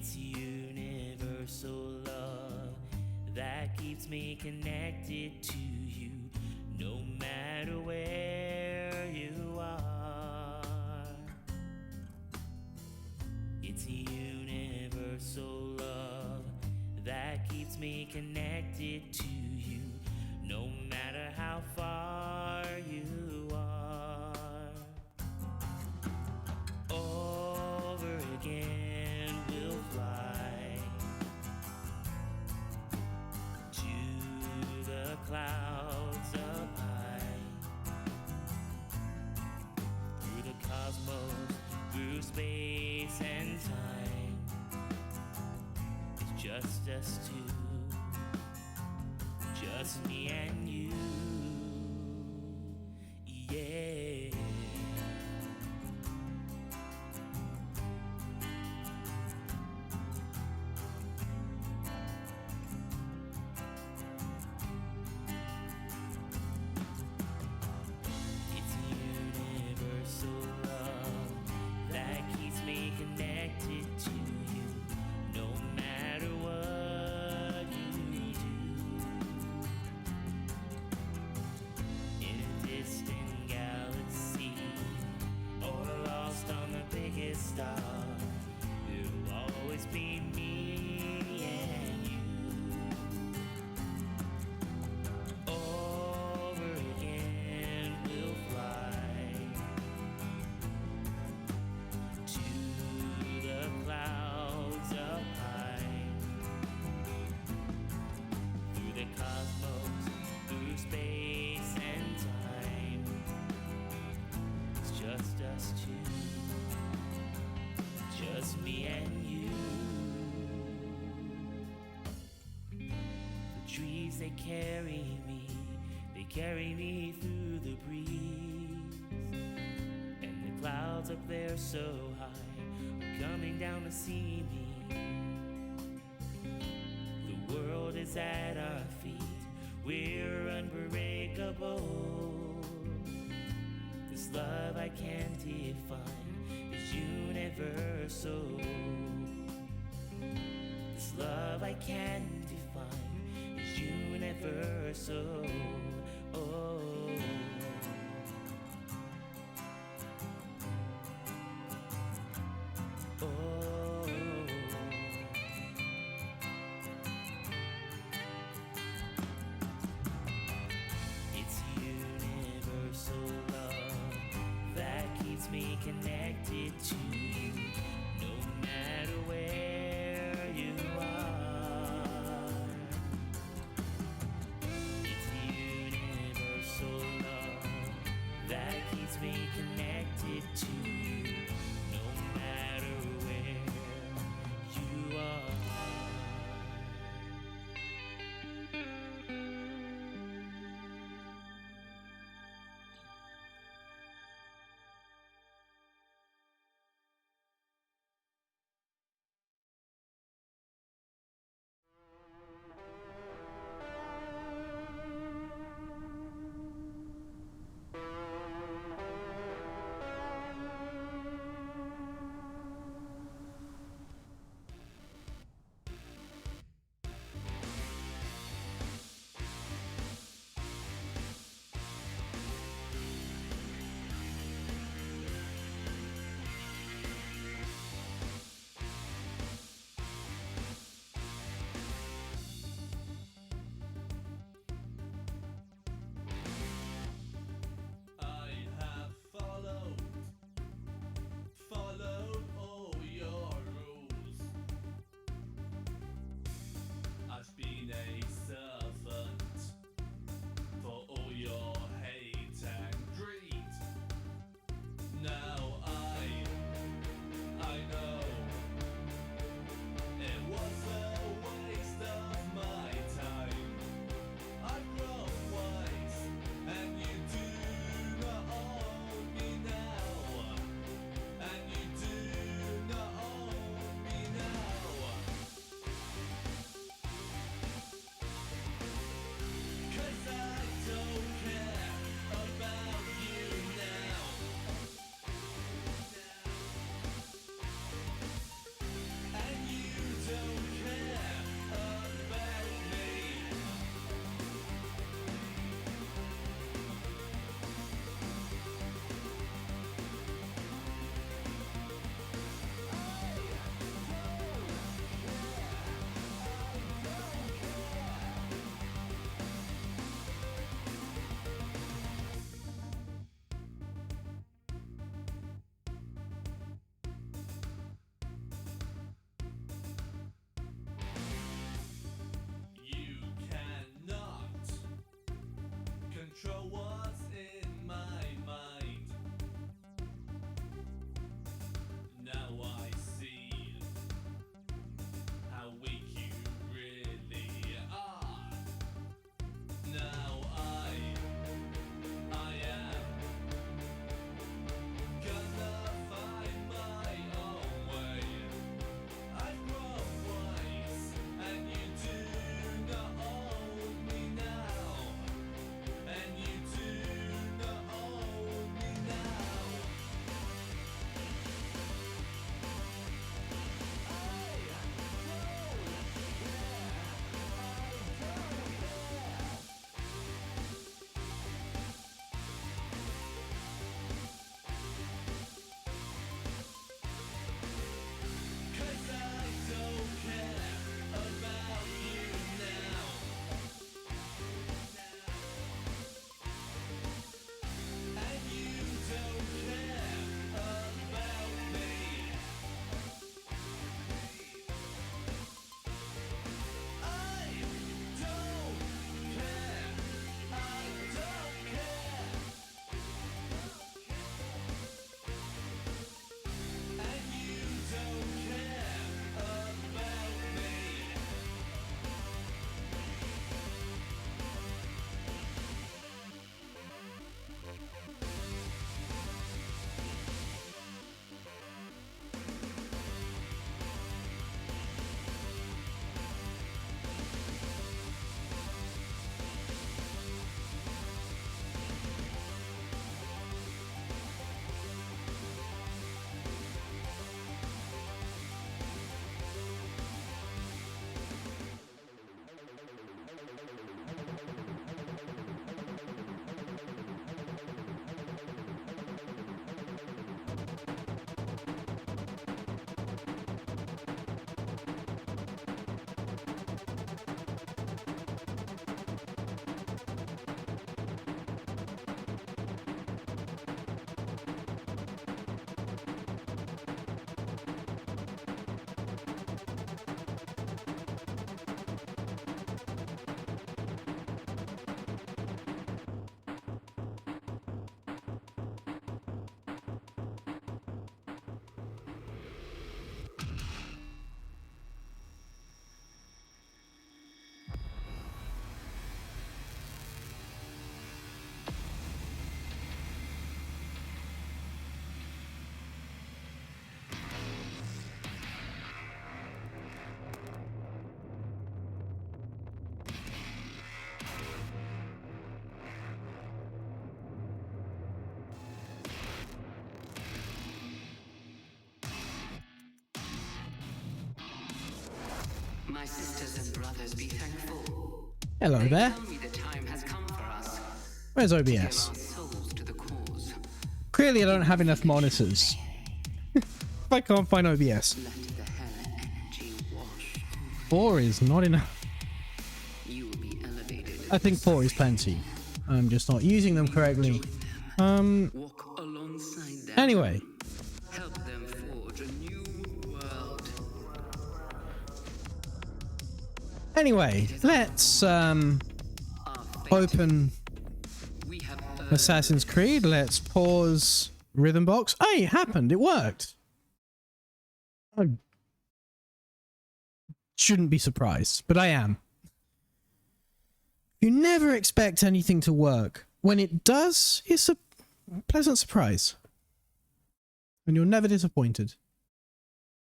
It's universal love that keeps me connected to you, no matter where you are. It's universal love that keeps me connected to you, no matter how far you are. Over again we'll fly to the clouds up high, through the cosmos, through space and time. It's just us two, just me and you, yeah. Connected to you, no matter what you do. In a distant galaxy, or lost on the biggest star, it'll always be me and you. Over again we'll fly clouds up high, through the cosmos, through space and time. It's just us two, just me and you. The trees, they carry me through the breeze, and the clouds up there so high coming down to see me. The world is at our feet, we're unbreakable. This love I can't define is universal. This love I can't define is universal. Oh. Oh, it's universal love that keeps me connected to you, no matter where you are. It's universal love that keeps me connected to you, no matter My sisters and brothers, be thankful. Hello there. Tell me the time has come for us. Where's Give OBS? our souls to the cause. Clearly I don't have enough monitors. If I can't find OBS. Let the hell energy wash. 4 is not enough. You will be elevated. I think 4 is plenty. I'm just not using them correctly. Walk alongside them. Anyway. Help them forge a new world. Anyway, let's open We have Assassin's Creed. Let's pause Rhythm Box. Hey, it happened. It worked. I shouldn't be surprised, but I am. You never expect anything to work. When it does, it's a pleasant surprise. And you're never disappointed.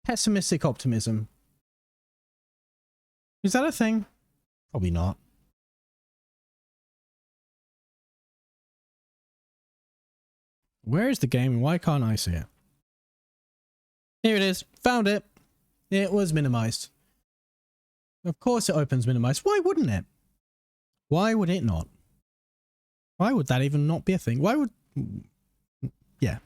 Pessimistic optimism. Is that a thing? Probably not. Where is the game and why can't I see it? Here it is. Found it. It was minimized. Of course it opens minimized. Why wouldn't it? Why would it not? Why would that even not be a thing? Why would... Yeah.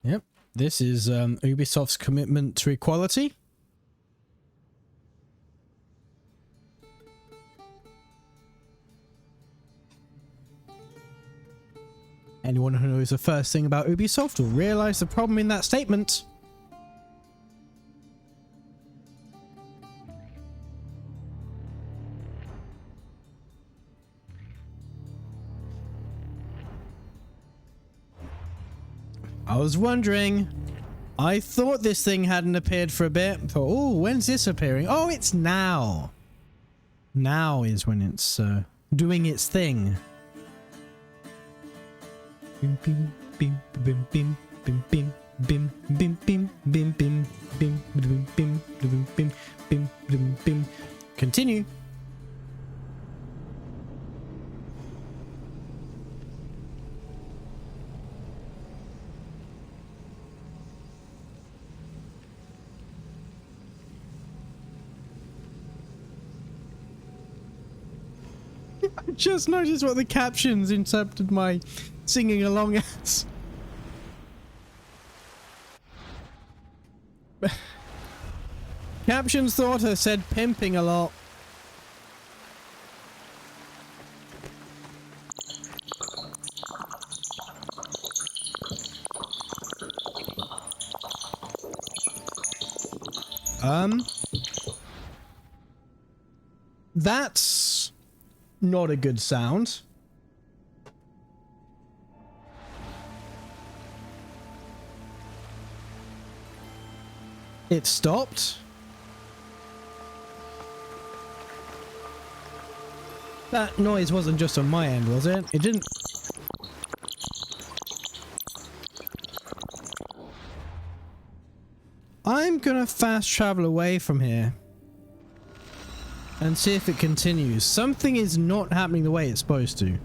Yep. This is Ubisoft's commitment to equality. Anyone who knows the first thing about Ubisoft will realize the problem in that statement. I was wondering. I thought this thing hadn't appeared for a bit. I thought, oh, when's this appearing? Oh, it's now. Now is when it's doing its thing. Bim bim bim bim bim bim bim bim bim bim bim bim bim bim bim bim bim bim bim. Continue. I just noticed what the captions interpreted my singing along as. Captions thought I said pimping a lot. That's not a good sound. It stopped. That noise wasn't just on my end, was it? It didn't... I'm gonna fast travel away from here and see if it continues. Something is not happening the way it's supposed to.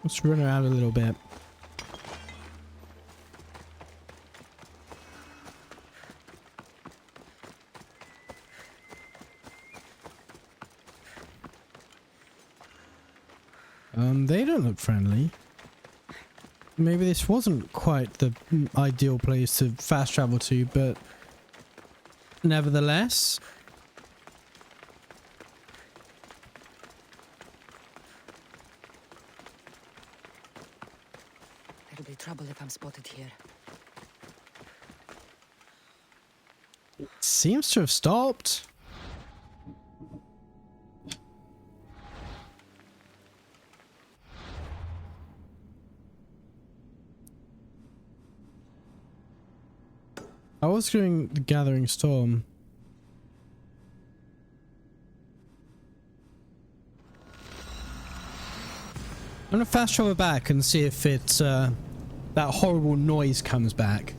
Let's run around a little bit. They don't look friendly. Maybe this wasn't quite the ideal place to fast travel to, but nevertheless. There'll be trouble if I'm spotted here. It seems to have stopped. was doing the Gathering Storm. I'm gonna fast travel back and see if it's that horrible noise comes back.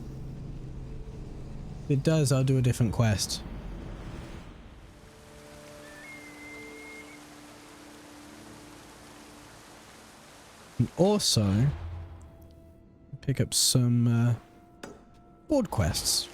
If it does, I'll do a different quest. And also pick up some board quests.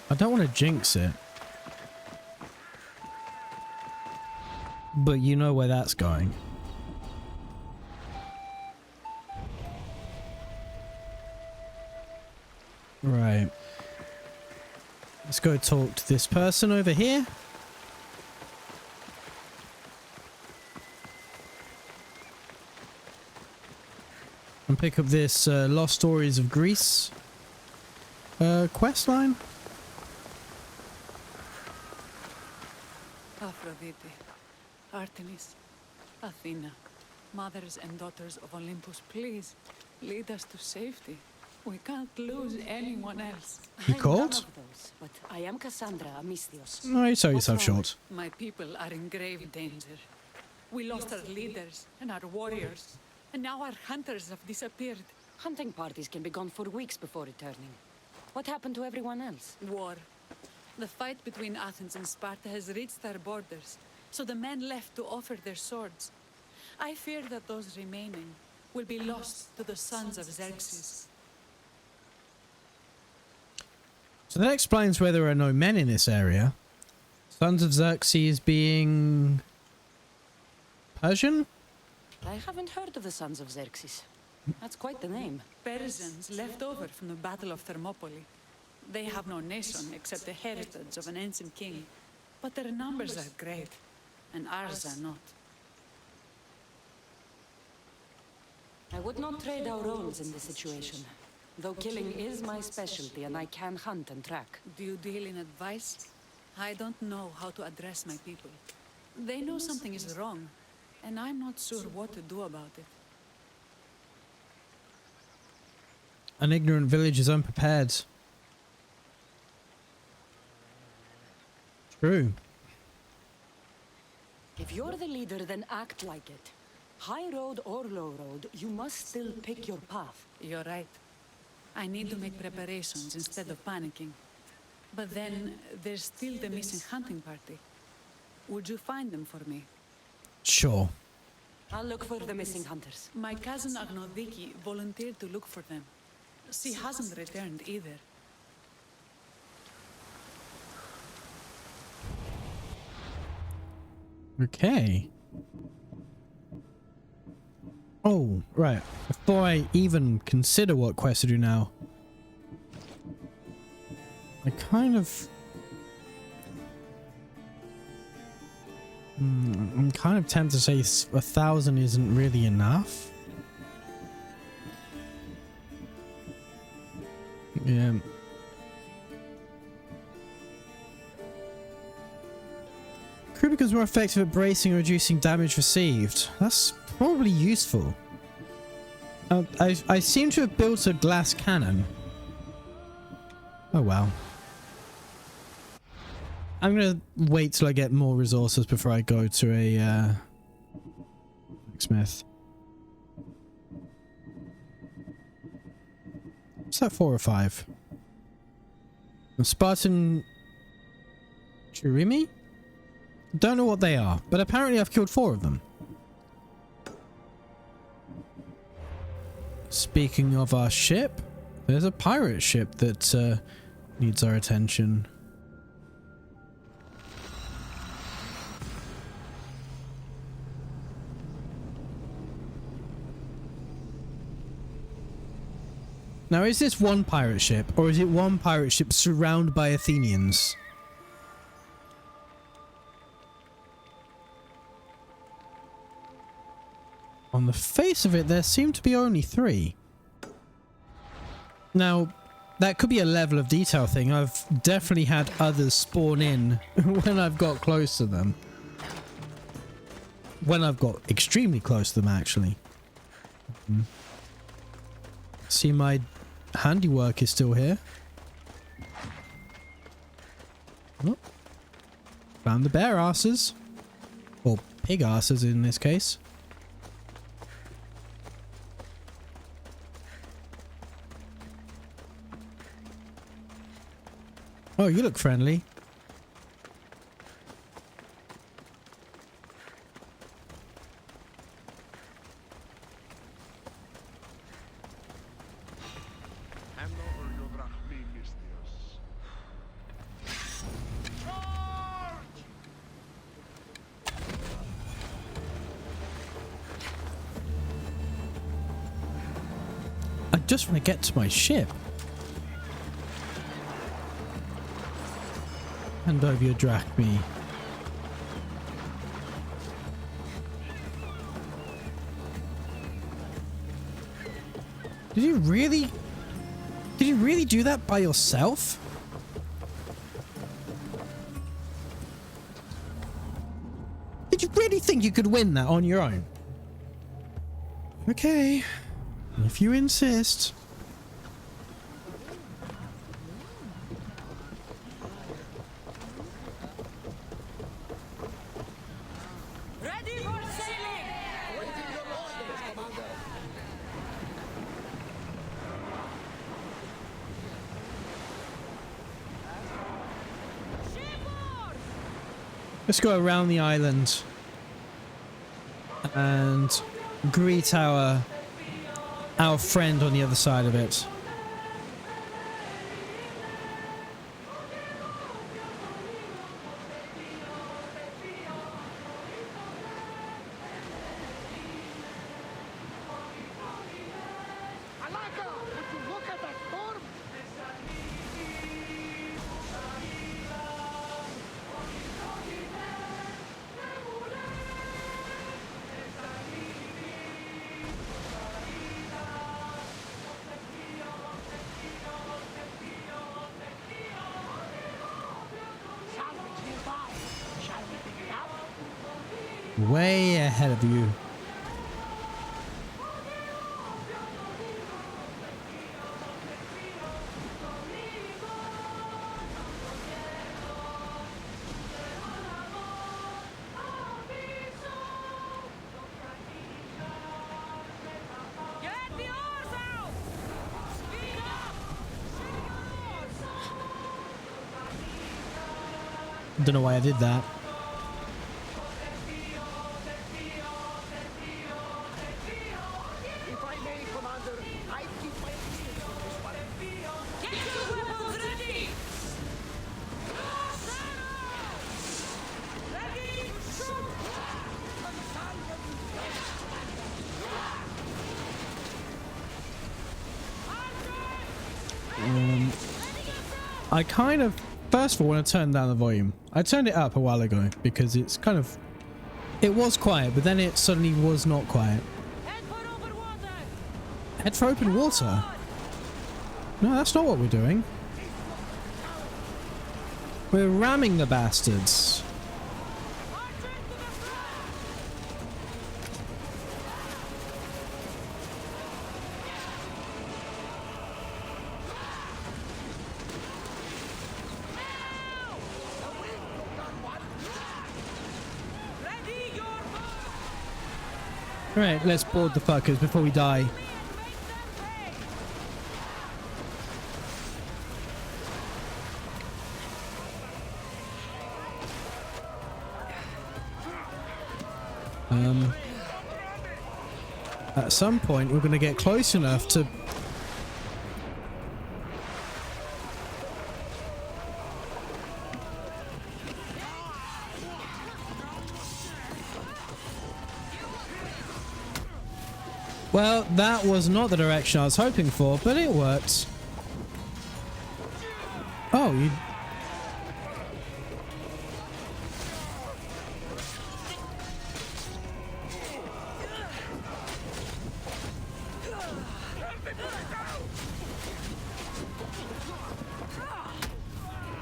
I don't want to jinx it. But you know where that's going. Right. Let's go talk to this person over here. And pick up this Lost Stories of Greece quest line. Aphrodite, Artemis, Athena, mothers and daughters of Olympus, please lead us to safety. We can't lose anyone else. You I'm called? none of those, but I am Cassandra Amistios. No, you sell What's yourself wrong? short. My people are in grave danger. We lost our leaders and our warriors, and now our hunters have disappeared. Hunting parties can be gone for weeks before returning. What happened to everyone else? War. The fight between Athens and Sparta has reached our borders, so the men left to offer their swords. I fear that those remaining will be lost to the sons of Xerxes. So that explains why there are no men in this area. Sons of Xerxes being Persian? I haven't heard of the sons of Xerxes. That's quite the name. Persians left over from the Battle of Thermopylae. They have no nation except the heritage of an ancient king. But their numbers are great, and ours are not. I would not trade our roles in this situation. Though killing is my specialty and I can hunt and track. Do you deal in advice? I don't know how to address my people. They know something is wrong, and I'm not sure what to do about it. An ignorant village is unprepared. True. If you're the leader, then act like it. High road or low road, you must still pick your path. You're right. I need to make preparations instead of panicking. But then, there's still the missing hunting party. Would you find them for me? Sure. I'll look for the missing hunters. My cousin Agnodiki volunteered to look for them. She hasn't returned either. Okay. Oh, right. Before I even consider what quest to do now, I kind of... I'm kind of tempted to say 1,000 isn't really enough. Yeah. Crew becomes more effective at bracing and reducing damage received. That's probably useful. I seem to have built a glass cannon. Oh well. I'm gonna wait till I get more resources before I go to a blacksmith. Is that 4 or 5? A Spartan Chirimi? Don't know what they are, but apparently I've killed 4 of them. Speaking of our ship, there's a pirate ship that needs our attention. Now, is this one pirate ship, or is it one pirate ship surrounded by Athenians? On the face of it, there seem to be only 3. Now, that could be a level of detail thing. I've definitely had others spawn in when I've got close to them. When I've got extremely close to them, actually. See, my handiwork is still here. Oh. Found the bear asses. Or pig asses in this case. Oh, you look friendly. I just want to get to my ship. Hand over your drachmi. Did you really do that by yourself? Did you really think you could win that on your own? Okay, if you insist. Ready for sailing! Let's go around the island and greet our friend on the other side of it. Way ahead of you. Get the oars out! Speed up! Don't know why I did that. If I may, Commander, I'd keep my Get your weapons ready! Ready, shoot! I kind of, first of all, want to turn down the volume. I turned it up a while ago because it's kind of, it was quiet, but then it suddenly was not quiet. Head for open water! Head for open water? No, that's not what we're doing. We're ramming the bastards. Archers to the front! Ready your boat! Right, let's board the fuckers before we die. Make them pay! At some point, we're going to get close enough to... Well, that was not the direction I was hoping for, but it worked. Oh, you...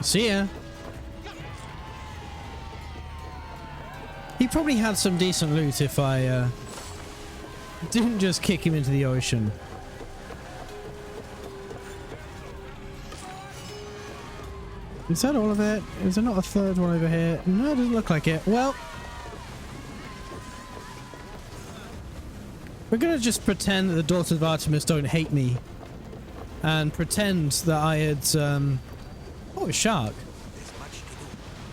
See ya. He probably had some decent loot if I didn't just kick him into the ocean. Is that all of it? Is there not a third one over here? No, it doesn't look like it. Well, we're gonna just pretend that the Daughters of Artemis don't hate me. And pretend that I had, oh, a shark.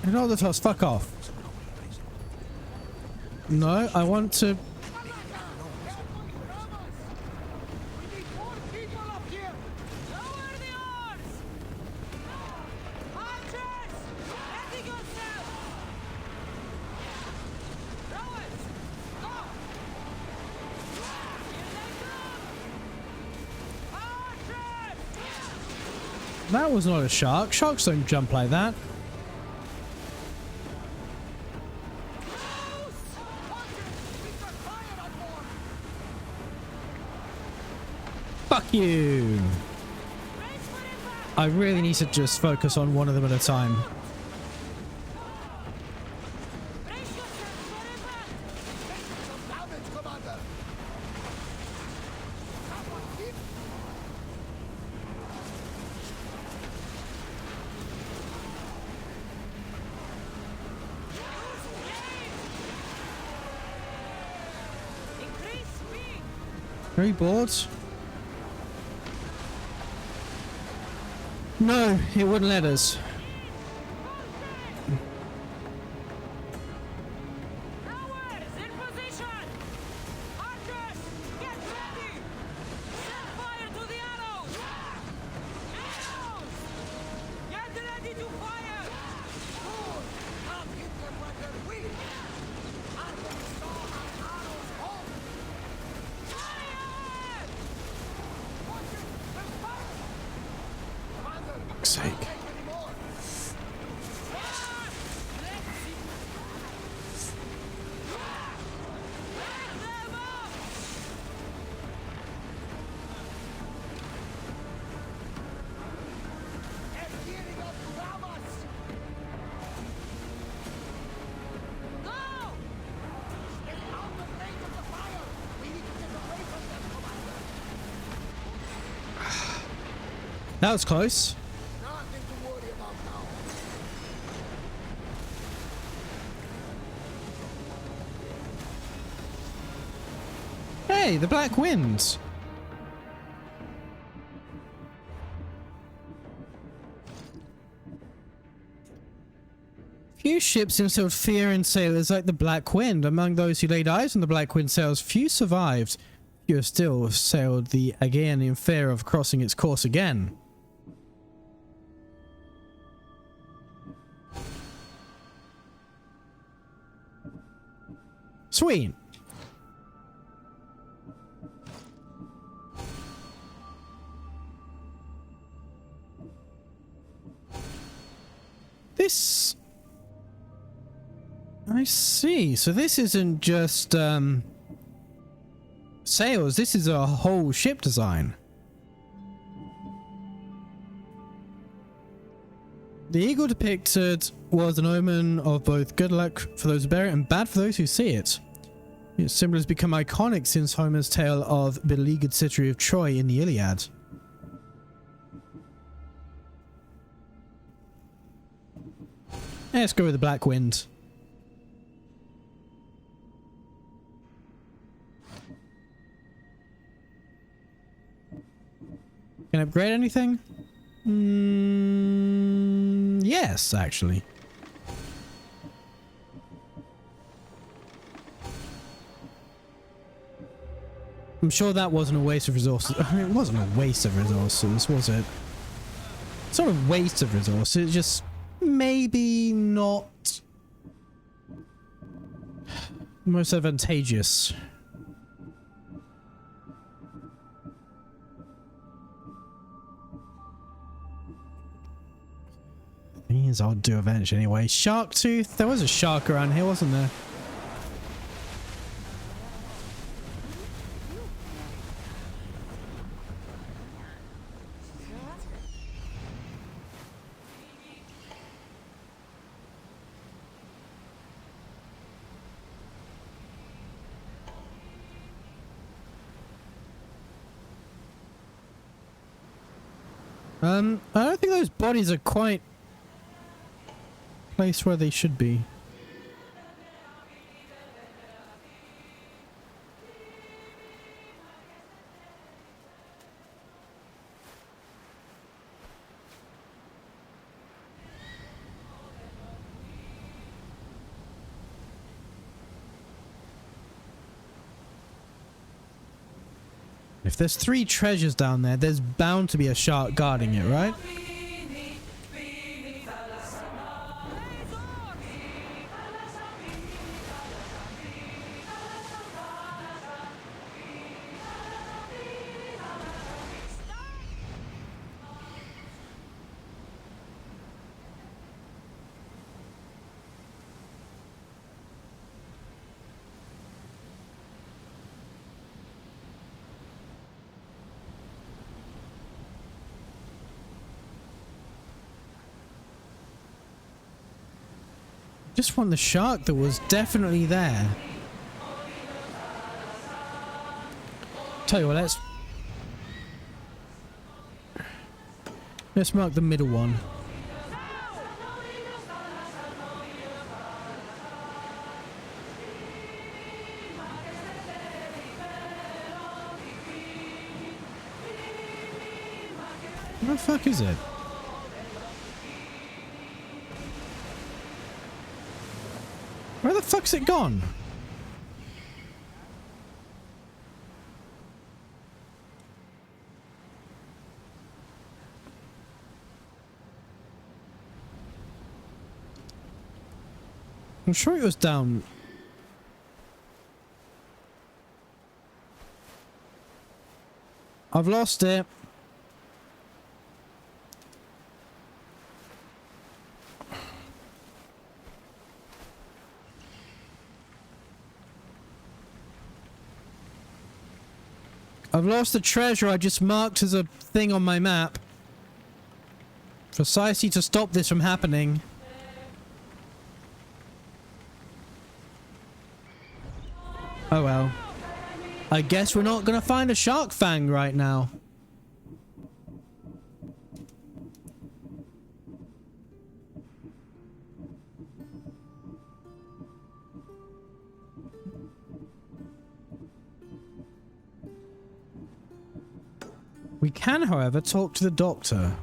And all the toss, fuck off. No, I want to... That was not a shark. Sharks don't jump like that. Fuck you. I really need to just focus on one of them at a time. Very bored. No, it wouldn't let us. Sake. That was close. Hey, the Black Winds. Few ships instilled fear in sailors like the Black Wind. Among those who laid eyes on the Black Wind sails, few survived. Few still sailed the Aegean in fear of crossing its course again. Sweet. This... I see. So this isn't just sails. This is a whole ship design. The eagle depicted was an omen of both good luck for those who bear it and bad for those who see it. Its symbol has become iconic since Homer's tale of beleaguered city of Troy in the Iliad. Let's go with the Black Wind. Can I upgrade anything? Yes, actually. I'm sure that wasn't a waste of resources. I mean, it wasn't a waste of resources, was it? It's not a waste of resources, it's just maybe not most advantageous. Means I'll do eventually anyway. Shark tooth? There was a shark around here, wasn't there? I don't think those bodies are quite placed where they should be. If there's 3 treasures down there, there's bound to be a shark guarding it, right? Just want the shark that was definitely there. Tell you what, let's mark the middle one. Where the fuck is it? Where the fuck's it gone? I'm sure it was down. I've lost it. I've lost the treasure I just marked as a thing on my map. Precisely to stop this from happening. Oh well. I guess we're not gonna find a shark fang right now. We can, however, talk to the doctor.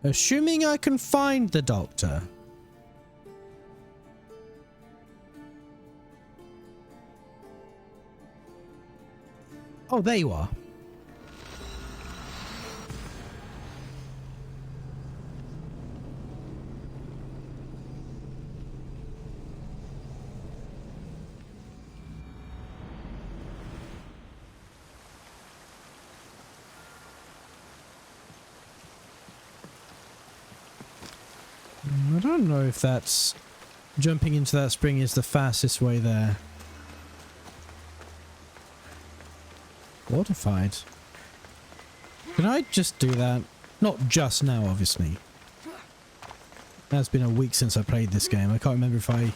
Assuming I can find the doctor. Oh, there you are. I don't know if that's... Jumping into that spring is the fastest way there. Fortified. Can I just do that? Not just now, obviously. It's been a week since I played this game. I can't remember if I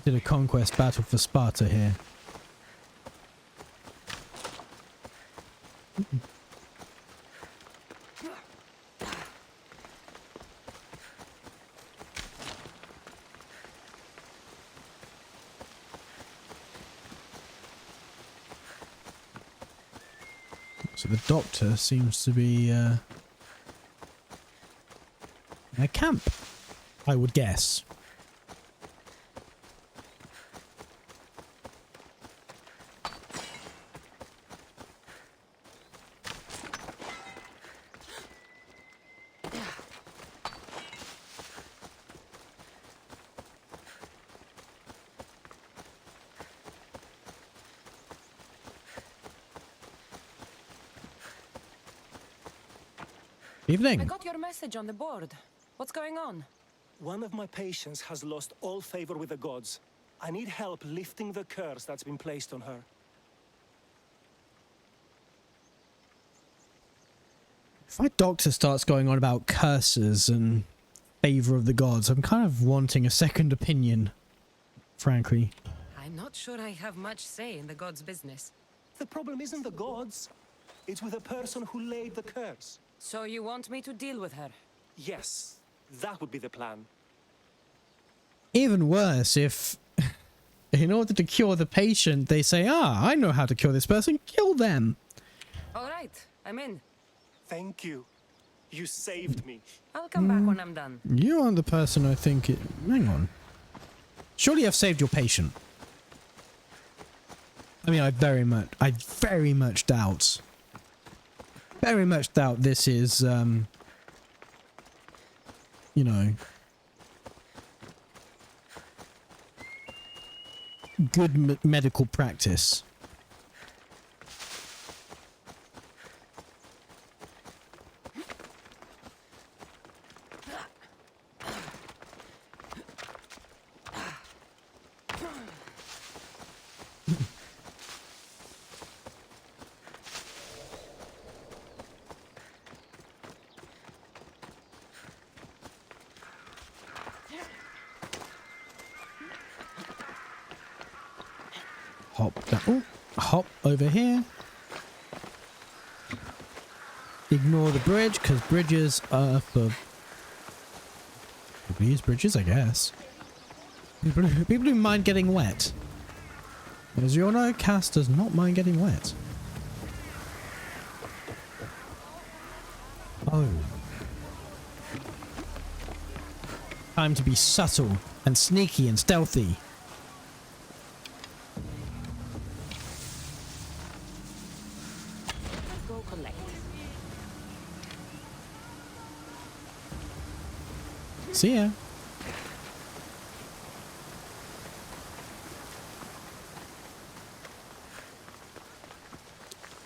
did a conquest battle for Sparta here. So the doctor seems to be in a camp, I would guess. I Evening. got your message on the board. What's going on? One of my patients has lost all favor with the gods. I need help lifting the curse that's been placed on her. If my doctor starts going on about curses and favor of the gods, I'm kind of wanting a second opinion, frankly. I'm not sure I have much say in the gods' business. The problem isn't the gods. It's with the person who laid the curse. So you want me to deal with her? Yes, that would be the plan. Even worse if, in order to cure the patient, they say, ah, I know how to cure this person, kill them. All right, I'm in. Thank you. You saved me. I'll come back when I'm done. You aren't the person I think it... Hang on. Surely I've saved your patient. I mean, I very much doubt. Very much doubt this is, you know... good medical practice. Hop down. Ooh, hop over here. Ignore the bridge, because bridges are for... People use bridges, I guess. People who mind getting wet. As you all know, Cass does not mind getting wet. Oh. Time to be subtle and sneaky and stealthy. Go collect. See ya.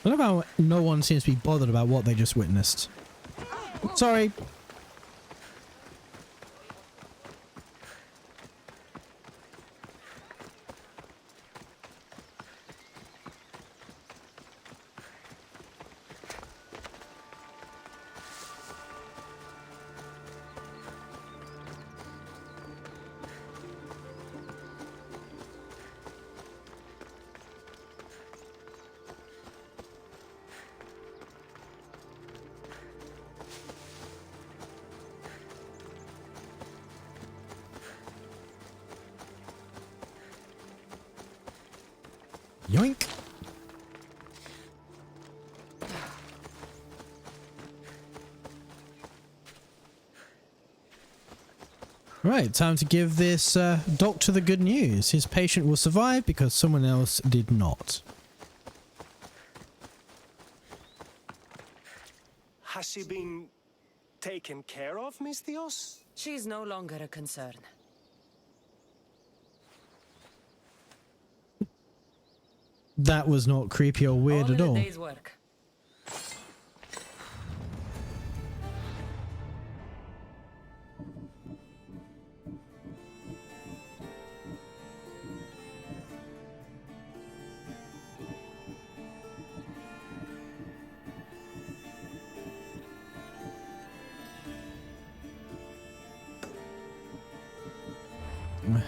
I love how no one seems to be bothered about what they just witnessed. Sorry. Yoink. Right, time to give this doctor the good news. His patient will survive because someone else did not. Has she been taken care of, Miss Theos? She's no longer a concern. That was not creepy or weird at in a all. day's work.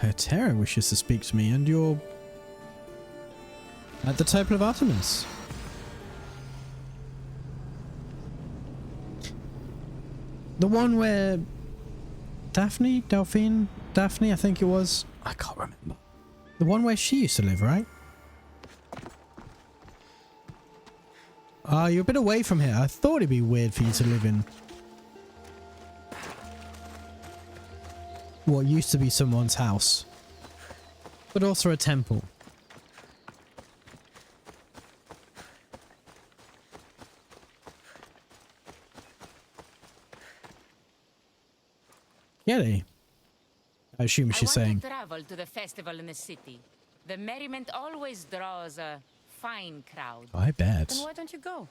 Her terror wishes to speak to me, and you're at the Temple of Artemis. The one where Daphne, I think it was. I can't remember. The one where she used to live, right? Ah, you're a bit away from here. I thought it'd be weird for you to live in what used to be someone's house, but also a temple. Kelly, I assume she's saying. I want to travel to the festival in the city. The merriment always draws a fine crowd. I bet. Then why don't you go?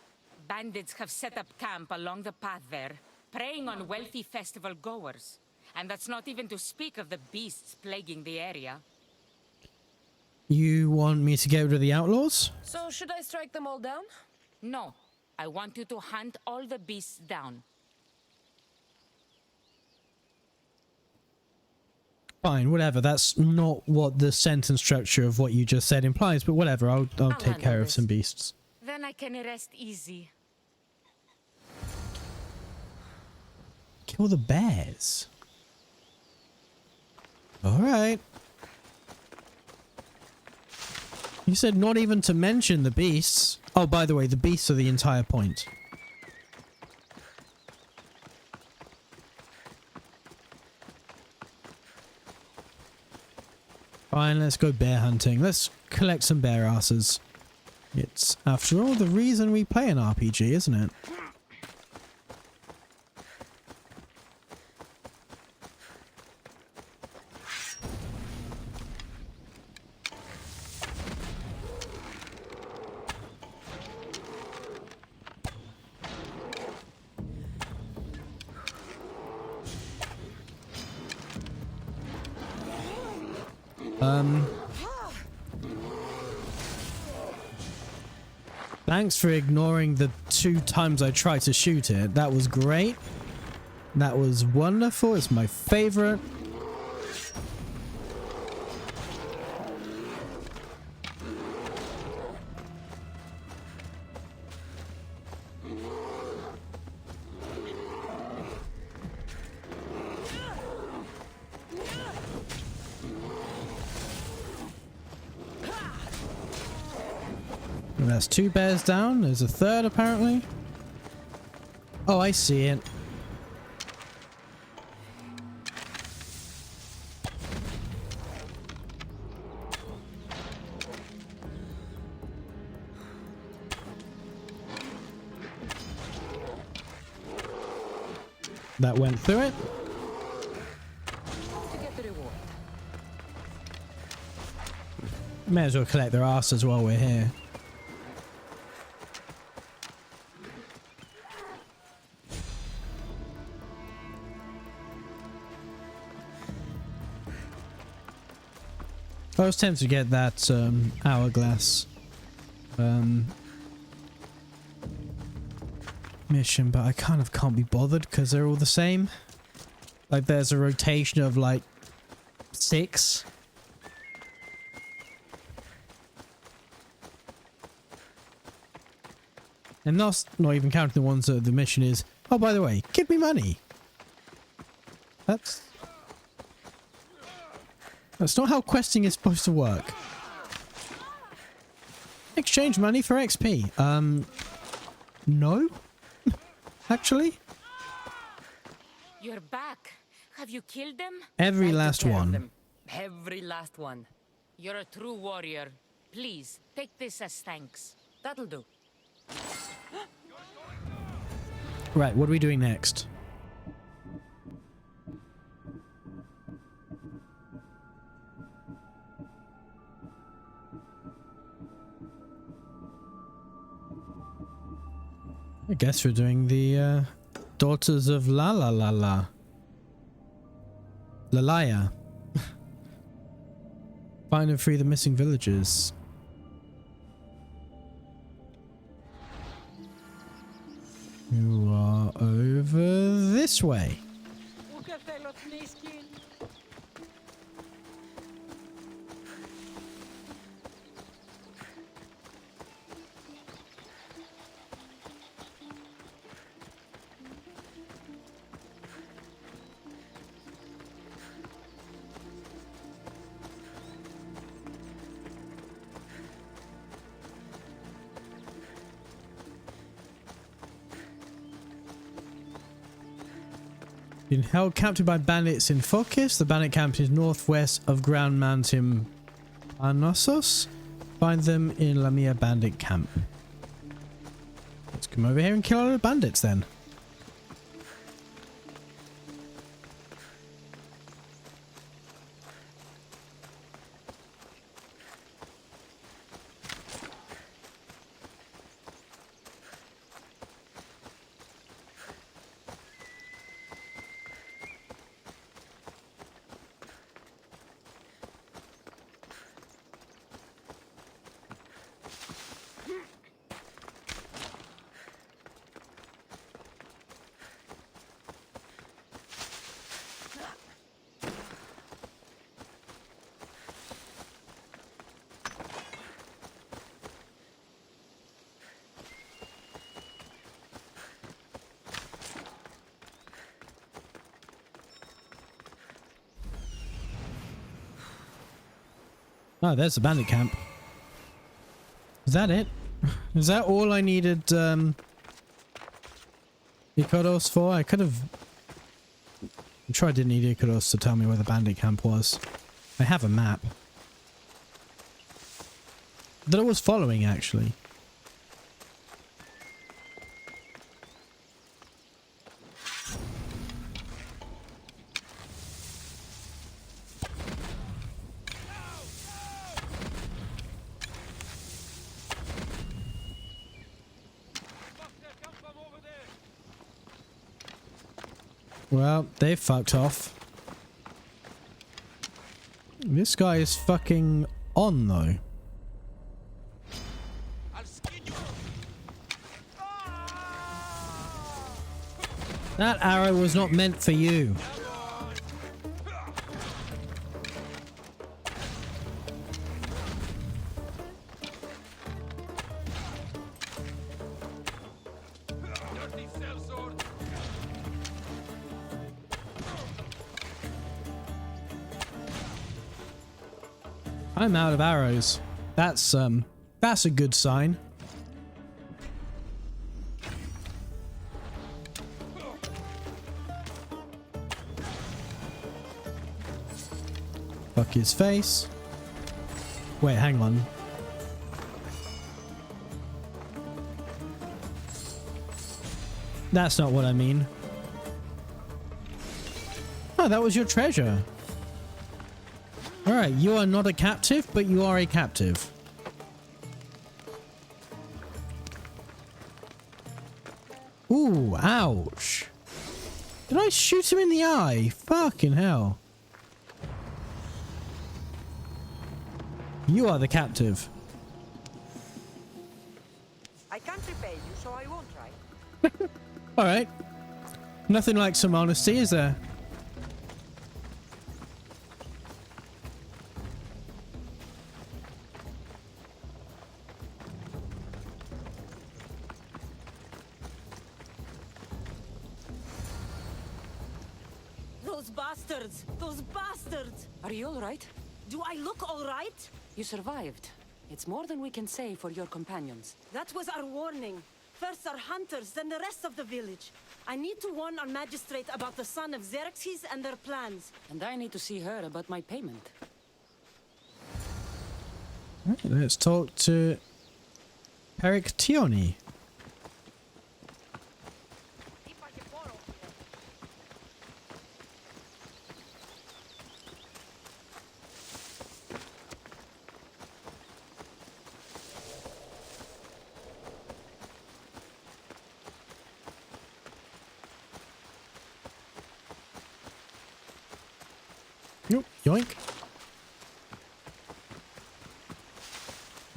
Bandits have set up camp along the path there, preying on wealthy festival goers. And that's not even to speak of the beasts plaguing the area. You want me to get rid of the outlaws? So should I strike them all down? No, I want you to hunt all the beasts down. Fine, whatever. That's not what the sentence structure of what you just said implies, but whatever. I'll take handle care of this. some beasts. Then I can rest easy. Kill the bears. Alright. You said not even to mention the beasts. Oh, by the way, the beasts are the entire point. Fine, let's go bear hunting. Let's collect some bear asses. It's, after all, the reason we play an RPG, isn't it? Thanks for ignoring the 2 times I tried to shoot it. That was great. That was wonderful. It's my favorite. And that's 2 bears down. There's a third, apparently. Oh, I see it. That went through it. To get the reward. May as well collect their asses while we're here. I was tempted to get that hourglass mission, but I kind of can't be bothered because they're all the same. Like there's a rotation of like 6. And that's not even counting the ones that the mission is, oh, by the way, give me money. That's not how questing is supposed to work. Exchange money for XP. No? Actually? You're back. Have you killed them? Every I took last care of one. them. Every last one. You're a true warrior. Please, take this as thanks. That'll do. Right, what are we doing next? I guess we're doing the Daughters of La La La La. Lalaya. Find and free the missing villagers. You are over this way. Been held captive by bandits in Focus. The bandit camp is northwest of Ground Mountain Parnassus. Find them in Lamia bandit camp. Let's come over here and kill all the bandits then. Oh, there's the bandit camp. Is that it? Is that all I needed Ikaros for? I could have... I'm sure I didn't need Ikaros to tell me where the bandit camp was. I have a map. That I was following, actually. Well, they fucked off. This guy is fucking on, though. That arrow was not meant for you. I'm out of arrows. That's a good sign. Fuck his face. Wait, hang on. That's not what I mean. Oh, that was your treasure. Alright, you are not a captive, but you are a captive. Ooh, ouch. Did I shoot him in the eye? Fucking hell. You are the captive. I can't repay you, so I won't try. Alright. Nothing like some honesty, is there? Those bastards! Those bastards! Are you alright? Do I look alright? You survived. It's more than we can say for your companions. That was our warning. First our hunters, then the rest of the village. I need to warn our magistrate about the son of Xerxes and their plans. And I need to see her about my payment. Right, let's talk to Perictione. Nope, yoink.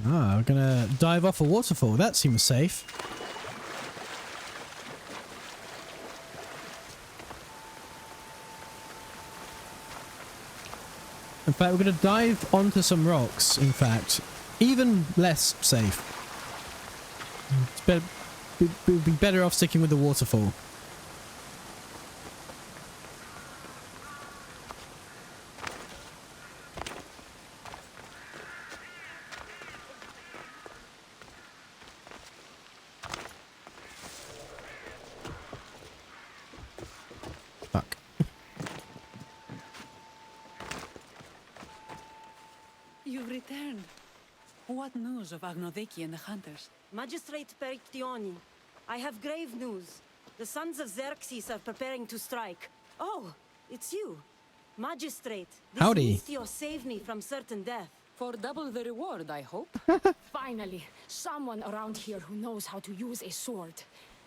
Ah, we're gonna dive off a waterfall. That seems safe. In fact, we're gonna dive onto some rocks, in fact. Even less safe. It's better, we'd be better off sticking with the waterfall. Fuck. You've returned. What news of Agnodeki and the hunters? Magistrate Perictione, I have grave news. The sons of Xerxes are preparing to strike. Oh, it's you. Magistrate, this Howdy. Mistio saved me from certain death. For double the reward, I hope. Finally, someone around here who knows how to use a sword.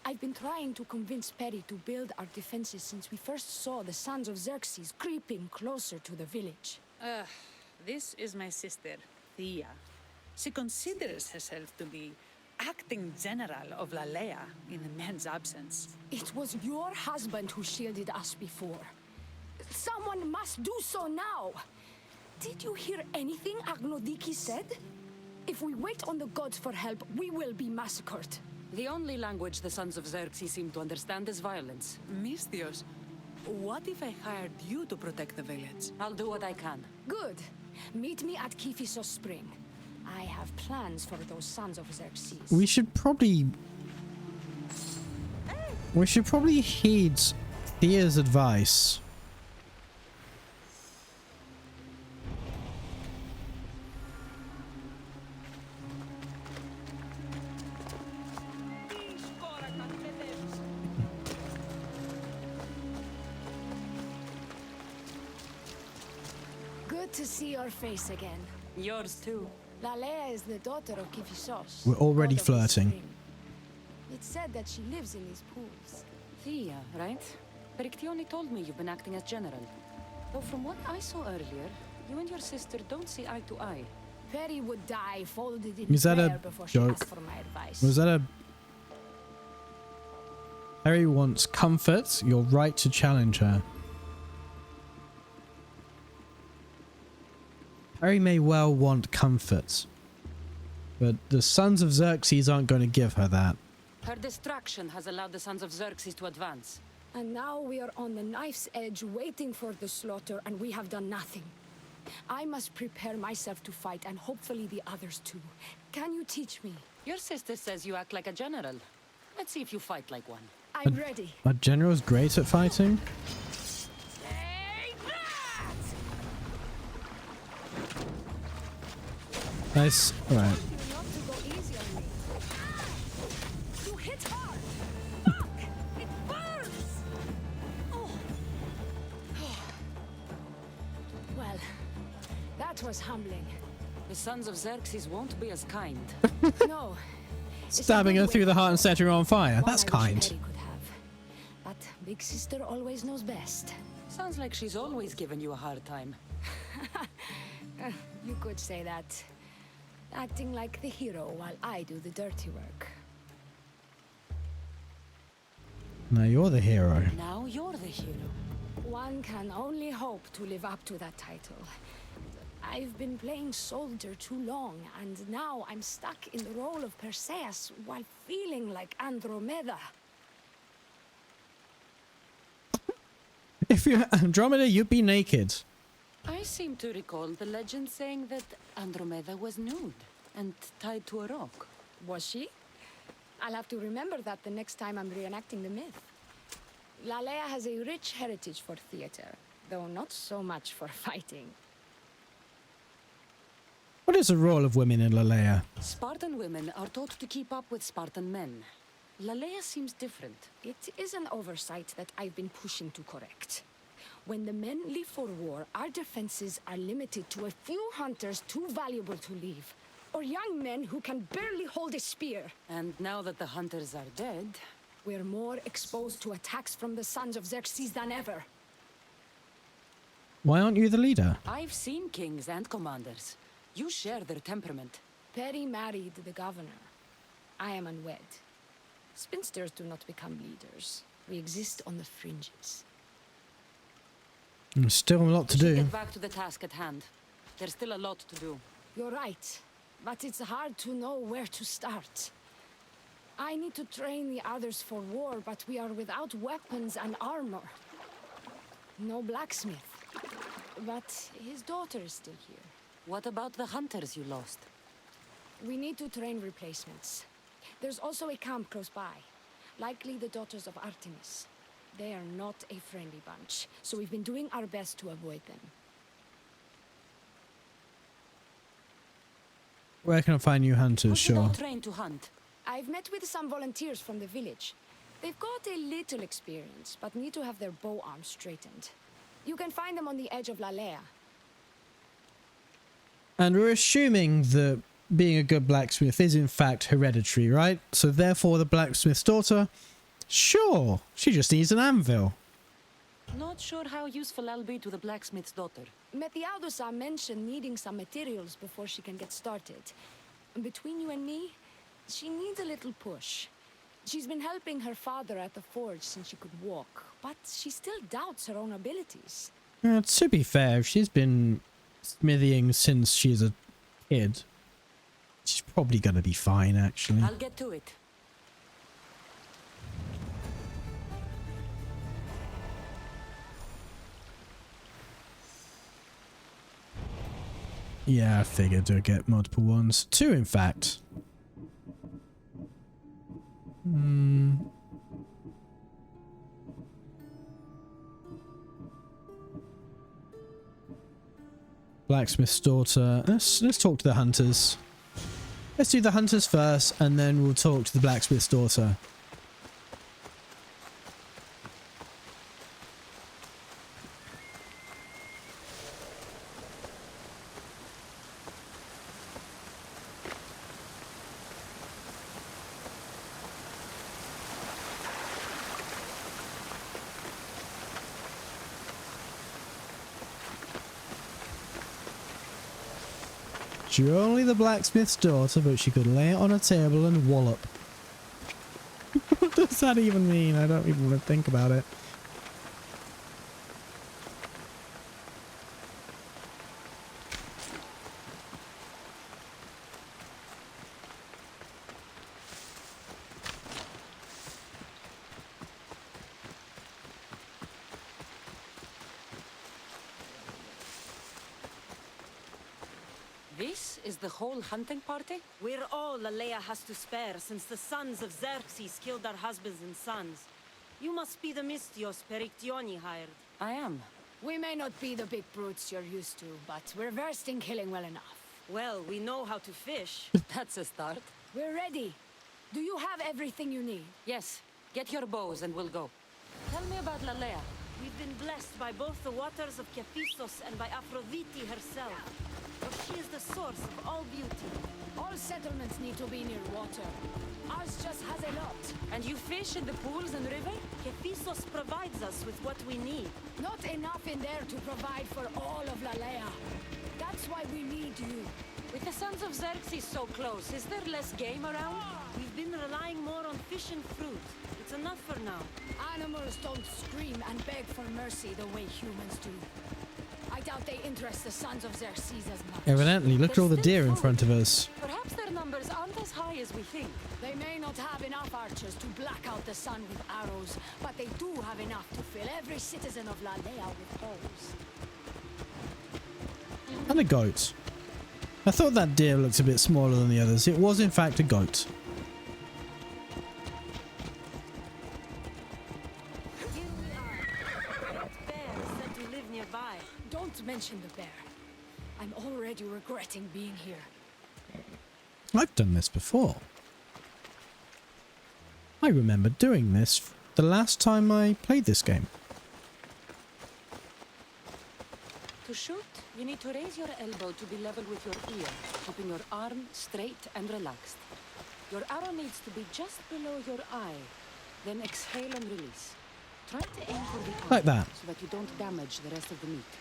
I've been trying to convince Peri to build our defenses since we first saw the sons of Xerxes creeping closer to the village. This is my sister, Thea. She considers herself to be acting general of Lalea in the man's absence. It was your husband who shielded us before. Someone must do so now! Did you hear anything Agnodiki said? If we wait on the gods for help, we will be massacred. The only language the sons of Xerxes seem to understand is violence. Mistios, what if I hired you to protect the village? I'll do what I can. Good. Meet me at Kephisos Spring. I have plans for those sons of Xerxes. We should probably heed Thea's advice. Good to see your face again. Yours too. Lalea is the daughter of Kephisos. We're already god of the flirting. spring. It's said that she lives in these pools. Thea, right? Perictione told me you've been acting as general. Though from what I saw earlier, you and your sister don't see eye to eye. Peri would die folded in Is that a prayer before she joke? asked for my advice. Was that a... Harry wants comfort. You're right to challenge her. Harry may well want comfort, but the sons of Xerxes aren't going to give her that. Her distraction has allowed the sons of Xerxes to advance. And now we are on the knife's edge waiting for the slaughter, and we have done nothing. I must prepare myself to fight, and hopefully the others too. Can you teach me? Your sister says you act like a general. Let's see if you fight like one. I'm ready. Are generals great at fighting? Nice. Alright. Not to go easy on me. You hit hard. Fuck! It burns. Oh. Well, that was humbling. The sons of Xerxes won't be as kind. No. Stabbing her through the heart and setting her on fire. One That's I wish kind. Peri could have. But big sister always knows best. Sounds like she's always given you a hard time. You could say that. Acting like the hero while I do the dirty work. Now you're the hero. Now you're the hero. One can only hope to live up to that title. I've been playing soldier too long, and now I'm stuck in the role of Perseus while feeling like Andromeda. If you're Andromeda, you'd be naked. I seem to recall the legend saying that Andromeda was nude and tied to a rock. Was she? I'll have to remember that the next time I'm reenacting the myth. Lalea has a rich heritage for theater, though not so much for fighting. What is the role of women in Lalea? Spartan women are taught to keep up with Spartan men. Lalea seems different. It is an oversight that I've been pushing to correct. When the men leave for war, our defenses are limited to a few hunters too valuable to leave, or young men who can barely hold a spear. And now that the hunters are dead, we're more exposed to attacks from the sons of Xerxes than ever. Why aren't you the leader? I've seen kings and commanders. You share their temperament. Peri married the governor. I am unwed. Spinsters do not become leaders. We exist on the fringes. There's still a lot to We should do. get back to the task at hand. There's still a lot to do. You're right, but it's hard to know where to start. I need to train the others for war, but we are without weapons and armor. No blacksmith. But his daughter is still here. What about the hunters you lost? We need to train replacements. There's also a camp close by. Likely the daughters of Artemis. They are not a friendly bunch, so we've been doing our best to avoid them. Where can I find new hunters? Sure. Trained to hunt. I've met with some volunteers from the village. They've got a little experience, but need to have their bow arms straightened. You can find them on the edge of Lalea. And we're assuming that being a good blacksmith is in fact hereditary, right? So therefore the blacksmith's daughter, sure, she just needs an anvil. Not sure how useful I'll be to the blacksmith's daughter. Methiadusa mentioned needing some materials before she can get started. Between you and me, she needs a little push. She's been helping her father at the forge since she could walk, but she still doubts her own abilities. To be fair, she's been smithying since she's a kid. She's probably going to be fine, actually. I'll get to it. Yeah, I figured I'd get multiple ones. 2, in fact. Blacksmith's daughter. Let's talk to the hunters. Let's do the hunters first, and then we'll talk to the blacksmith's daughter. She's only the blacksmith's daughter, but she could lay it on a table and wallop. What does that even mean? I don't even want to think about it. This is the whole hunting party? We're all Alea has to spare since the sons of Xerxes killed our husbands and sons. You must be the Mystios Perictioni hired. I am. We may not be the big brutes you're used to, but we're versed in killing well enough. Well, we know how to fish. That's a start. We're ready. Do you have everything you need? Yes. Get your bows and we'll go. Tell me about Lalea. We've been blessed by both the waters of Kephistos and by Aphrodite herself. For she is the source of all beauty. All settlements need to be near water. Ours just has a lot. And you fish in the pools and river? Kephistos provides us with what we need. Not enough in there to provide for all of Lalea. That's why we need you. With the sons of Xerxes so close, is there less game around? We've been relying more on fish and fruit. It's enough for now. Animals don't scream and beg for mercy the way humans do. I doubt they interest the sons of Xerxes as much. Evidently, look at all the deer in front of us. Perhaps their numbers aren't as high as we think. They may not have enough archers to black out the sun with arrows, but they do have enough to fill every citizen of Lalea with holes. And a goat. I thought that deer looked a bit smaller than the others. It was in fact a goat. Here we are. That bear is said to live nearby. Don't mention the bear. I'm already regretting being here. I've done this before. I remember doing this the last time I played this game. To shoot, you need to raise your elbow to be level with your ear, keeping your arm straight and relaxed. Your arrow needs to be just below your eye. Then exhale and release. Try to aim for the eye, Like that. so that you don't damage the rest of the meat.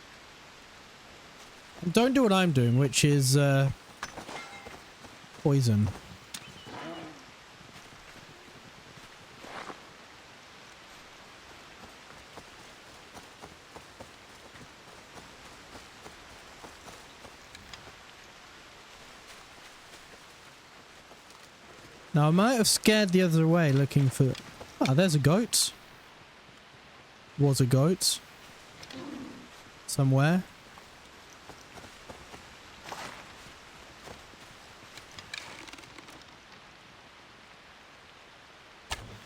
And don't do what I'm doing, which is poison. Now I might have scared the other way looking for... Ah, there's a goat. Was a goat. Somewhere.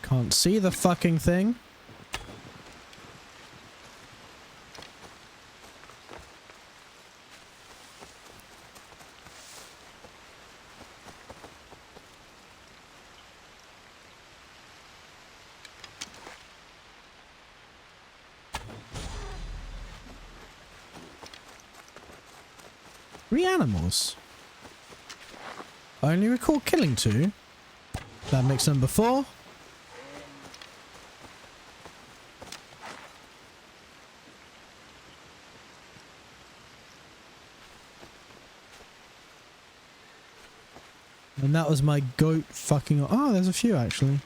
Can't see the fucking thing. Three animals. I only recall killing 2. That makes number 4. And that was my goat fucking... Oh, there's a few actually.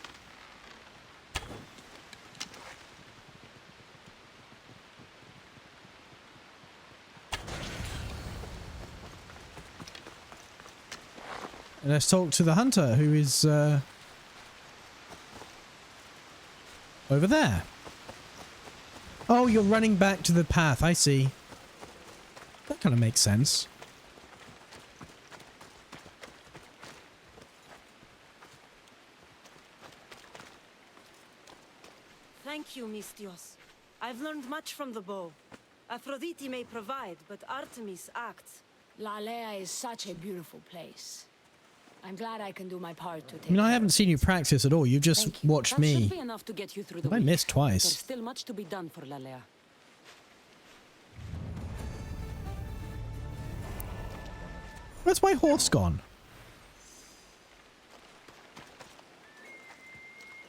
Let's talk to the hunter who is over there. Oh, you're running back to the path. I see. That kind of makes sense. Thank you, Mistios. I've learned much from the bow. Aphrodite may provide, but Artemis acts. Lalea is such a beautiful place. I'm glad I can do my part to take I mean, I care haven't of seen you practice at all. You've just Thank you. watched That should me. be enough to get you through the I week. missed twice. There's still much to be done for Lalea. Where's my horse gone?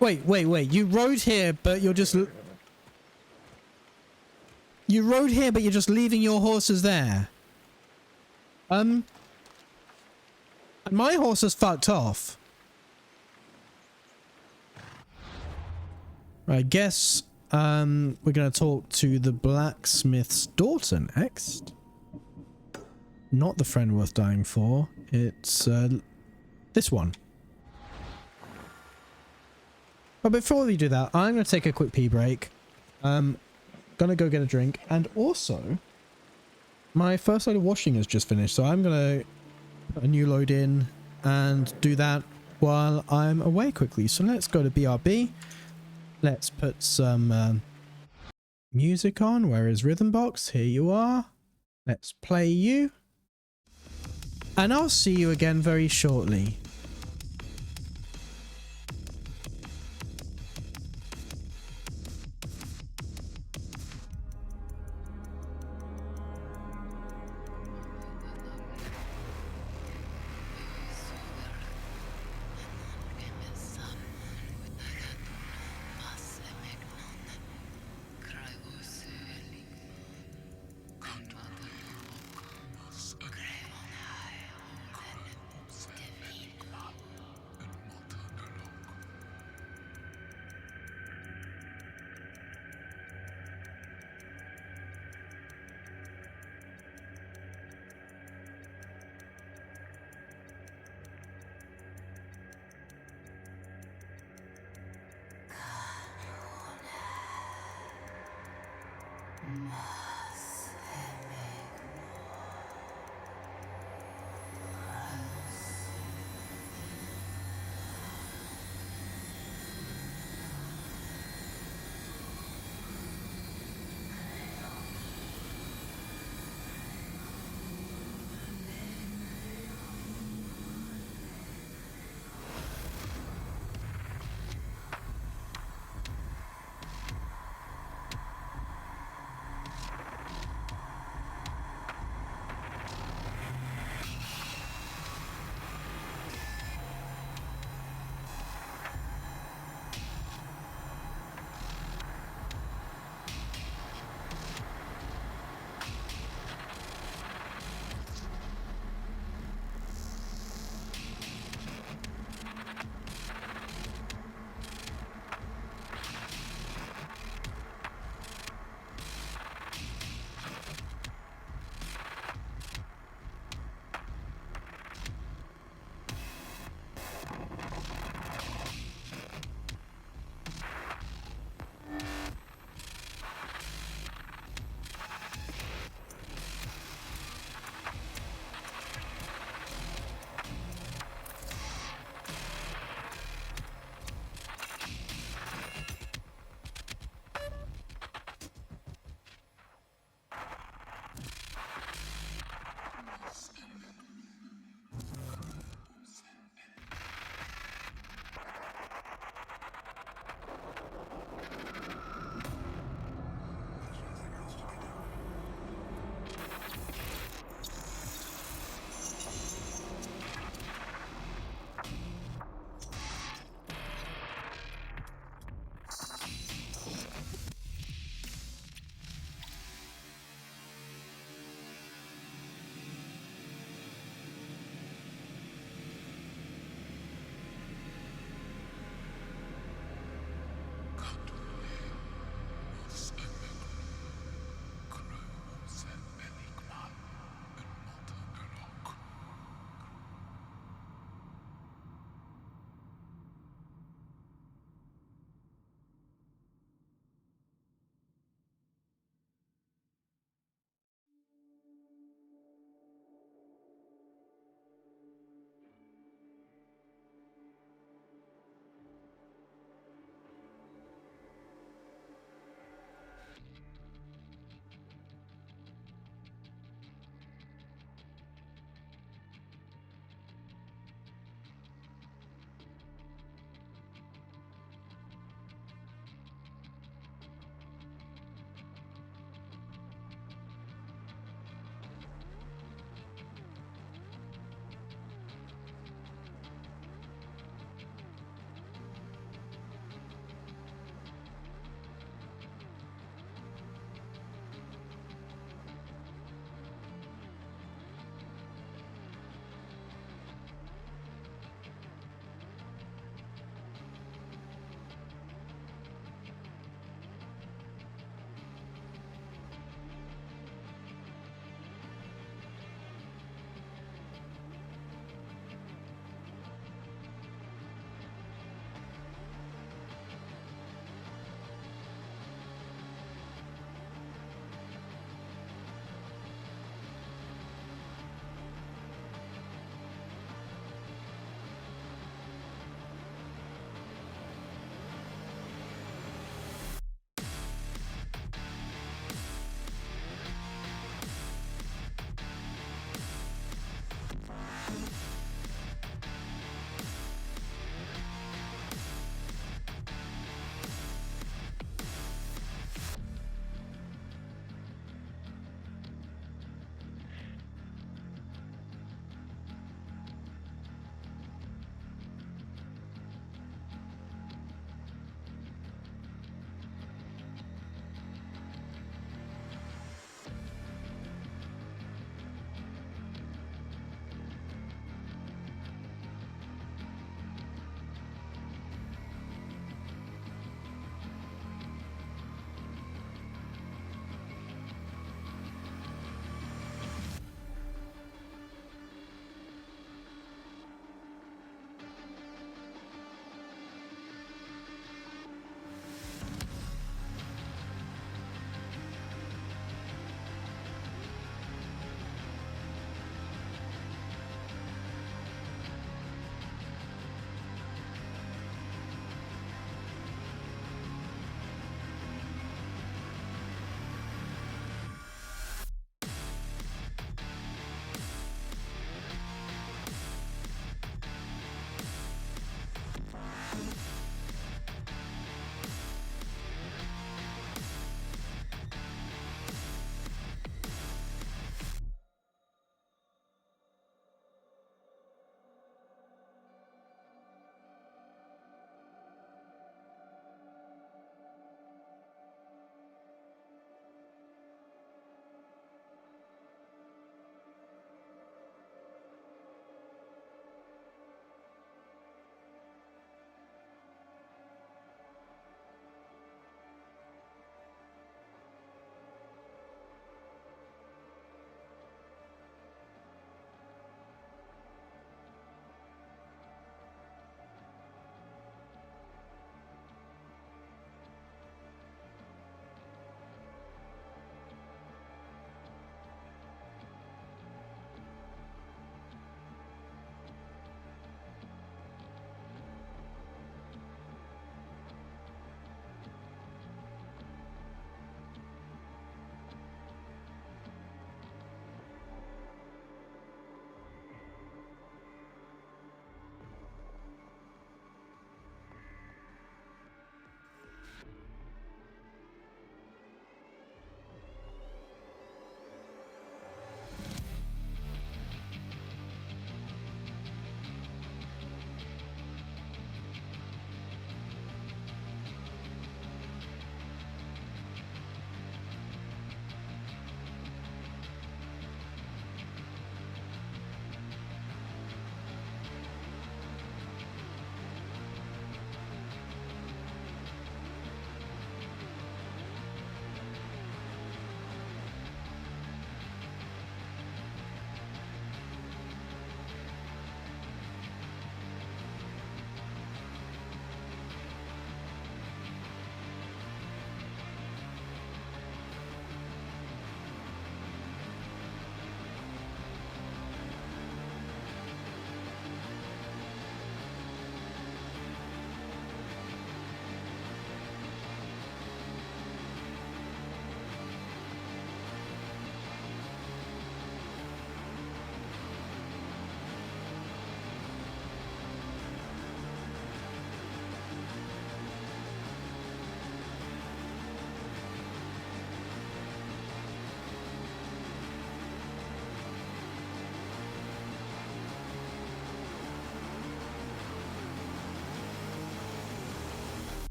Wait. You rode here, but you're just... You rode here, but you're just leaving your horses there. And my horse is fucked off. Right, I guess, we're gonna talk to the blacksmith's daughter next. Not the friend worth dying for. It's, this one. But before we do that, I'm gonna take a quick pee break. Gonna go get a drink, and also my first load of washing has just finished, so I'm gonna put a new load in and do that while I'm away quickly. So let's go to BRB. Let's put some music on. Where is Rhythm Box? Here you are. Let's play you, and I'll see you again very shortly.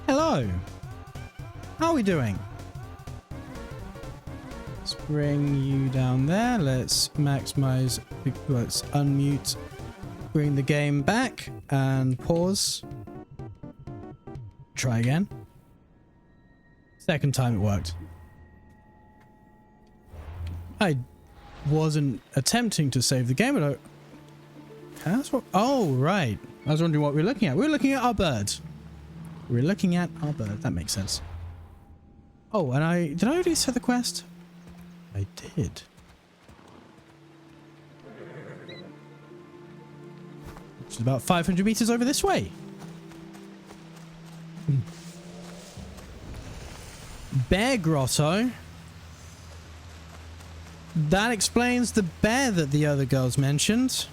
Hello. How are we doing? Let's bring you down there. Let's maximize. Let's unmute. Bring the game back and pause. Try again. Second time it worked. I wasn't attempting to save the game, but that's what. Oh, right. I was wondering what we're looking at. We're looking at our bird. We're looking at our bird. That makes sense. Oh, and did I already set the quest? I did. Which is about 500 meters over this way. Bear Grotto. That explains the bear that the other girls mentioned.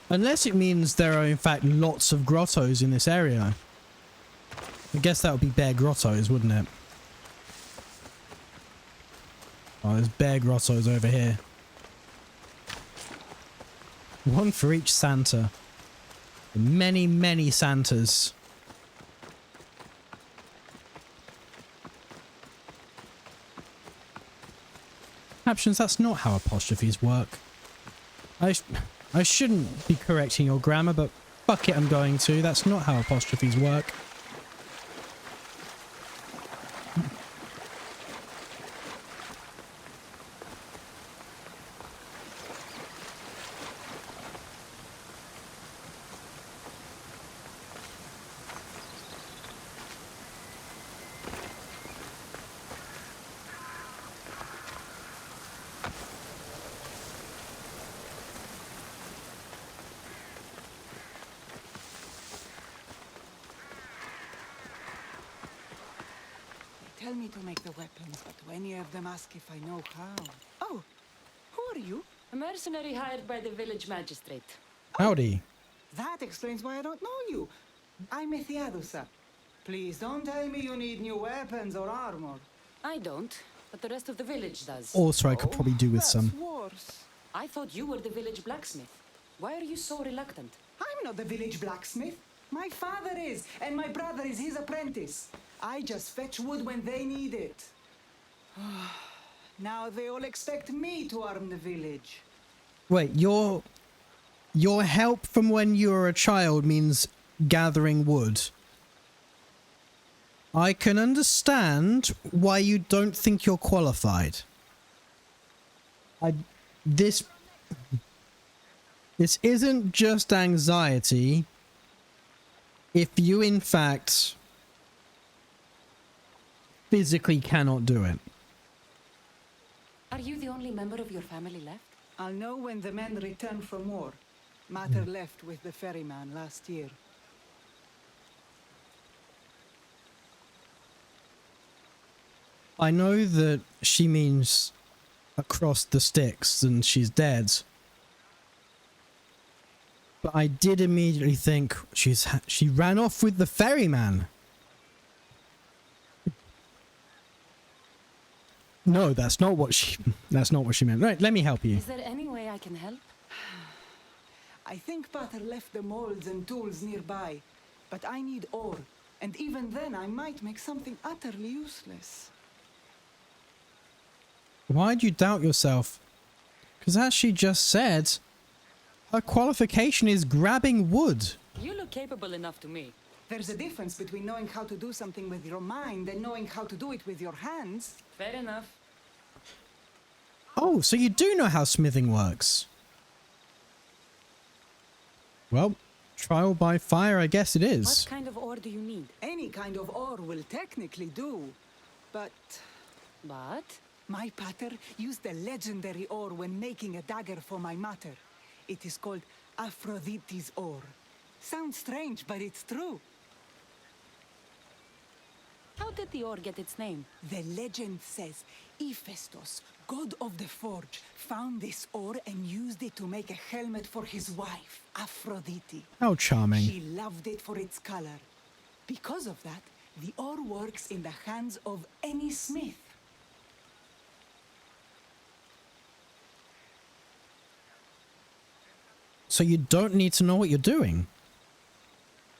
Unless it means there are in fact lots of grottos in this area. I guess that would be bear grottos, wouldn't it? Oh, there's bear grottos over here. One for each Santa. Many, many Santas. Captions, that's not how apostrophes work. I shouldn't be correcting your grammar, but fuck it, I'm going to. That's not how apostrophes work. Tell me to make the weapons, but many of them ask if I know how. Oh, who are you? A mercenary hired by the village magistrate. Howdy. That explains why I don't know you. I'm Ethiadusa. Please don't tell me you need new weapons or armor. I don't, but the rest of the village does. Also, I could probably do with That's some. worse. I thought you were the village blacksmith. Why are you so reluctant? I'm not the village blacksmith. My father is, and my brother is his apprentice. I just fetch wood when they need it. Now they all expect me to arm the village. Wait, your help from when you were a child means gathering wood. I can understand why you don't think you're qualified. This isn't just anxiety. If you in fact physically cannot do it. Are you the only member of your family left? I'll know when the men return from war. Mater left with the ferryman last year. I know that she means across the sticks and she's dead. But I did immediately think she ran off with the ferryman. No, that's not what she meant. Right, let me help you. Is there any way I can help? I think Pater left the molds and tools nearby, but I need ore, and even then I might make something utterly useless. Why'd you doubt yourself? Because as she just said, her qualification is grabbing wood. You look capable enough to me. There's a difference between knowing how to do something with your mind and knowing how to do it with your hands. Fair enough. Oh, so you do know how smithing works. Well, trial by fire, I guess it is. What kind of ore do you need? Any kind of ore will technically do. But But? my pater used a legendary ore when making a dagger for my mater. It is called Aphrodite's ore. Sounds strange, but it's true. How did the ore get its name? The legend says Hephaestus, god of the forge, found this ore and used it to make a helmet for his wife, Aphrodite. How charming. She loved it for its color. Because of that, the ore works in the hands of any smith. So you don't need to know what you're doing.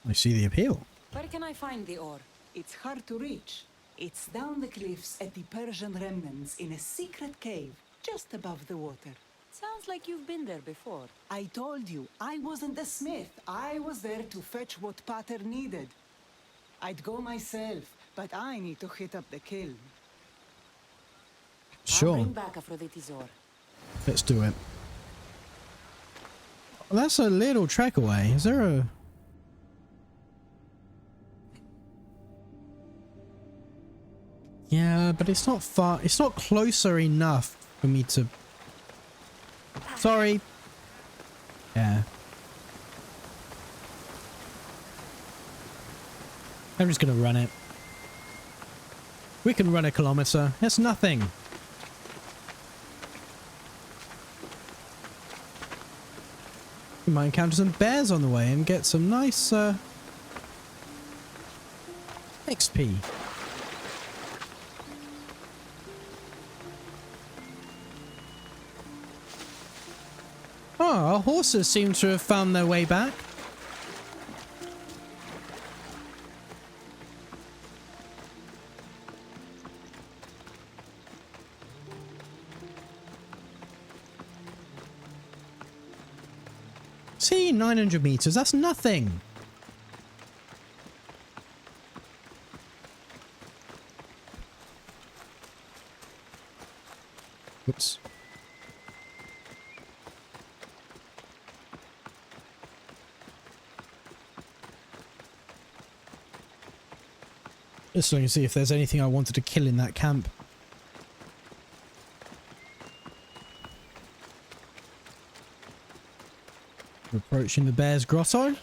I see the appeal. Where can I find the ore? It's hard to reach. It's down the cliffs at the Persian remnants in a secret cave just above the water. Sounds like you've been there before. I told you, I wasn't a smith. I was there to fetch what Pater needed. I'd go myself, but I need to hit up the kiln. I'll Sure. bring back Aphrodite's ore. Let's do it. Well, that's a little trek away. Is there a... Yeah, but it's not far. It's not closer enough for me to... Sorry. Yeah. I'm just gonna run it. We can run a kilometer. That's nothing. We might encounter some bears on the way and get some nice XP. Oh, our horses seem to have found their way back. See, 900 meters, that's nothing. Whoops. Just looking to see if there's anything I wanted to kill in that camp. We're approaching the bear's grotto.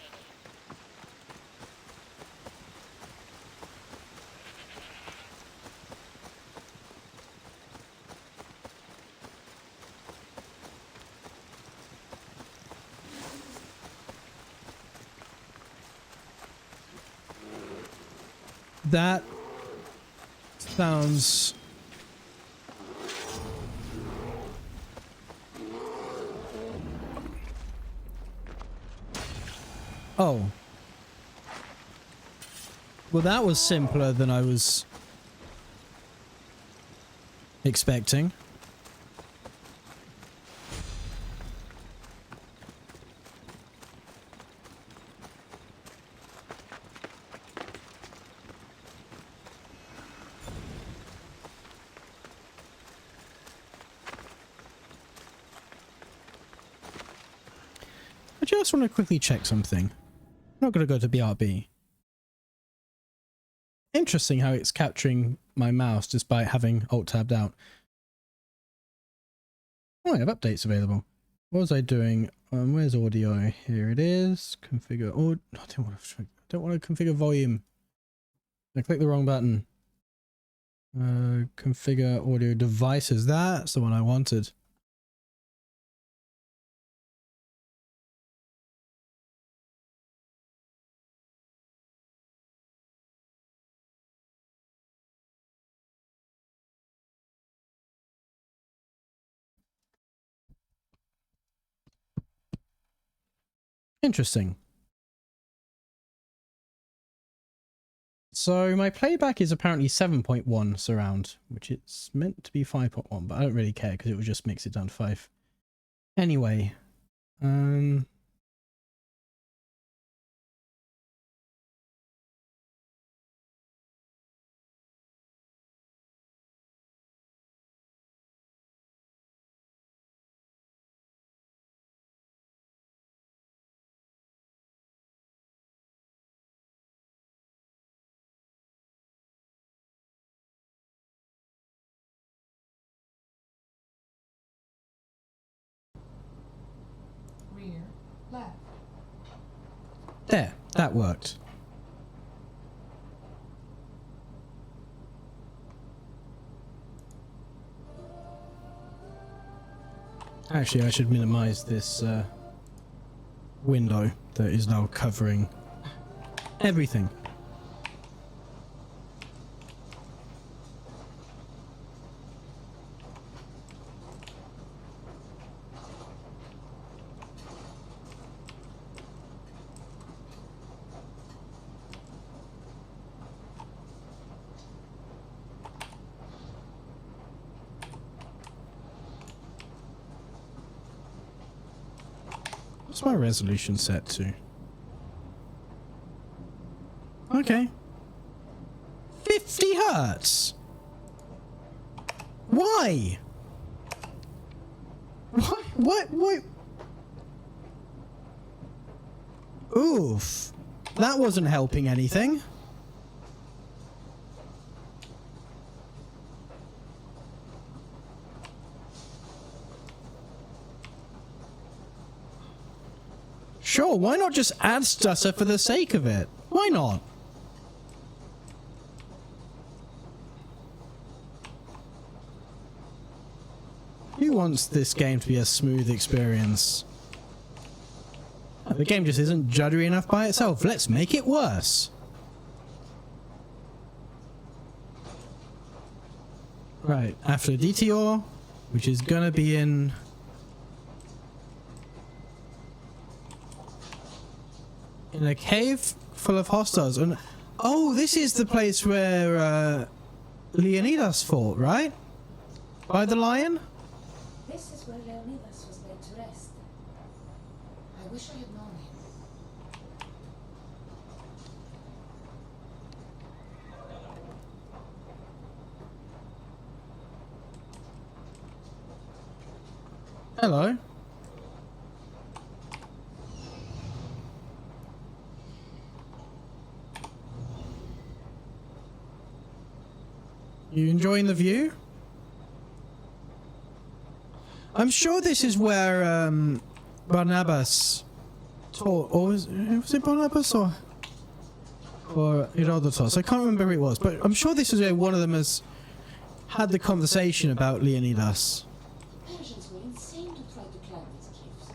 That sounds... Oh. Well, that was simpler than I was expecting. I just want to quickly check something. I'm not going to go to BRB. Interesting how it's capturing my mouse despite having Alt tabbed out. Oh, I have updates available. What was I doing? Where's audio? Here it is. Configure. Oh, I don't want to configure volume. I clicked the wrong button. Configure audio devices. That's the one I wanted. Interesting. So my playback is apparently 7.1 surround, which it's meant to be 5.1, but I don't really care because it will just mix it down to 5. Anyway, Rear, left. there, that worked. Actually, I should minimize this window that is now covering everything. What's my resolution set to? Okay. 50 hertz. Why? What? Oof. That wasn't helping anything. Sure, why not just add stutter for the sake of it? Why not? Who wants this game to be a smooth experience? The game just isn't juddery enough by itself. Let's make it worse. Right, after Detour, which is gonna be in... in a cave full of hostiles. And oh, this is the place where Leonidas fought, right? By the lion? This is where Leonidas was laid to rest. I wish I had known him. Hello. You enjoying the view? I'm sure this is where Barnabas taught, or was it Barnabas or Herodotus? I can't remember who it was, but I'm sure this is where one of them has had the conversation about Leonidas. Persians were insane to try to climb these cliffs.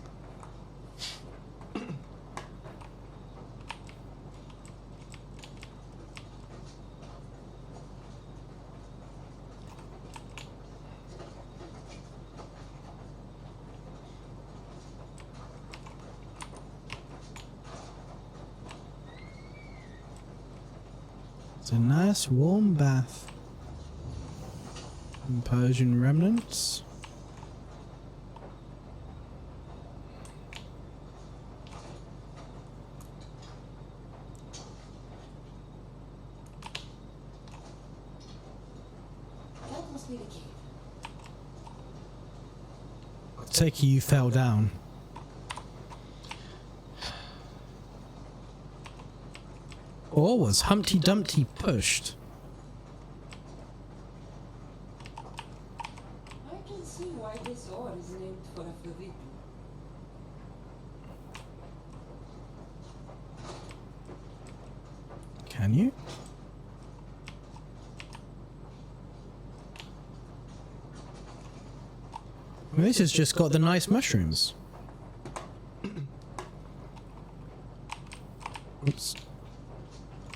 It's a nice warm bath. And Persian remnants. That must be the cave. I take it you fell down. Or was Humpty Dumpty pushed? I can see why this ore is named for Aphrodite. Can you? Well, this has just got the nice mushrooms. Oops.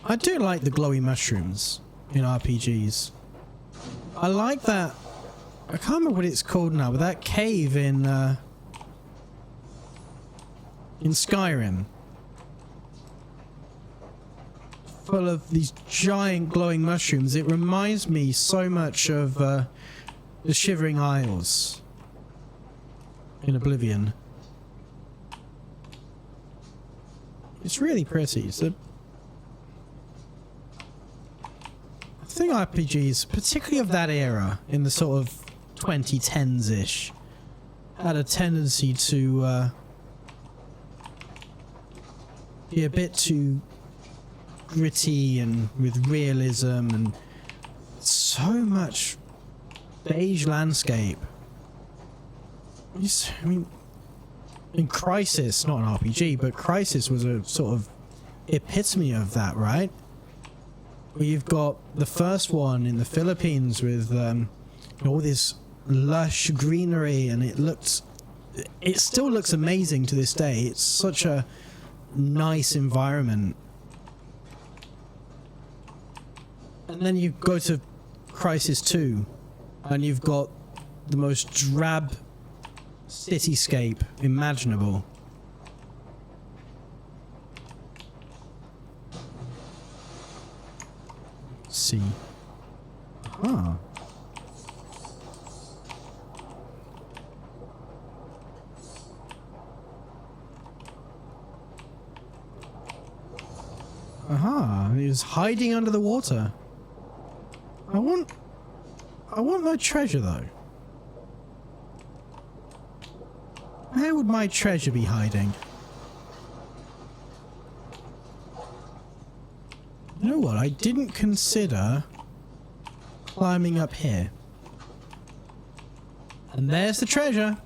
I do like the glowy mushrooms in RPGs. I like that. I can't remember what it's called now, but that cave in Skyrim full of these giant glowing mushrooms. It reminds me so much of the Shivering Isles in Oblivion. It's really pretty. It's a thing RPGs, particularly of that era, in the sort of 2010s-ish, had a tendency to be a bit too gritty and with realism and so much beige landscape. I mean, in Crisis, not an RPG, but Crisis was a sort of epitome of that, right? Where you've got the first one in the Philippines with all this lush greenery, and it still looks amazing to this day. It's such a nice environment. And then you go to Crisis 2 and you've got the most drab cityscape imaginable. Let's see. Huh. Aha, he was hiding under the water. I want my treasure though. Where would my treasure be hiding? You know what? I didn't consider climbing up here. And there's the treasure.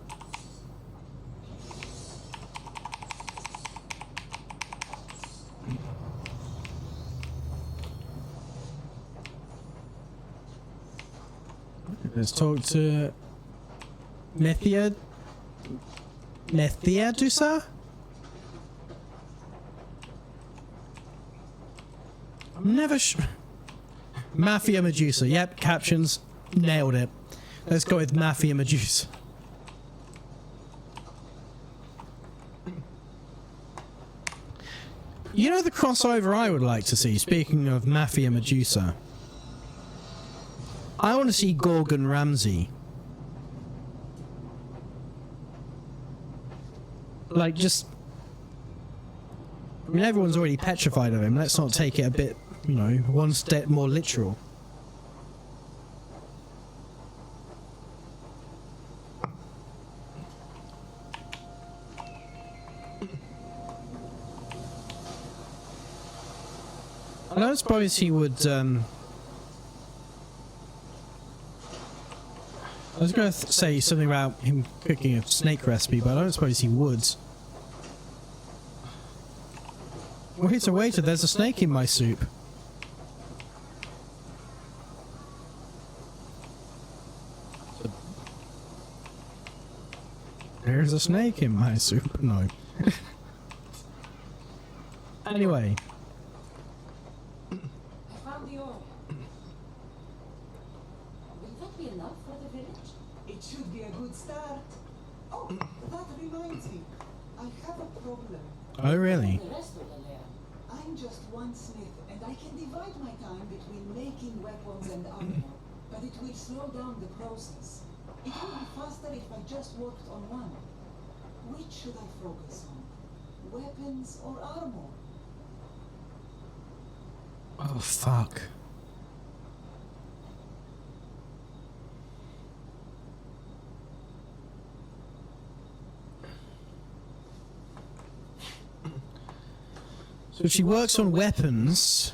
Let's talk to Medusa? I'm never sure. Mafia Medusa. Yep, captions. Nailed it. Let's go with Mafia Medusa. You know the crossover I would like to see, speaking of Mafia Medusa? I want to see Gorgon Ramsay. Like, just... I mean, everyone's already petrified of him. Let's not take it a bit, you know, one step more literal. I don't suppose he would, I was going to say something about him cooking a snake recipe, but I don't suppose he would. Waiter, waiter, there's a snake in my soup. There's a snake in my soup. No. Anyway. I found the ore. Will that be enough for the village? It should be a good start. Oh, that reminds me. I have a problem. Oh, really? The rest of the layer. I'm just one smith, and I can divide my time between making weapons and armor, but it will slow down the process. It would be faster if I just worked on one. Which should I focus on? Weapons or armor? Oh, fuck. So if she works on weapons,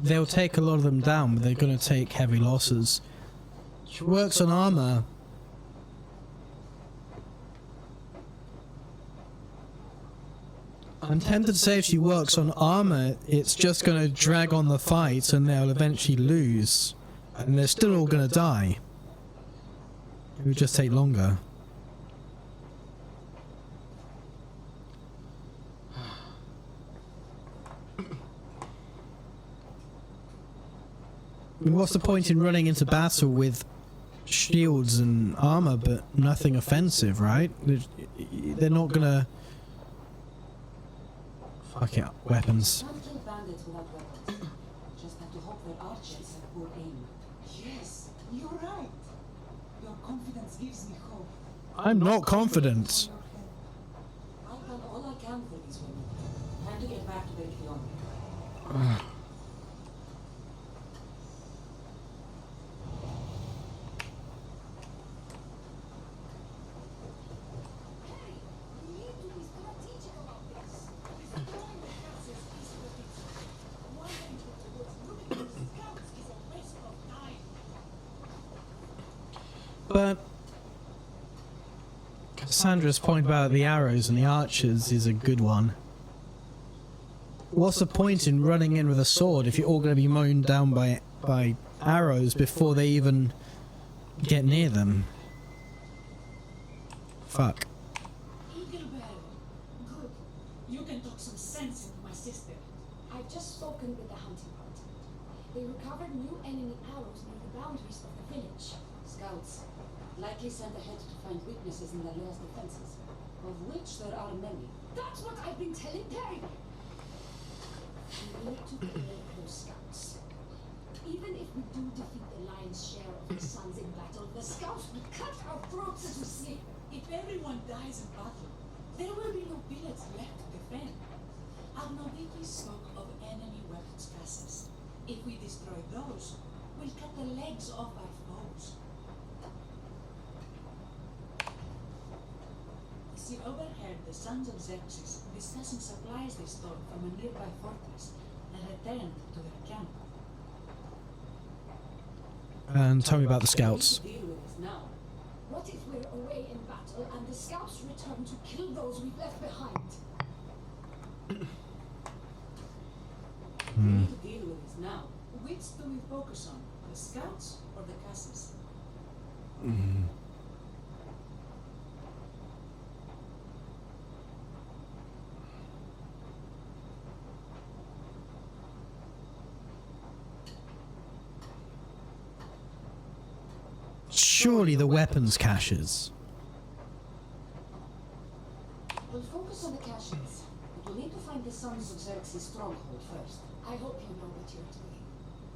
they'll take a lot of them down, but they're going to take heavy losses. She works on armor. I'm tempted to say if she works on armor, it's just going to drag on the fight and they'll eventually lose. And they're still all going to die. It would just take longer. I mean, what's the point in running into battle with shields and armor but nothing offensive, right? They're not gonna... Fuck it, weapons. Can't kill bandits without weapons. Just have to hope their archers have poor aim. Yes, you're right. Your confidence gives me hope. I'm not confident. I've done all I can for these women. Time to get back to Belgium. But Cassandra's point about the arrows and the archers is a good one. What's the point in running in with a sword if you're all going to be mown down by arrows before they even get near them? Fuck. Eaglebell. Good. You can talk some sense into my sister. I've just spoken with the hunting party. They recovered new enemy arrows near the boundaries of the village. Scouts, likely sent ahead to find weaknesses in the last defenses, of which there are many. That's what I've been telling Terry. We need to kill those scouts. Even if we do defeat the lion's share of the sons in battle, the scouts will cut our throats as we sleep. If everyone dies in battle, there will be no billets left to defend. Agnodiki spoke of enemy weapons castles. If we destroy those, we'll cut the legs off our foes. She overheard the sons of Xerxes discussing supplies they stole from a nearby fortress and returned to their camp. And tell me about the scouts. Deal with this now. What if we're away in battle and the scouts return to kill those we've left behind? We need to deal with this now. Which do we focus on, the scouts or the castles? Surely the weapons caches. We'll focus on the caches, but we'll need to find the sons of Xerxes' stronghold first. I hope you know what you're doing.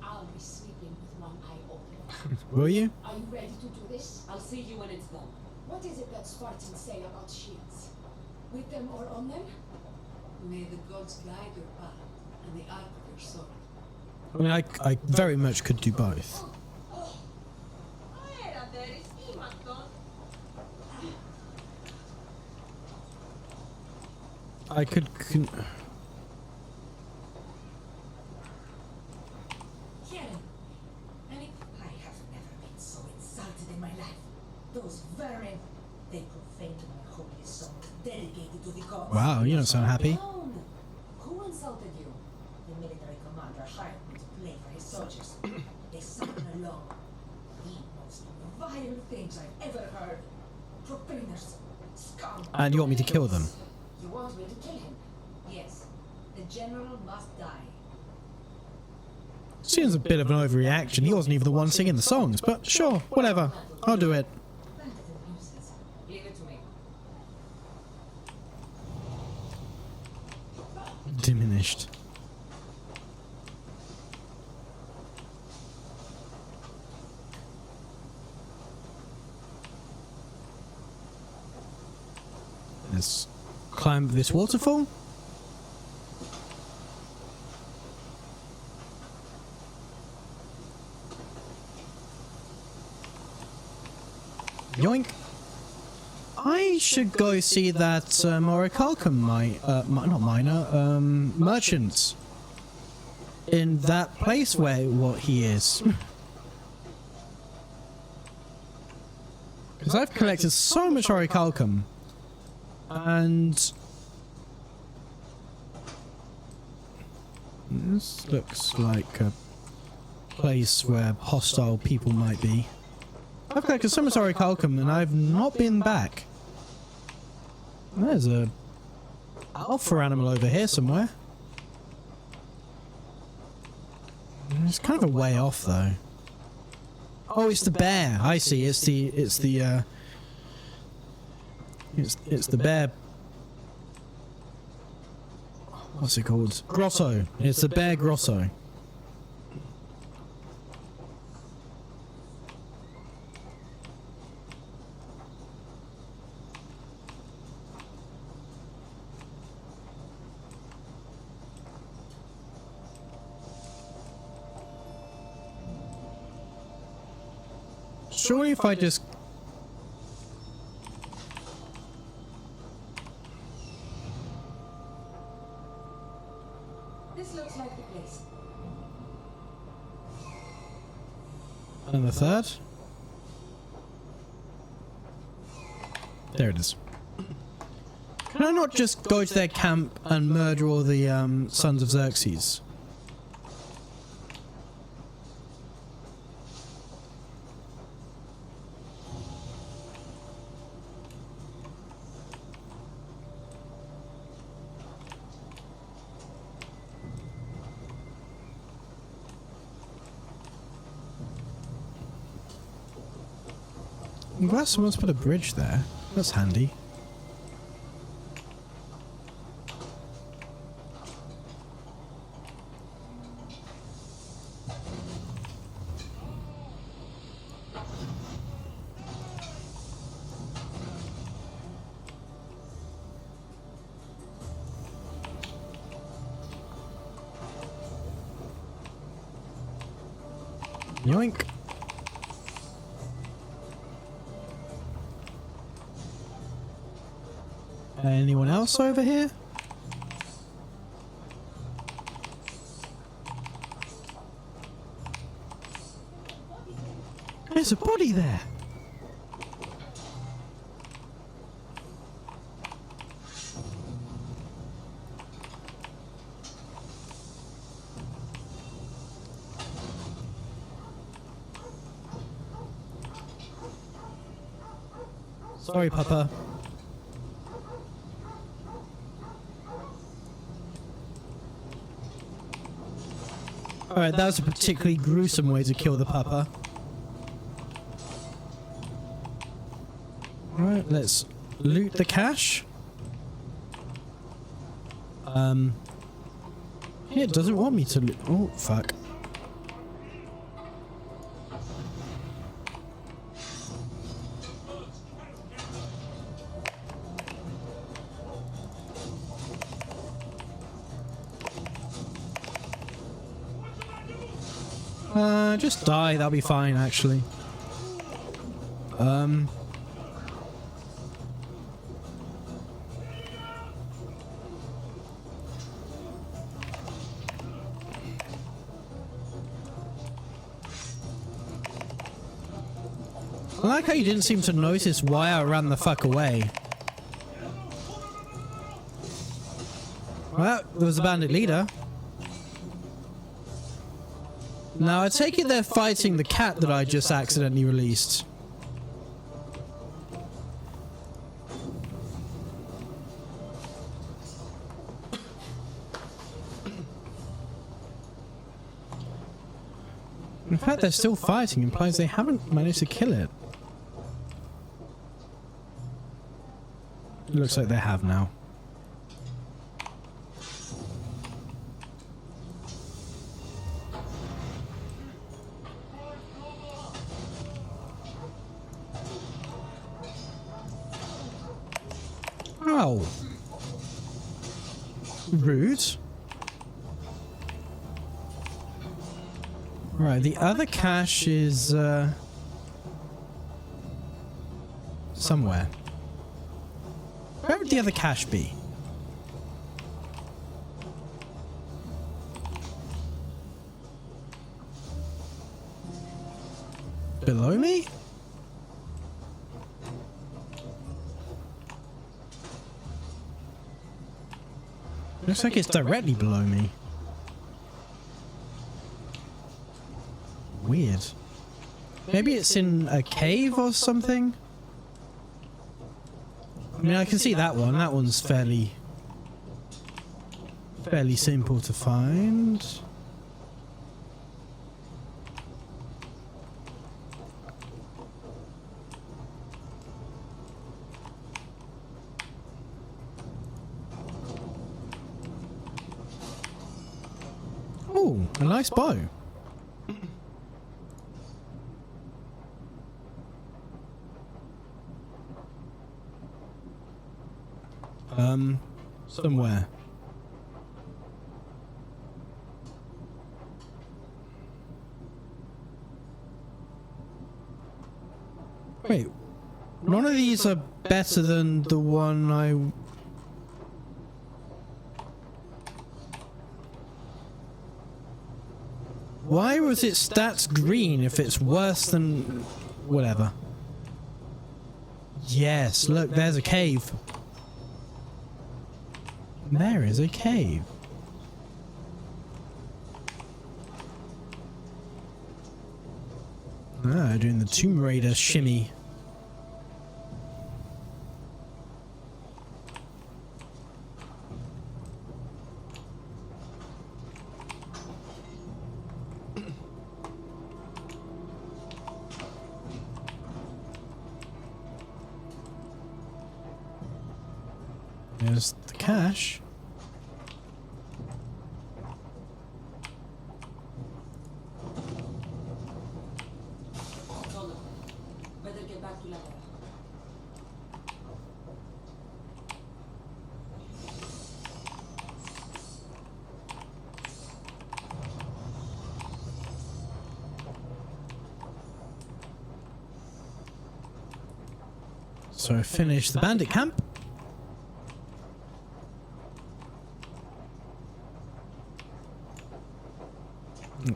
I'll be sleeping with one eye open. Will you? Are you ready to do this? I'll see you when it's done. What is it that Spartans say about shields? With them or on them? May the gods guide your path and the arc of your sword. I mean, I very much could do both. I could. Karen, I have never been so insulted in my life. Those vermin, they profaned my holy songs dedicated to the gods. Wow, you don't sound happy. Alone. Who insulted you? The military commander hired me to play for his soldiers. They sang along. The most vile things I've ever heard. Profaners, scum. And you want me to kill them? You want me to kill him? Yes, the general must die. Seems a bit of an overreaction. He wasn't even the one singing the songs, but sure, whatever. I'll do it. That is a nuisance. Leave it to me. Diminished. Let's climb this waterfall. Yoink. I should go see that Orichalcum merchant in that place where what he is. Because I've collected so much Orichalcum, and this looks like a place where hostile people might be. I've collected so much Orichalcum and I've not been back. There's a alpha animal over here somewhere. It's kind of a way off though. Oh, it's the bear. I see. It's the bear. What's it called? Grotto. It's the bear grotto. Surely if I just... This looks like the place. And the third? There it is. Can I not just go to their camp and murder all the sons of Xerxes? I'm glad someone's put a bridge there. That's handy. Yoink. Anyone else over here? There's a body there. Sorry, Papa. Alright, that was a particularly gruesome way to kill the papa. Alright, let's loot the cache. Yeah, it doesn't want me to loot. Oh, fuck. Just die, that'll be fine, actually. I like how you didn't seem to notice why I ran the fuck away. Well, there was a bandit leader. Now, I take it they're fighting the cat that I just accidentally released. In fact, they're still fighting implies they haven't managed to kill it. It looks like they have now. Ow. Rude. Right, the other cache is somewhere. Where would the other cache be? Below me? Looks like it's directly below me. Weird. Maybe it's in a cave or something? I mean, I can see that one. That one's fairly simple to find. Ooh, a nice bow. Somewhere. Wait, none of these are better than the one I... Why was it stats green if it's worse than... whatever. Yes, look, there's a cave. There is a cave. Ah, doing the Tomb Raider shimmy. There's the cache. Better get back to Ladder. So finish the bandit camp.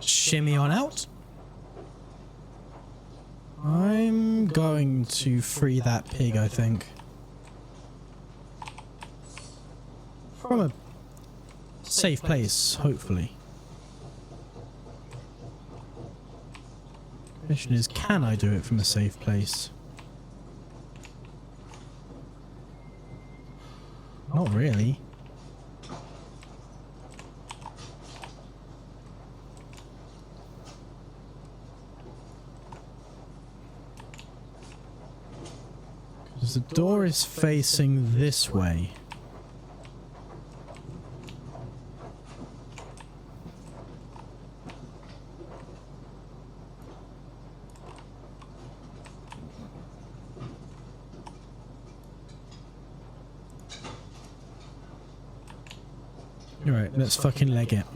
Shimmy on out. I'm going to free that pig, I think. From a safe place, hopefully. Question is, can I do it from a safe place? Not really. Because the door is facing this way. Alright, let's fucking leg it.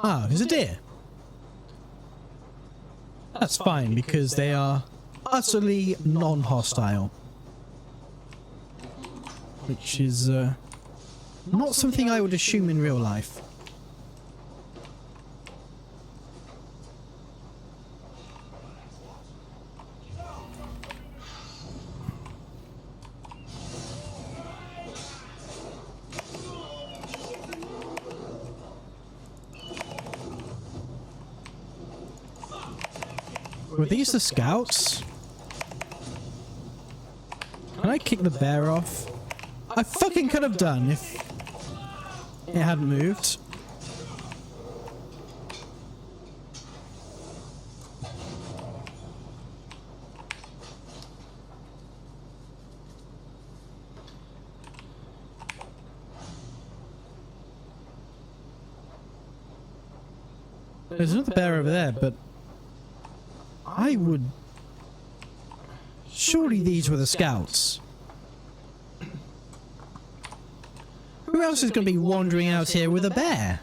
Ah, there's a deer. That's fine because they are utterly non-hostile. Which is not something I would assume in real life. Were these the scouts? Can I kick the bear off? I fucking could have done if it hadn't moved. There's another bear over there, but I would... Surely these were the scouts. Who else is going to be wandering out here with a bear?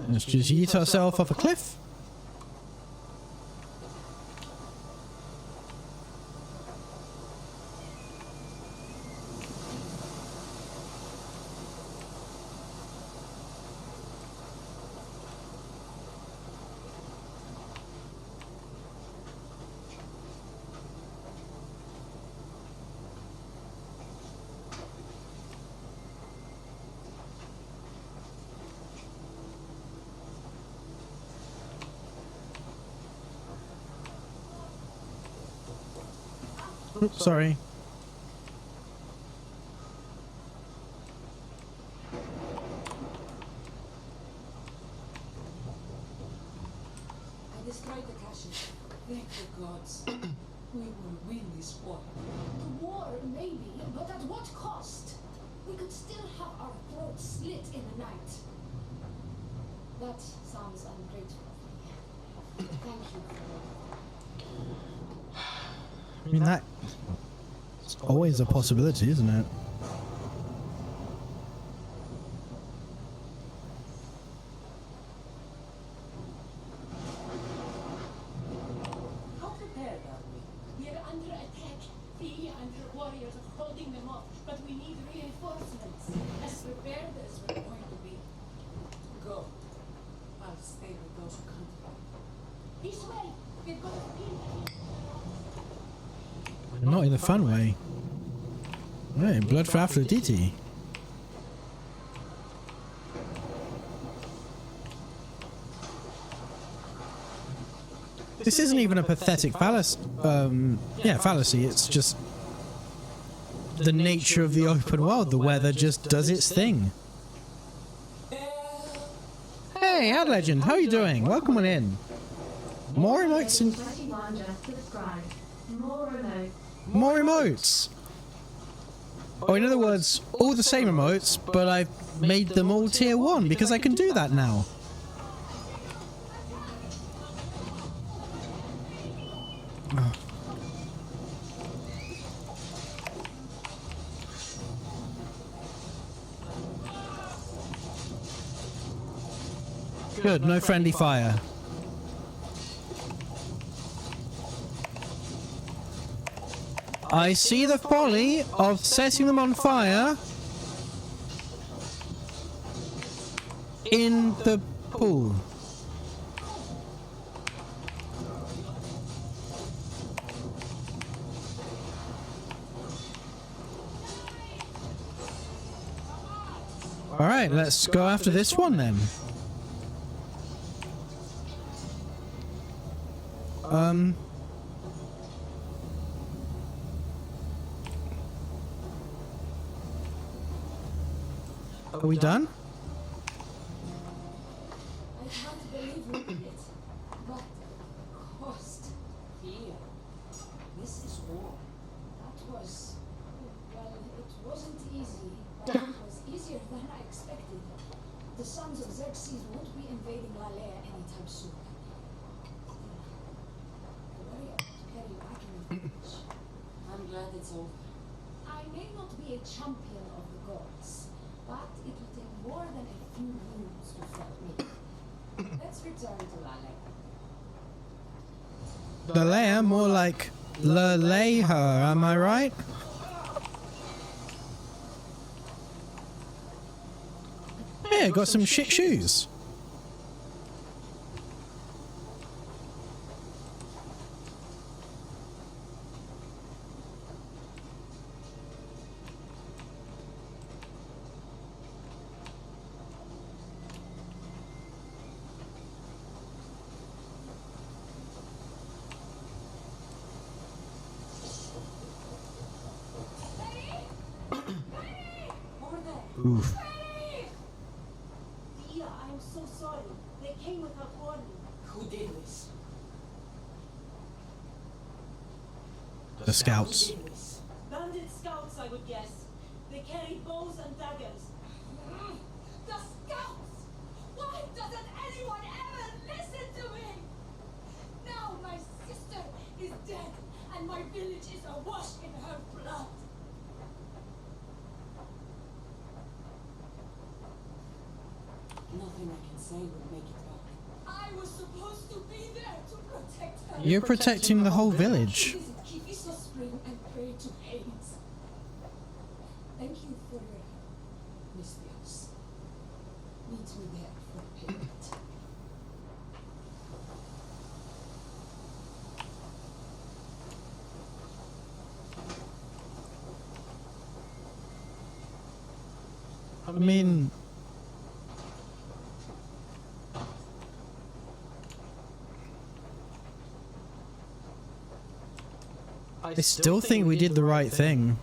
Let's just yeet ourselves off a cliff. Oops, sorry. I destroyed the caches. Thank the gods. We will win this war. The war, maybe, but at what cost? We could still have our throats slit in the night. That sounds ungrateful of me. Thank you. I mean, that... It's always a possibility, isn't it? How prepared are we? We are under attack. The and her warriors are holding them off, but we need reinforcements. As prepared as we're going to be. Go. I'll stay with those who can't. This way! We've got to kill them. Not in the fun way. Hey, blood for Aphrodite. This isn't even a pathetic fallacy. Yeah, fallacy. It's just the nature of the open world. The weather just does its thing. Hey, Ad Legend, how are you doing? Welcome on in. More emotes in... More emotes! Or in other words, all the same emotes, but I've made them all tier 1 because I can do that now. Oh. Good, no friendly fire. I see the folly of setting them on fire in the pool. Alright, let's go after this one then. Are we done? I can't believe we did it. But cost. Fear. This is war. That was... well, it wasn't easy. But it was easier than I expected. The sons of Xerxes won't be invading Lalea anytime soon. I worry about to carry back in the village. I'm glad it's over. I may not be a champion of the gods, but it will take more than a few wounds to stop me. Let's return to Lalea. Lalea, more like Laleha, am I right? Yeah, got some shit shoes. Oof. Thea, I'm so sorry. They came without warning. Who did this? The scouts. Who did this? Bandit scouts, I would guess. They carry bows and daggers. The scouts! Why doesn't anyone ever listen to me? Now my sister is dead, and my village is awash in her blood. Nothing I can say will make it back. I was supposed to be there to protect her. You're protecting the whole village. Visit Kifiso Spring and pray to Hades. Thank you for your help, Miss Bios. Meet me there for payment. I mean, I still think we did the right thing.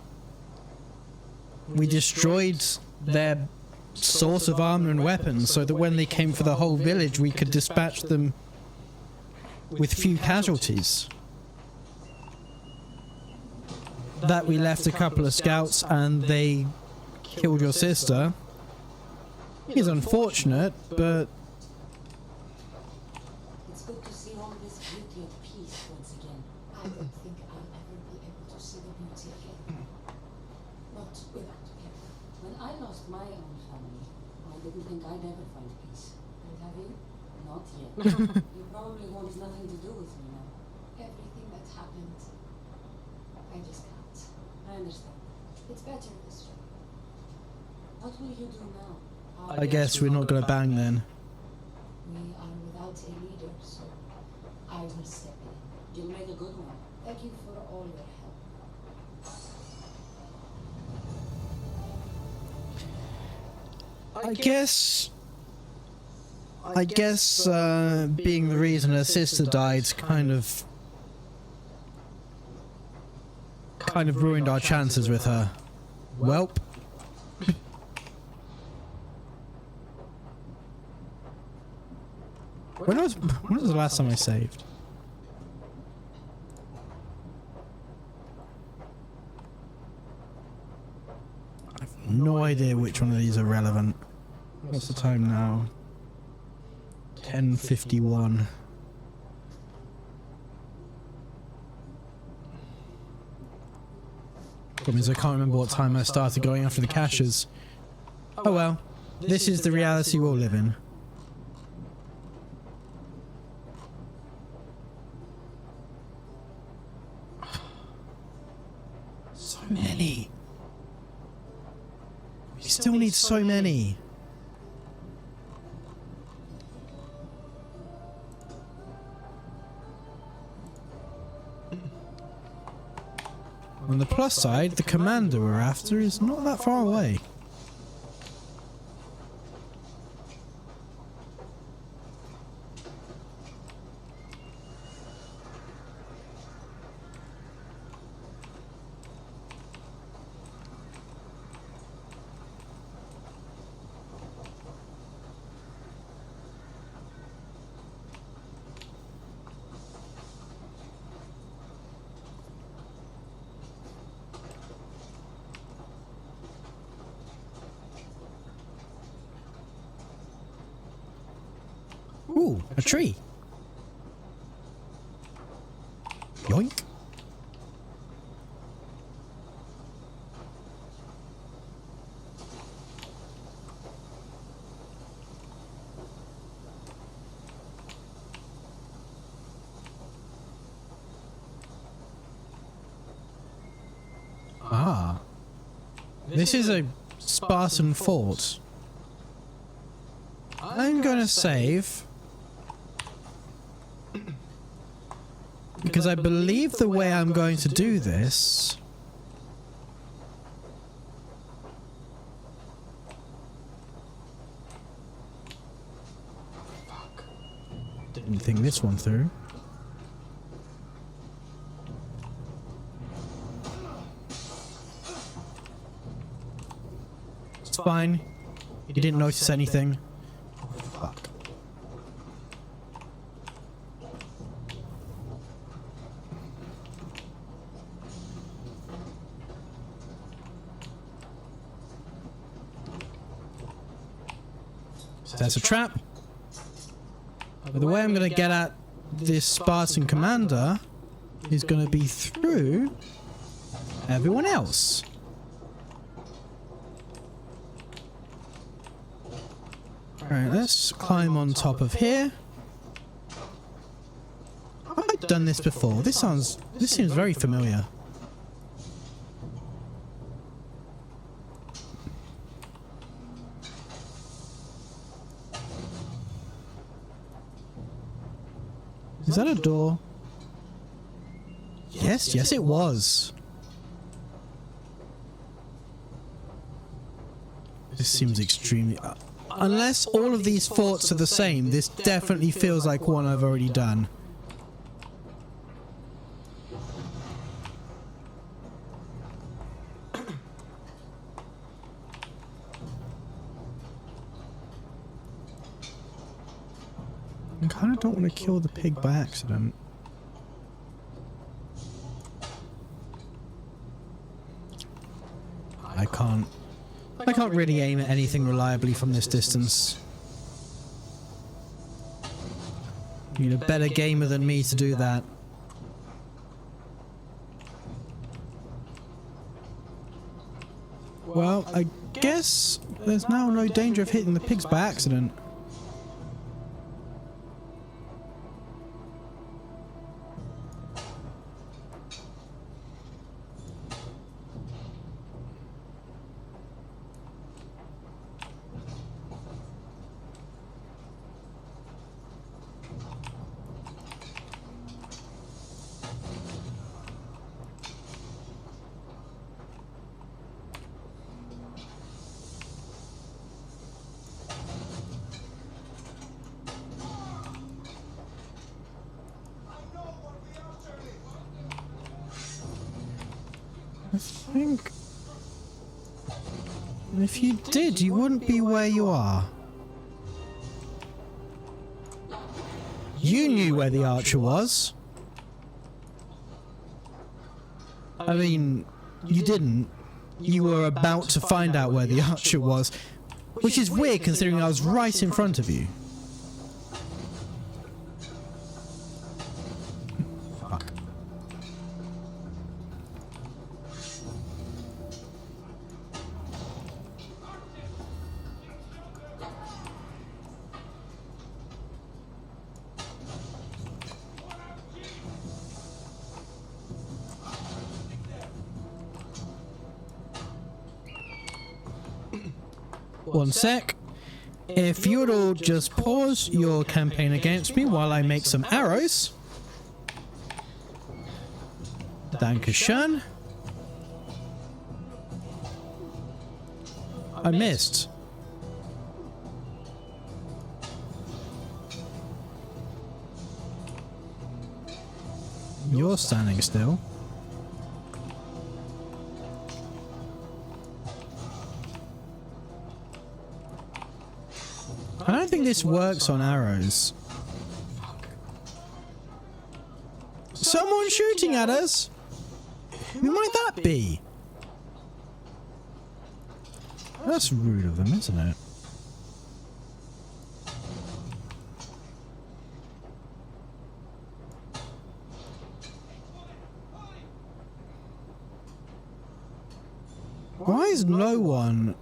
We destroyed their source of armor and weapons so that when they came for the whole village, we could dispatch them with few casualties. That we left a couple of scouts and they killed your sister is unfortunate, but It's good to see all this beauty at peace once again. I don't think I'll ever be able to see the beauty again. Not without him. When I lost my own family, I didn't think I'd ever find peace. And have you? Not yet. You probably want nothing to do with me now. Everything that happened, I just can't. I understand. It's better this way. What will you do now? I guess we're not gonna bang then. We are without a leader, so I will step in. You'll make a good one. Thank you for all your help. I guess being the reason her sister died kind of ruined our chances with her. Welp. When was the last time I saved? I have no idea which one of these are relevant. What's the time now? 10:51. Problem is I can't remember what time I started going after the caches. Oh well, this is the reality we'll live in. So many. We still need so many. On the plus side, the commander we're after is not that far away. Ooh, a tree. Yoink. Ah. This is a Spartan fort. I'm gonna save. Because I believe the way I'm going to do this... Fuck. Didn't think this one through. It's fine. You didn't notice anything. Fuck. There's a trap. But the way I'm going to get at this Spartan commander is going to be through everyone else. Alright, let's climb on top of here. Have I done this before? This seems very familiar. Is that a door? Yes, yes it was. This seems extremely... unless all of these forts are the same, this definitely feels like one I've already done. I kind of don't want to kill the pig by accident. I can't really aim at anything reliably from this distance. You need a better gamer than me to do that. Well, I guess there's now no danger of hitting the pigs by accident. I think... if you did, you wouldn't be where you are. You knew where the archer was. I mean, you didn't. You were about to find out where the archer was, which is weird considering I was right in front of you. Fuck. One sec. If you would all just pause your campaign against me while I make some arrows. Dankeschön. I missed. You're standing still. I don't think this works on arrows. Someone's shooting at us! Who might that be? That's rude of them, isn't it? Why is no one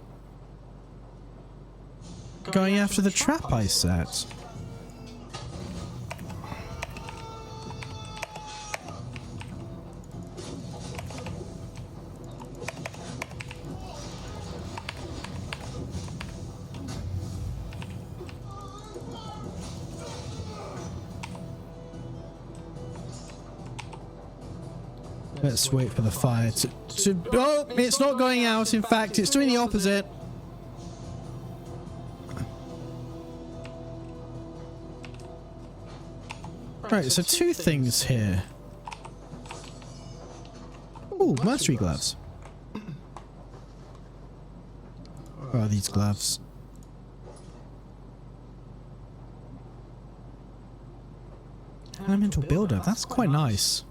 going after the trap I set? Let's wait for the fire to... Oh, it's not going out. In fact, it's doing the opposite. Right, so two things here. Ooh, mercenary gloves. Where are these gloves? Elemental builder, that's quite nice.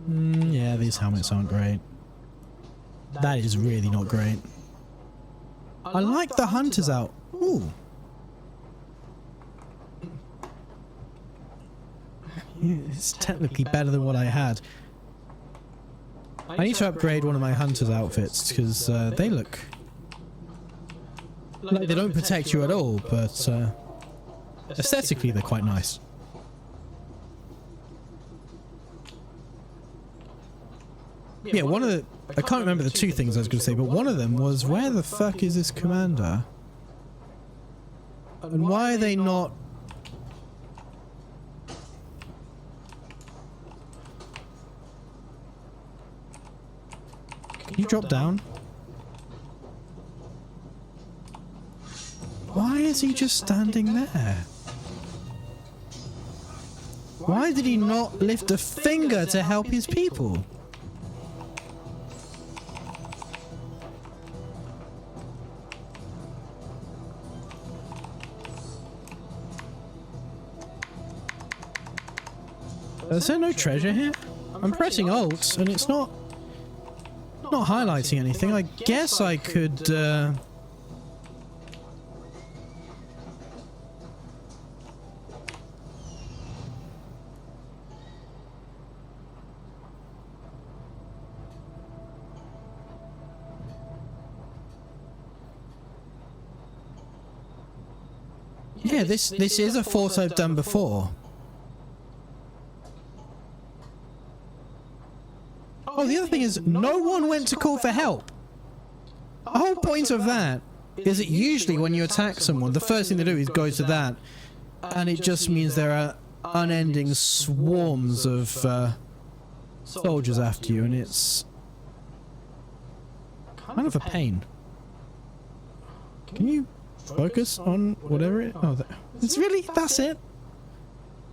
Yeah, these helmets aren't great. That is really not great. I like the hunters out. Ooh. It's technically better than what I had. I need to upgrade one of my hunter's outfits because they look like they don't protect you at all, but aesthetically they're quite nice. Yeah, one of the... I can't remember the two things I was going to say, but one of them was, where the fuck is this commander? And why are they not... Can you drop down? Why is he just standing there? Why did he not lift a finger to help his people? Is there no treasure here? I'm pressing Alt and it's not highlighting anything. I guess I could yeah, this is a fort I've done before. Oh, the other thing is, no one went to call for help. The whole point of that is that usually when you attack someone, the first thing they do is go to that. And it just means there are unending swarms of soldiers after you, and it's kind of a pain. Can you focus on whatever it... Oh, it's really... That's it?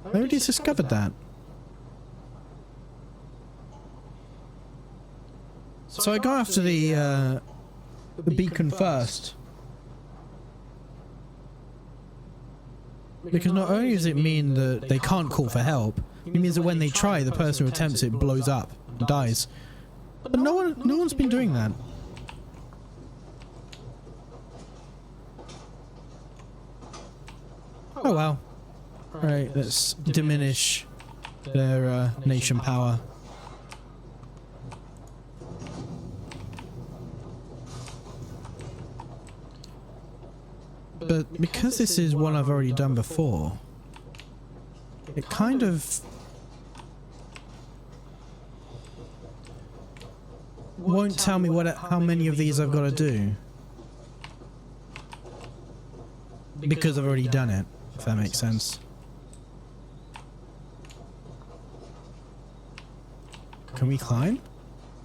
I already discovered that. So I go after the beacon first. Because not only does it mean that they can't call for help, it means that when they try, the person who attempts it blows up and dies. But no one's been doing that. Oh well. Right, let's diminish their nation power. But because this is one I've already done before, it kind of won't tell me how many of these I've got to do. Because I've already done it, if that makes sense. Can we climb?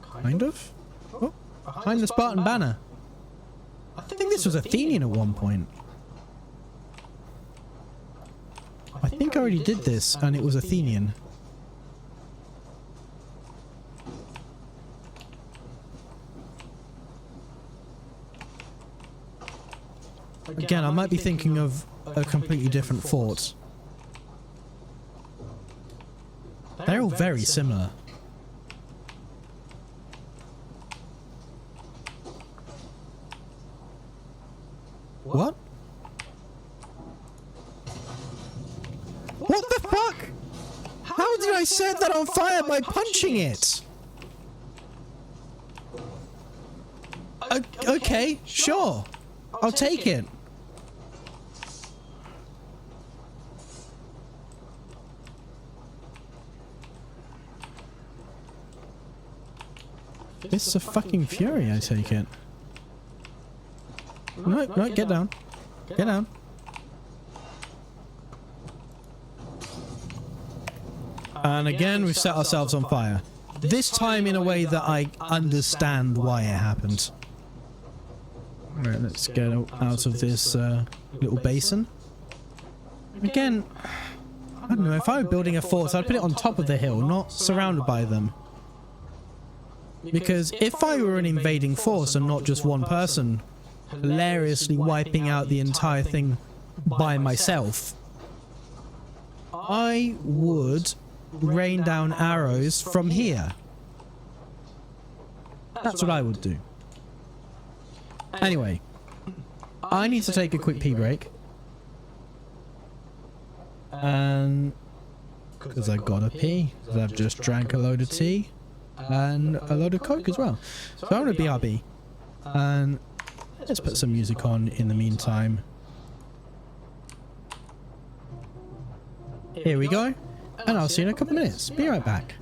Kind of? Oh, climb the Spartan banner. I think this was Athenian at one point. I think I already did this, and it was Athenian. Again, I might be thinking of a completely different fort. They're all very similar. What? What the fuck? How did I set that on fire by punching it? Okay, sure. I'll take it. It's a fucking fury, I take it. No, get down. Get down. And again, we've set ourselves on fire. This time in a way that I understand why it happened. Alright, let's get out of this little basin. Again, I don't know, if I were building a fort, I'd put it on top of the hill, not surrounded by them. Because if I were an invading force and not just one person hilariously wiping out the entire thing by myself, I would rain down arrows from here. That's what I would do. Anyway, I need to take a quick pee break. And because I gotta pee, because I've just drank a load of tea and a load of Coke as well. So I'm gonna BRB. And let's put some music on in the meantime. Here we go. And I'll see you in a couple of minutes. Be right back.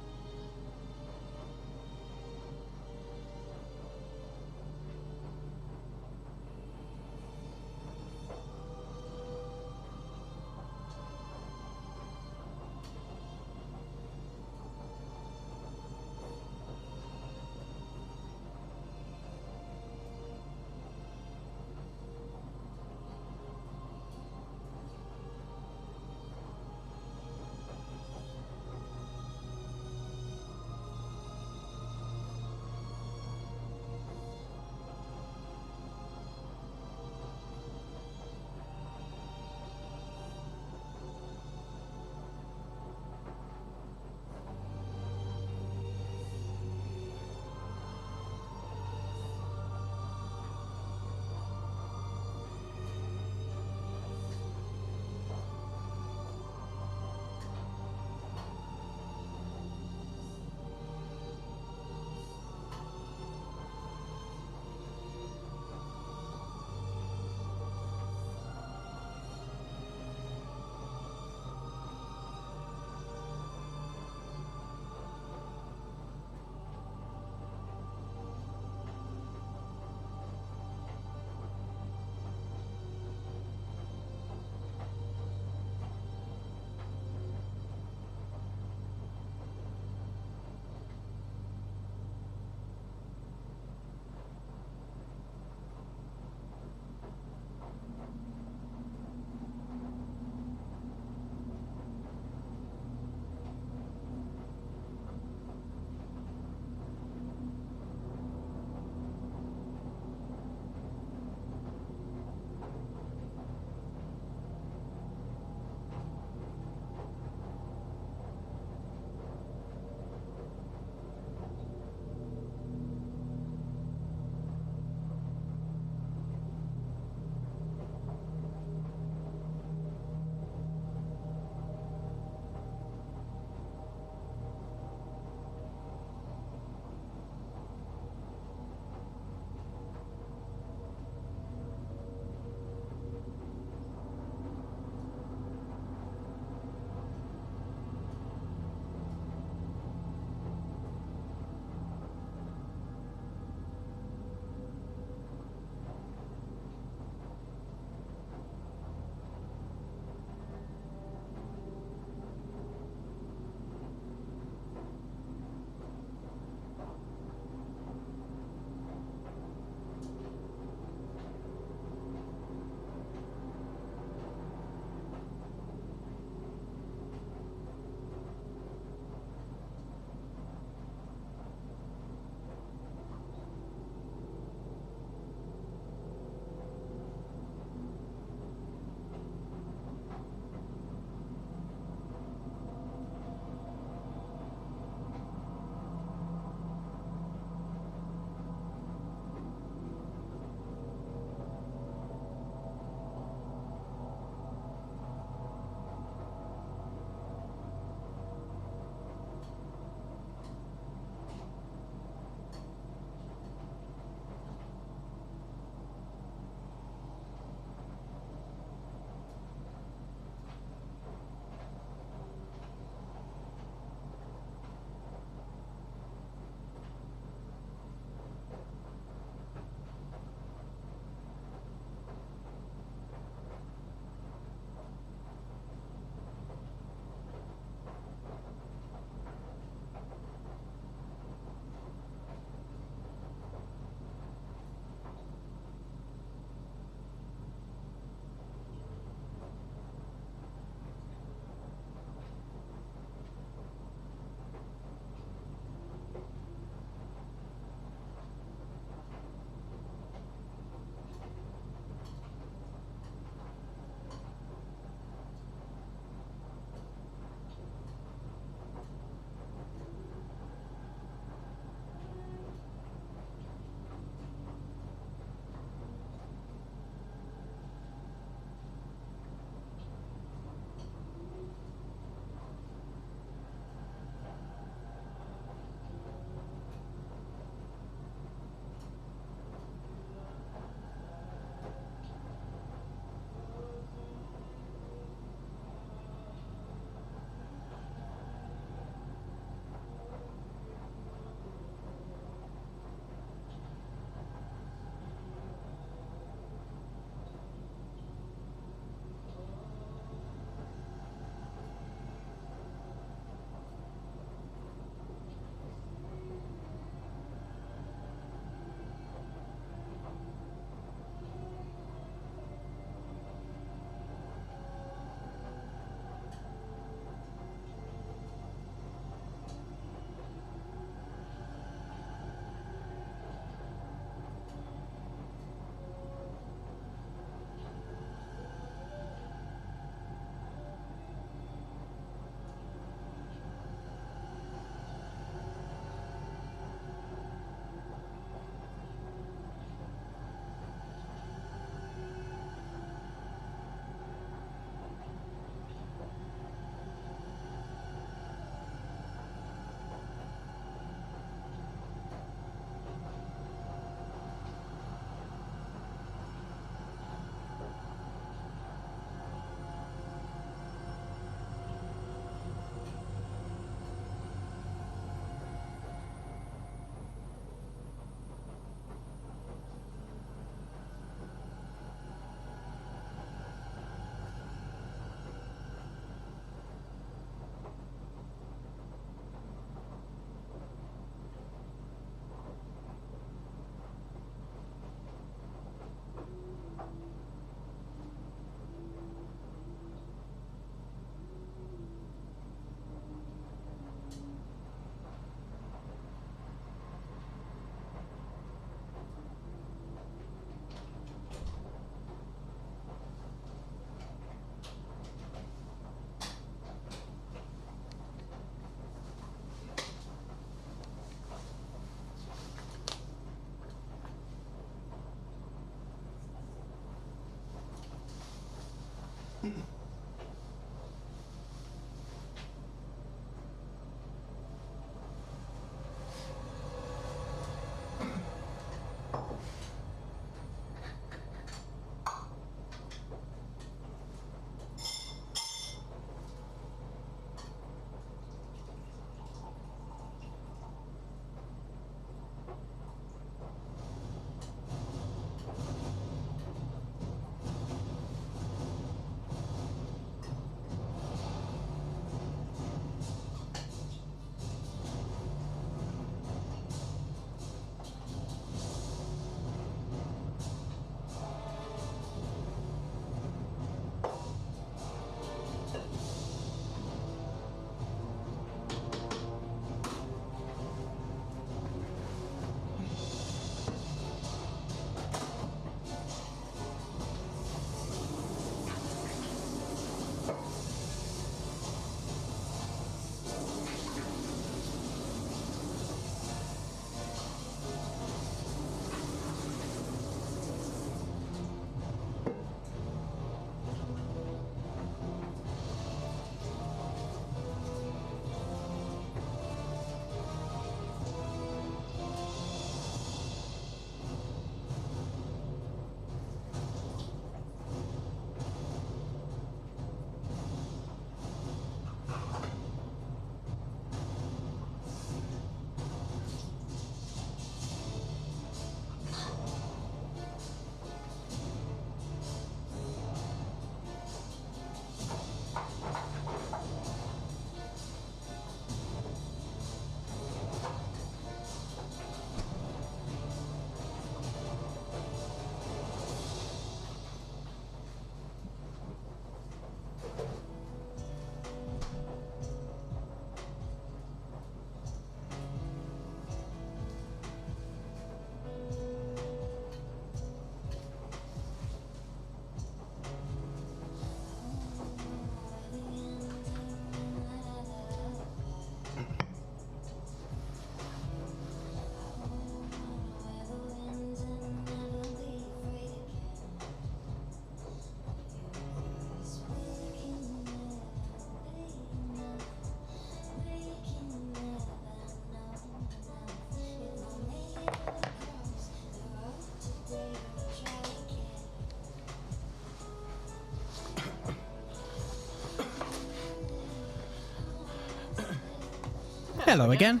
Hello again.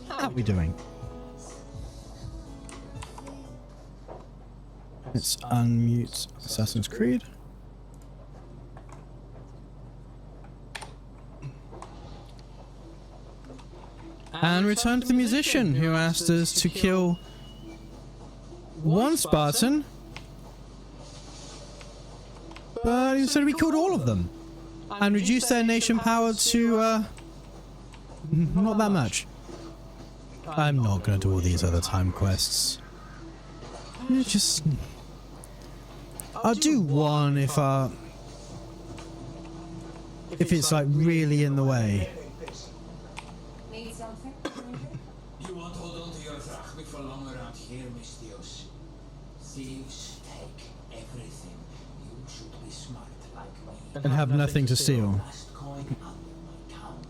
How are we doing? Let's unmute Assassin's Creed. And return to the musician who asked us to kill one Spartan, but he said we killed all of them and reduced their nation power to not that much. I'm not going to do all these other time quests. I'll do one if it's like really in the way. Need something? You won't hold on to your drachma for long around here, Mistios. Thieves take everything. You should be smart like me. And have nothing to steal. Last coin under my counter.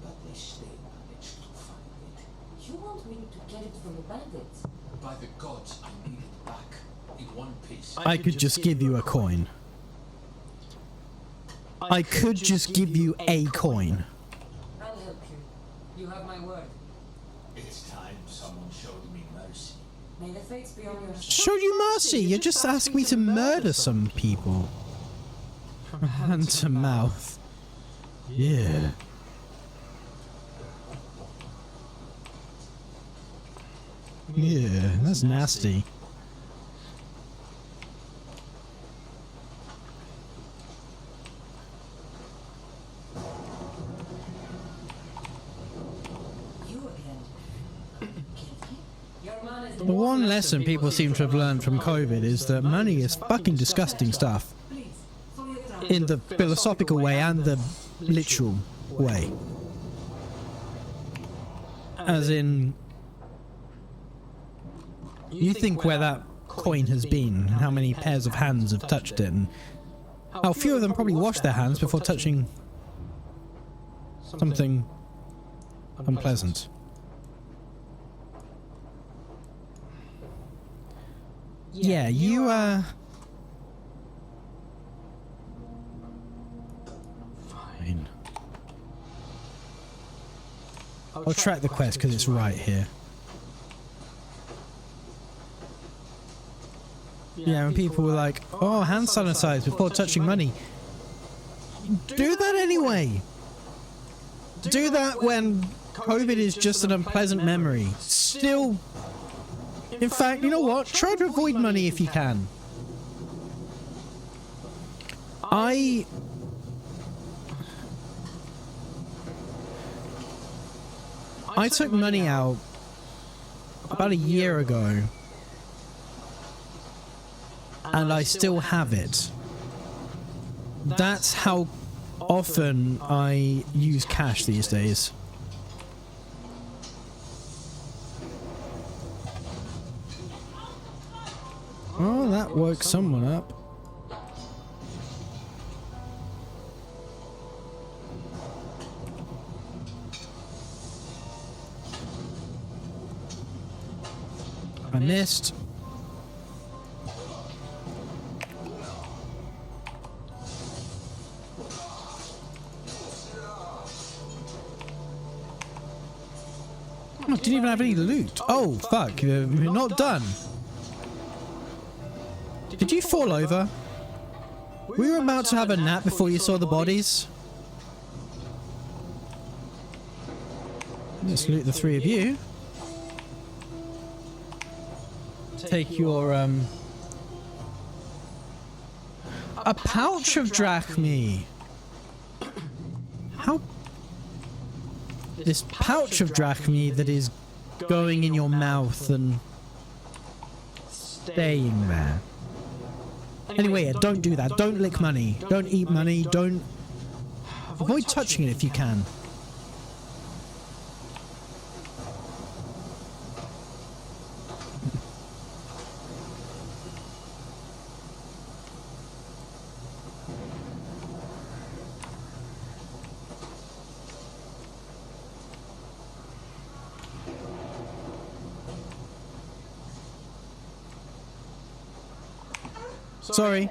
But they still managed to find it. You want me to get it from the bandits? By the gods, I need it back. In one piece. I could just give you a coin. I could just give you a coin. I'll help you. You have my word. It's time someone showed me mercy. May the fates be on your side. Show you mercy. You just asked me to murder some people. From hand to mouth. Yeah. Yeah, that's nasty. The one lesson people seem to have learned from COVID is that money is fucking disgusting stuff. In the philosophical way and the literal way. As in, you think where that coin has been, and how many pairs of hands have touched it, and how few of them probably wash their hands before touching something unpleasant. Yeah, you, fine. I'll track the quest because it's right here. Yeah, when people were like, oh, hand sanitize before touching money. Do that anyway. Do that when COVID is just an unpleasant memory. Still... In fact, you know what? Try to avoid money if you can. I took money out about a year ago. And I still have it. That's how often I use cash these days. Oh, that woke someone up. I missed. I didn't even have any loot. Oh, fuck. We're not done. Did you fall over? We were about to have a nap before you saw the bodies. Let's loot the three of you. Take your, a pouch of drachmae. How... This pouch of drachmae that is going in your mouth and staying there. Anyway, don't do that. Don't lick money. Don't eat money. Don't... Avoid touching it if you can. Sorry.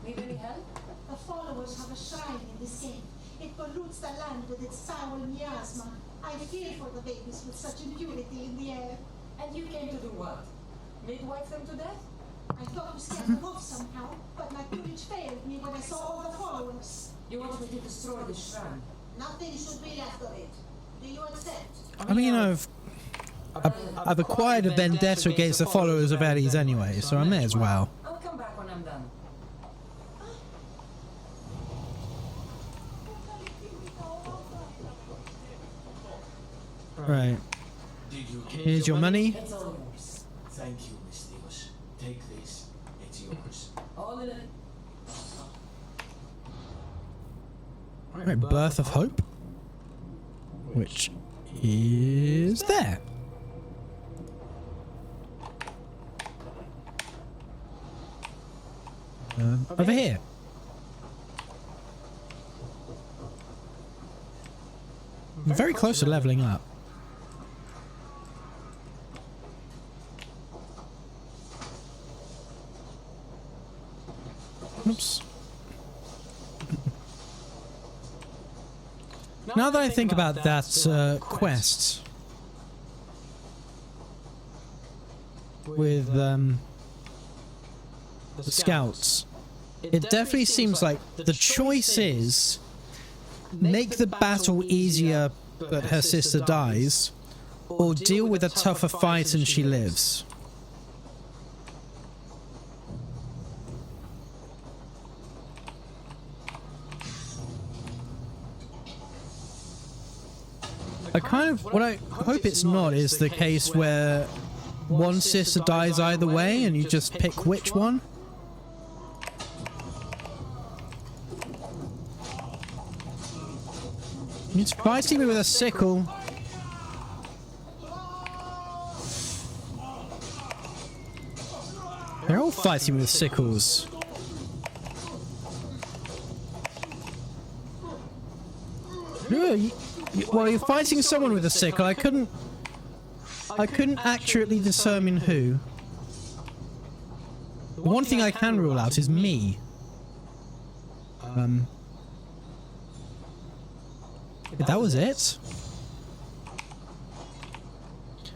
Need any help? The followers have a shrine in the sea. It pollutes the land with its foul miasma. I fear for the babies with such impurity in the air. And you came to do what? Midwife them to death? I thought to scare them off somehow, but my courage failed me when I saw all the followers. You want me to destroy the shrine? Nothing should be left of it. Do you accept? I mean, I've acquired a vendetta against the followers of Ares anyway, so I may as well. I'll come back when I'm done. Right. Here's your money. It's all yours. Thank you, Miss Dios. Take this. It's yours. All in it. Right, Birth of Hope. Which is there. Over here. I'm very close to leveling up. Oops. Now that I think about that quest with the scouts, it definitely seems like the choice is make the battle easier but her sister dies, or deal with a tougher fight and she lives. What I hope it's not is the case where one sister dies either way and you just pick which one. He's fighting me with a sickle. They're all fighting with sickles. Well, you're fighting someone with a sickle. I couldn't accurately determine who. The one thing I can rule out is me. That was it.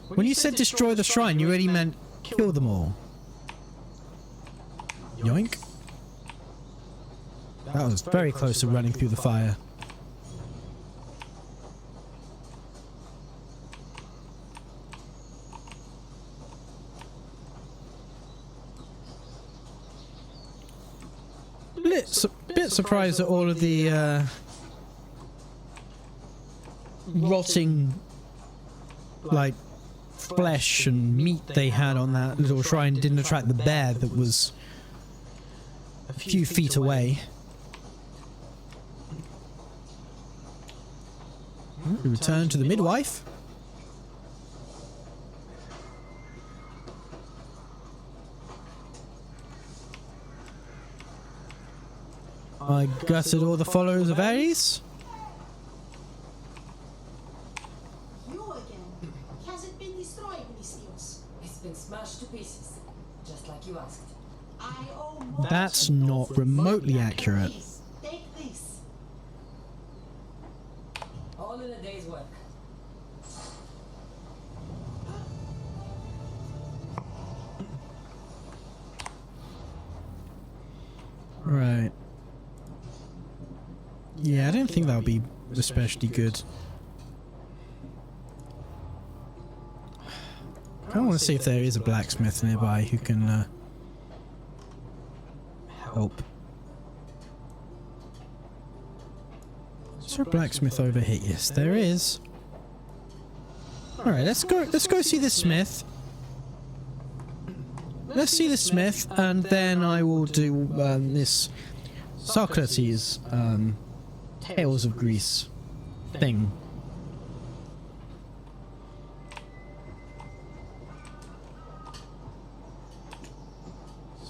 When you said destroy the shrine, you really meant kill them all. Yoink. That was very close to running through the fire. Bit surprised at all of the rotting like flesh and meat they had on that little shrine didn't attract the bear that was a few feet away. Return to the midwife. I gutted all the followers of Ares. You again. Has it been destroyed, Mistios? It's been smashed to pieces, just like you asked. I owe more. That's not remotely accurate. Please, take this. All in a day's work. Right. Yeah, I don't think that would be especially good. I want to see if there is a blacksmith nearby who can help. Is there a blacksmith over here? Yes, there is. All right, let's go see the smith. Let's see the smith, and then I will do this Socrates Tales of Greece thing.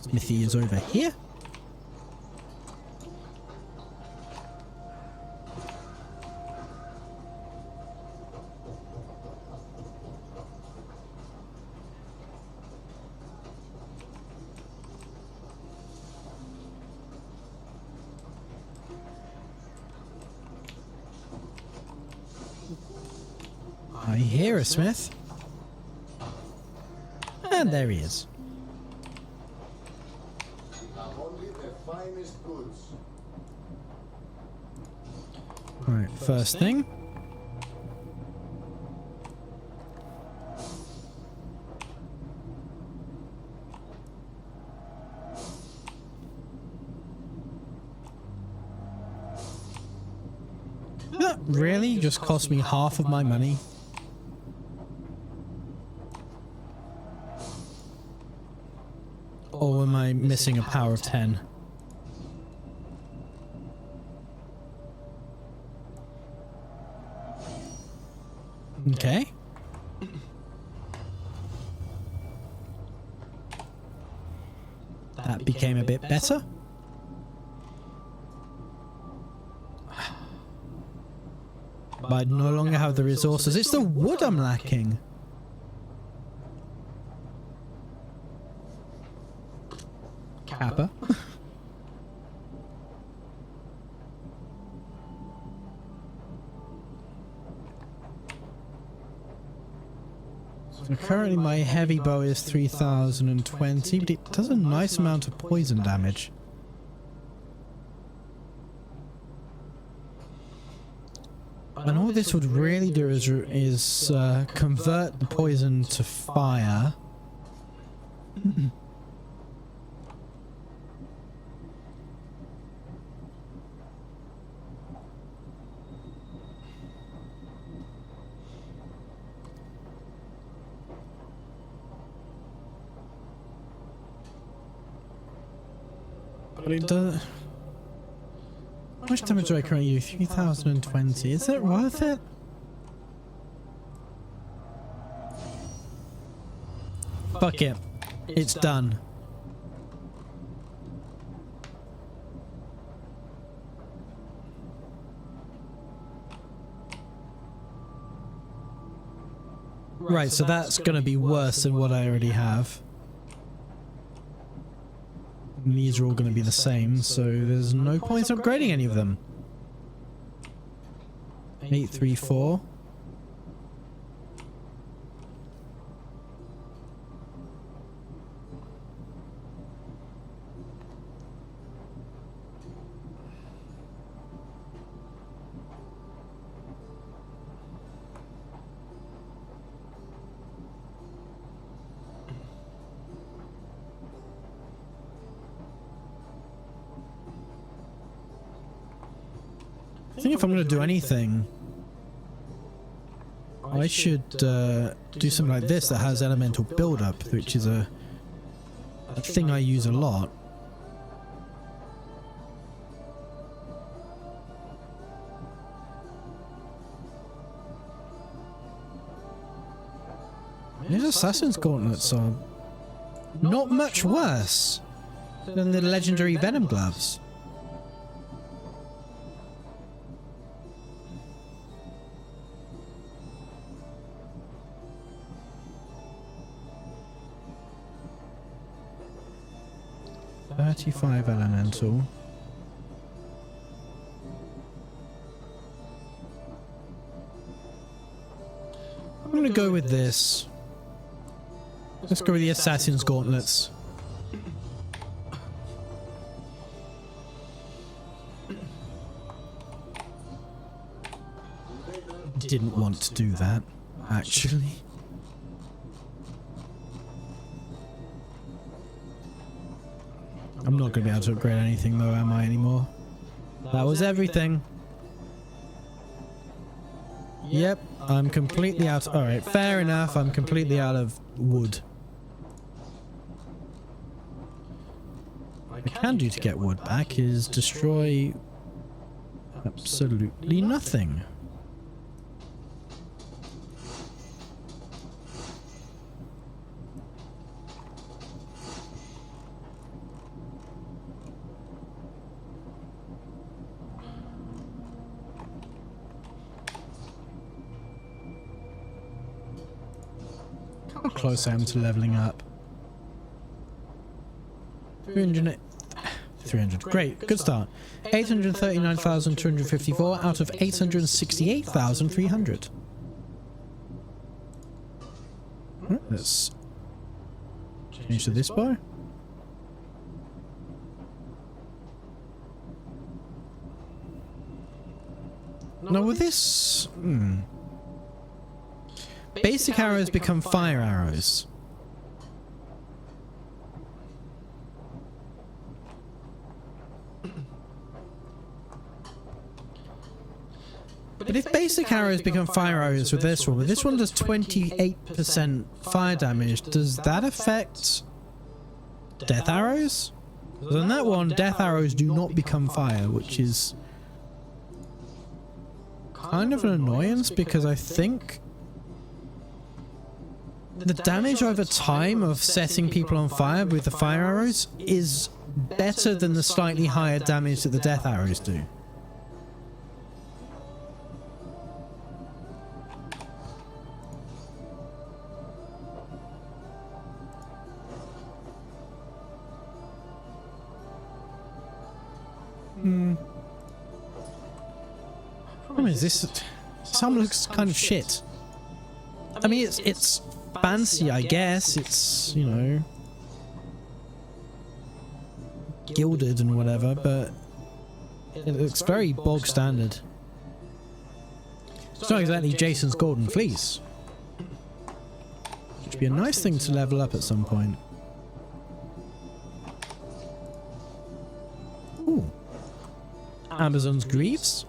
Smithy is over here. I hear a smith. And there he is. Only the finest goods. Right, first thing. That really just cost me half of my money. Or am I missing a power of 10? Okay. That became a bit better. But I no longer have the resources. It's the wood I'm lacking. Kappa. So currently my heavy bow is 3020, but it does a nice amount of poison damage. And all this would really do is convert the poison to fire. But it does. How much damage do I currently do? 3020. Is it worth it? Fuck it. It's done. Right, so that's gonna be worse than what I already have. And these are all going to be the same, so there's no point upgrading any of them. 834. I think if I'm going to do anything, I should do something like this that has elemental build-up, which is a thing I use a lot. These Assassin's Gauntlets are not much worse than the legendary Venom Gloves. .35 elemental. I'm going to go with this. Let's go with the Assassin's Gauntlets. Didn't want to do that, actually. I'm not going to be able to upgrade anything though, am I, anymore? That was everything. Yep, I'm completely out. Alright, fair enough, I'm completely out of wood. What I can do to get wood back is destroy absolutely nothing. How close I am to leveling up. 300. Great, good start. 839,254 out of 868,300. Let's change to this bow. Now with this... Basic arrows become fire arrows. But if basic arrows become fire arrows with this one does 28% fire damage, does that affect death arrows? Because on that one, death arrows do not become fire, which is kind of an annoyance because I think the damage over time of setting people on fire with the fire arrows is better than the slightly higher damage that the death arrows do. Problem is this some looks kind of shit. I mean it's fancy, I guess. It's, you know, gilded and whatever, but it looks very bog standard. It's not exactly Jason's Golden Fleece. Which would be a nice thing to level up at some point. Ooh. Amazon's Greaves.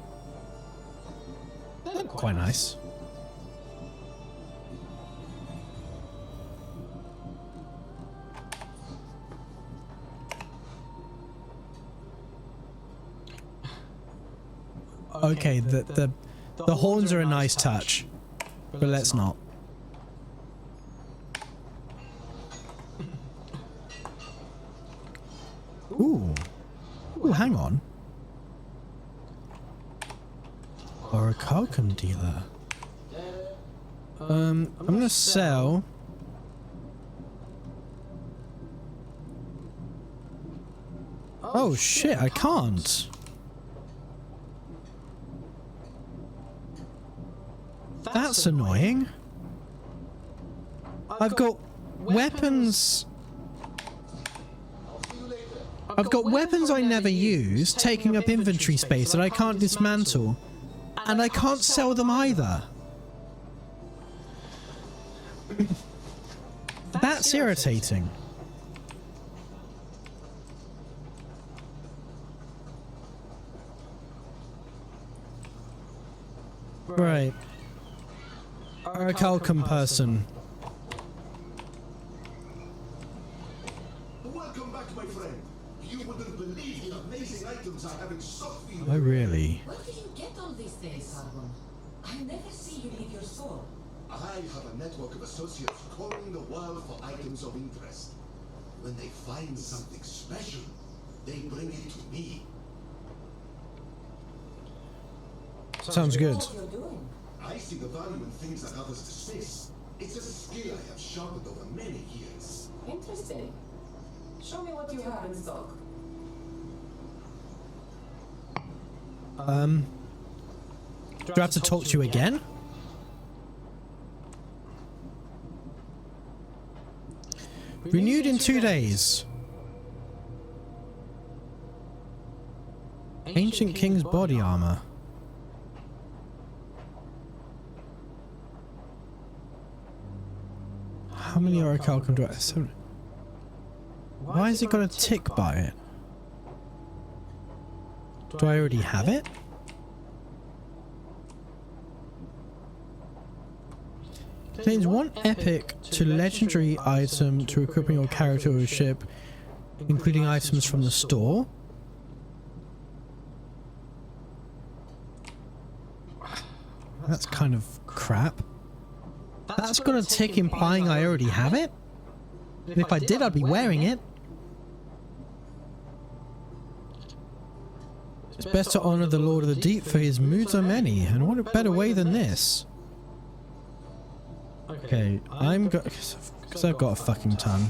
They look quite nice. Okay, the horns are a nice touch, but let's not. Ooh. Ooh, hang on. Or a Kalkan dealer. I'm gonna sell. Oh shit, I can't. That's annoying. I've got weapons. I've got weapons I never use taking up inventory space that I can't dismantle. And I can't sell them either. That's irritating. Right. Or a Kalkan person. Welcome back, my friend. You wouldn't believe the amazing items I have in stock for you. Oh, really? Where did you get all these things, Harmon? I never see you leave your store. I have a network of associates combing the world for items of interest. When they find something special, they bring it to me. Sounds good. I see the value in things that others dismiss. It's a skill I have sharpened over many years. Interesting. Show me what you have in stock. Do I have to talk to you again? Renewed in 2 days. Ancient King's body armor. How many Orichalcum do I have? Why has it got a tick by it? Do I already have it? Contains 1 epic to legendary item to equipping your character or ship, including items from the store. That's kind of crap. That's got a tick implying I already have it? And if I did, I'd be wearing it. It's best to honor the Lord of the Deep, for his moods are many, and what a better way than this? Okay, because I've got a fucking ton.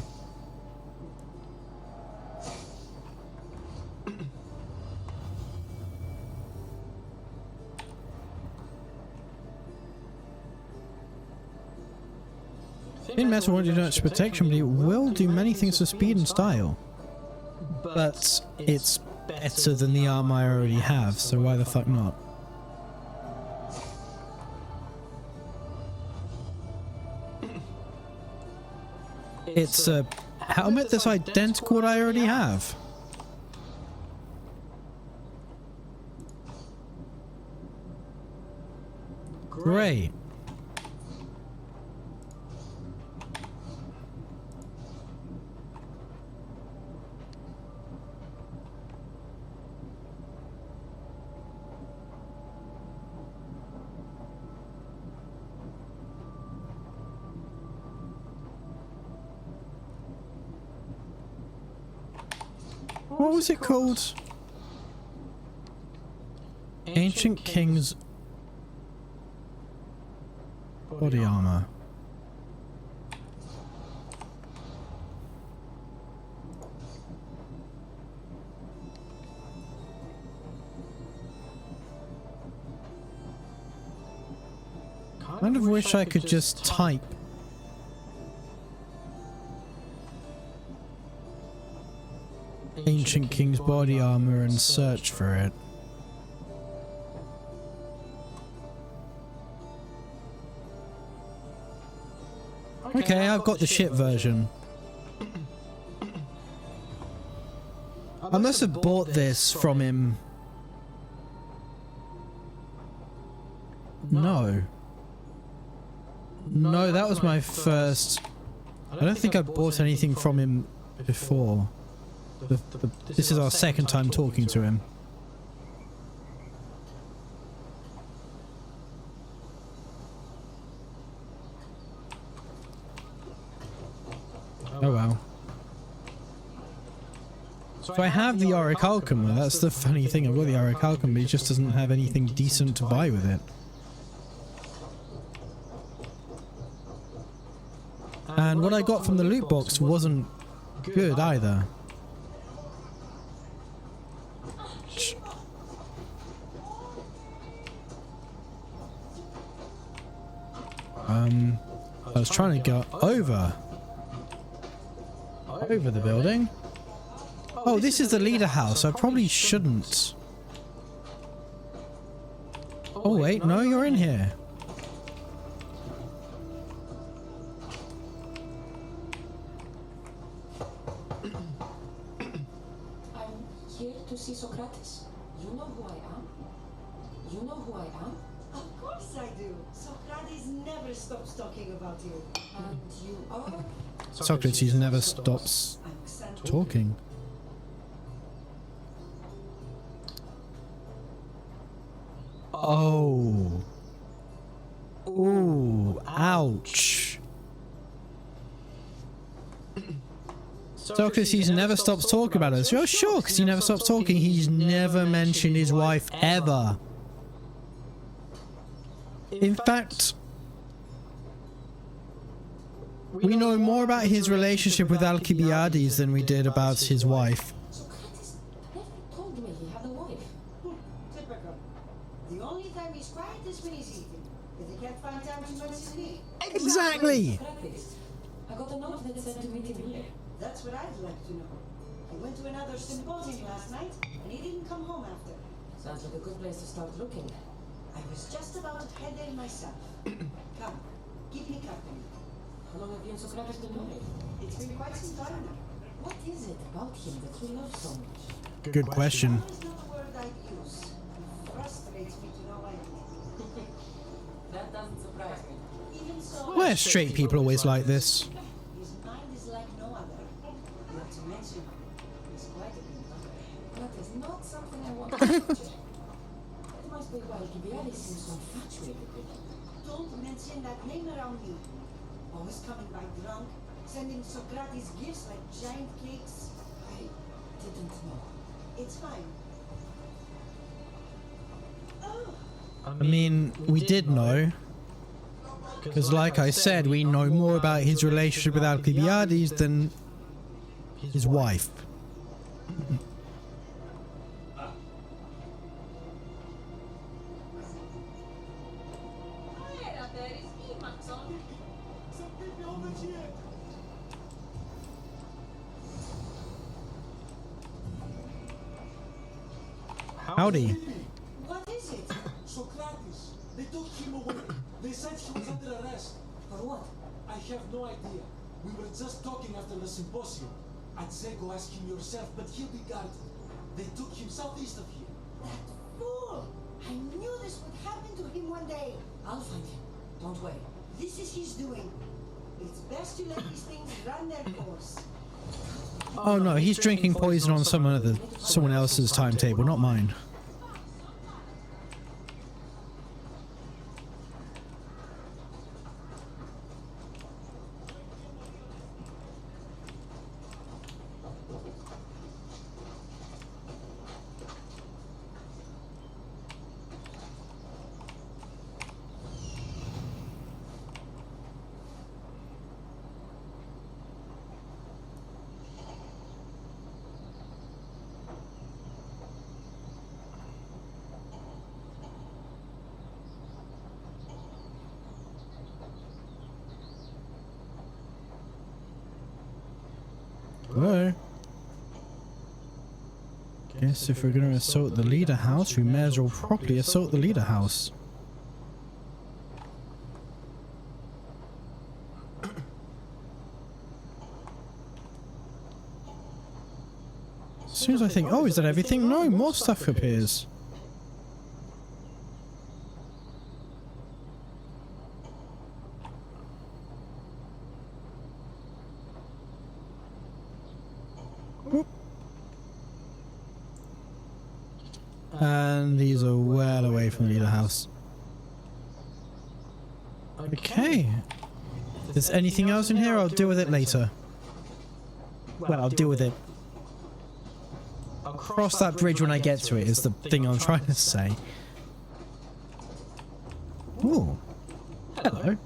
Thin metal won't do much protection, but it will do many things for speed and style. But it's better than the armor I already have, so why the fuck not? It's a helmet that's identical to what I already have. Great. What was it called? Ancient King's body armor. Kind of wish I could just type. Ancient King's body armor and search for it. Okay, I've got the shit version. I must have bought this from him. No. No, that was my first... I don't think I bought anything from him before. This is our second time talking to him. Oh well. So I have the Auric Alchemy. That's the funny thing. I've got the Auric Alchemy, but it just doesn't have anything decent to buy with it. And what I got from the loot box wasn't good either. I was trying to go over the building. Oh, this is the leader house. I probably shouldn't. Oh wait, no, you're in here. I'm here to see Socrates. You know who I am? You know who I am? Of course I do. Socrates never stops talking about you. And you are? Socrates never stops talking. Oh. Ooh, ouch. Socrates never stops talking about us. You're sure? Because he never stops talking. He's never mentioned his wife ever. In fact, we know more about his relationship with Alcibiades than we did about his wife. Socrates never told me he had a wife. Typical. The only time he's quiet is when he's eating. If he can't find time to mention me. Exactly! Socrates, I got a note that said to meet him here. That's what I'd like to know. He went to another symposium last night, and he didn't come home after. Sounds like a good place to start looking. I was just about to head there myself. Come, keep me company. How long have you and Socrates been married? It's been quite some time now. What is it about him that you love so much? Good question. Love is not a word I'd use. It frustrates me to no end. That doesn't surprise me. Even so, Why are straight people always like this? his mind is like no other. Not to mention, he's quite a good lover. That is not something I want to picture. That must be why Alcibiades seems so infatuated with him. Don't mention that name around me. Always coming by drunk, sending Socrates gifts like giant cakes. I didn't know. It's fine. Oh, I mean, we did know. Because like I said, we know more about his relationship with Alcibiades than his wife. Howdy. What is it? Socrates. They took him away. They said he was under arrest. For what? I have no idea. We were just talking after the symposium. At Zego, ask him yourself, but he'll be guarded. They took him southeast of here. That fool! I knew this would happen to him one day. I'll find him. Don't worry. This is his doing. It's best to let these things run their course. Oh no, he's drinking poison on someone else's timetable, not mine. Hello? Guess if we're gonna assault the leader house, we may as well properly assault the leader house. As soon as I think, oh, is that everything? No, more stuff appears. And these are well away from the leader house. Okay. If there's anything else in here, I'll deal with it later. Well, I'll deal with it. I'll cross that bridge when I get to it, is the thing I'm trying to say. Ooh. Hello.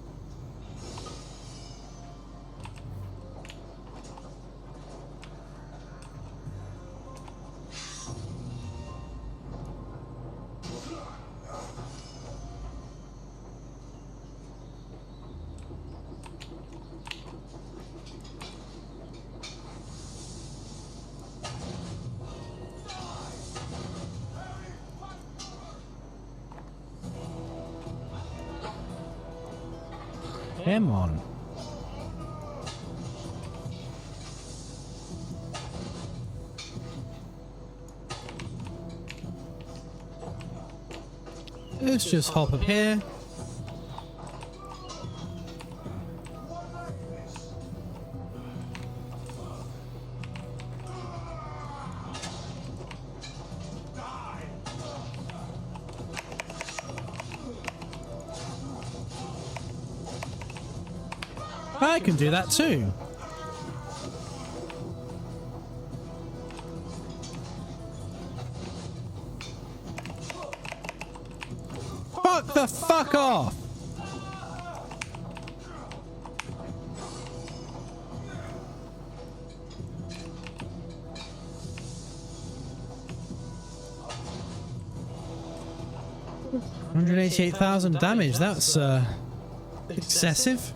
Come on. Let's just hop up here. I can do that too. Fuck the fuck off! $188,000 damage, that's excessive.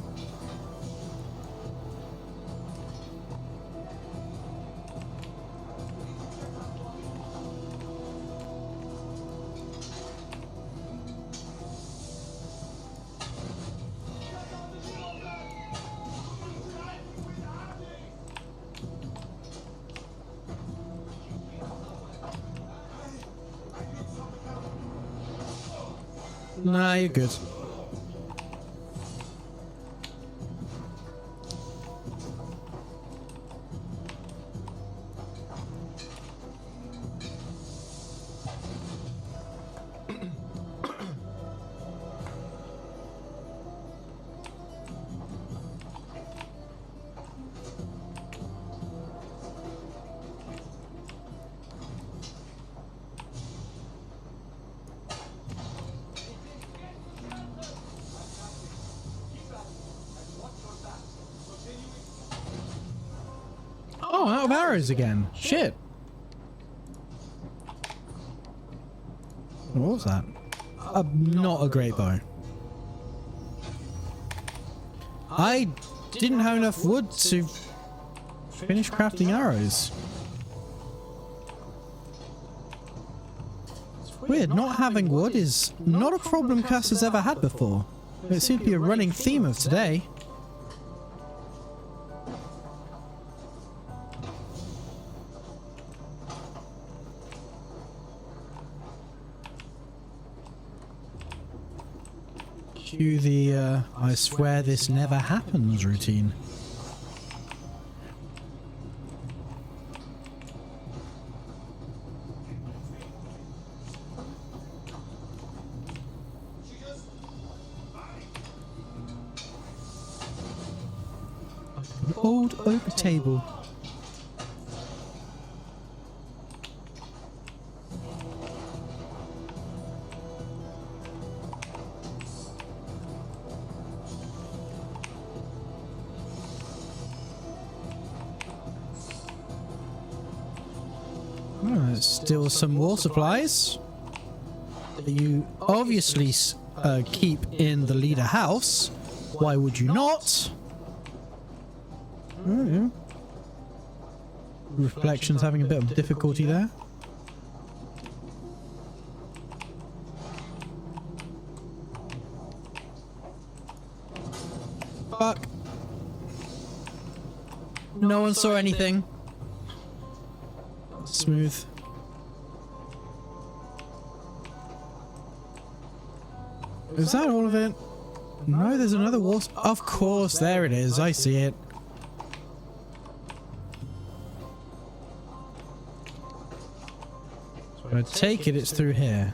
Nah, you're good. Oh, out of arrows again. Shit. What was that? Not a great bow. I didn't have enough wood to finish crafting arrows. Weird, not having wood is not a problem Cass has ever had before. It seems to be a running theme of today. Cue the I swear this never happens routine. An old oak table. Still some war supplies that you obviously keep in the leader house. Why would you not? Oh, yeah. Reflection's having a bit of difficulty there. Fuck. No one saw anything. Smooth. Is that all of it? No, there's another wall. Of course, there it is. I see it. So I take it it's through here.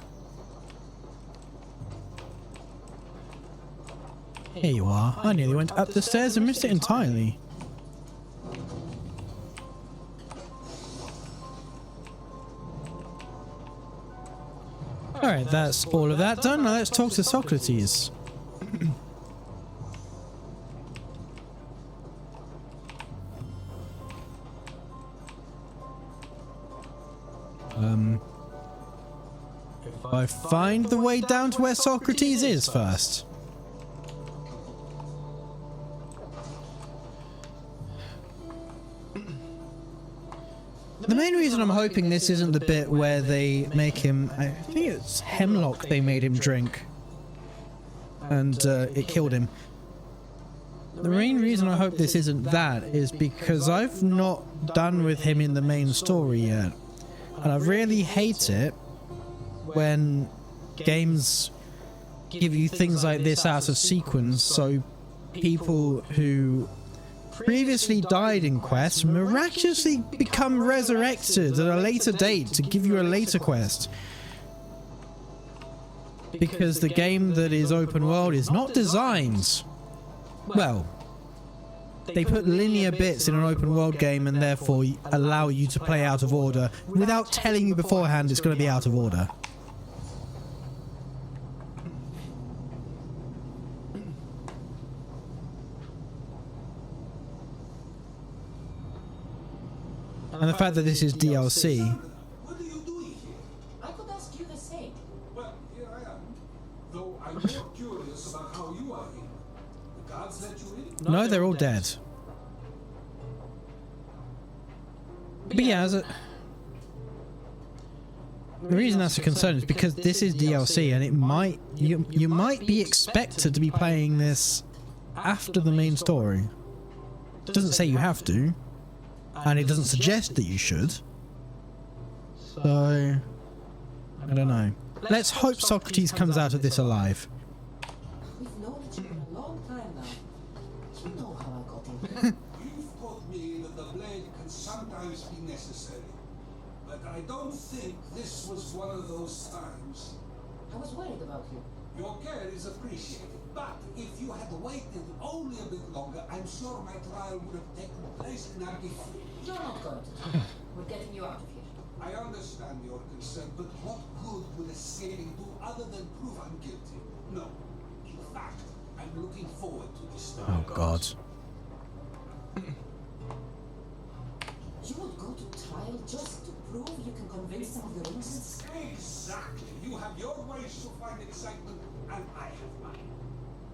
Here you are. I nearly went up the stairs and missed it entirely. Alright, that's all of that done. Now let's talk to Socrates. If I find the way down to where Socrates is first. The main reason I'm hoping this isn't the bit where they make him... I think it's hemlock they made him drink. And it killed him. The main reason I hope this isn't that is because I've not done with him in the main story yet. And I really hate it when games give you things like this out of sequence, so people who previously died in quests miraculously become resurrected at a later date to give you a later quest. Because the game that is open world is not designed... Well, they put linear bits in an open world game and therefore allow you to play out of order without telling you beforehand it's going to be out of order. And the fact that this is DLC. What are you doing here? I could ask you the same. Well, here I am. Though I'm more curious about how you are here. The gods let you in? No, they're all dead. But yeah, the reason that's a concern is because this is DLC and it might you might be expected to be playing this after the main story. It doesn't say you have to. And it doesn't suggest that you should. So, I don't know. Let's hope Socrates comes out of this alive. We've known each other a long time now. You know how I got in. You've taught me that the blade can sometimes be necessary. But I don't think this was one of those times. I was worried about you. Your care is appreciated. But if you had waited only a bit longer, I'm sure my trial would have taken place in Argifree. You're not going to. We're getting you out of here. I understand your concern, but what good would escaping do other than prove I'm guilty? No. In fact, I'm looking forward to this story. Oh God. You would go to trial just to prove you can convince them of your innocence? Exactly. You have your ways to find excitement, and I have mine.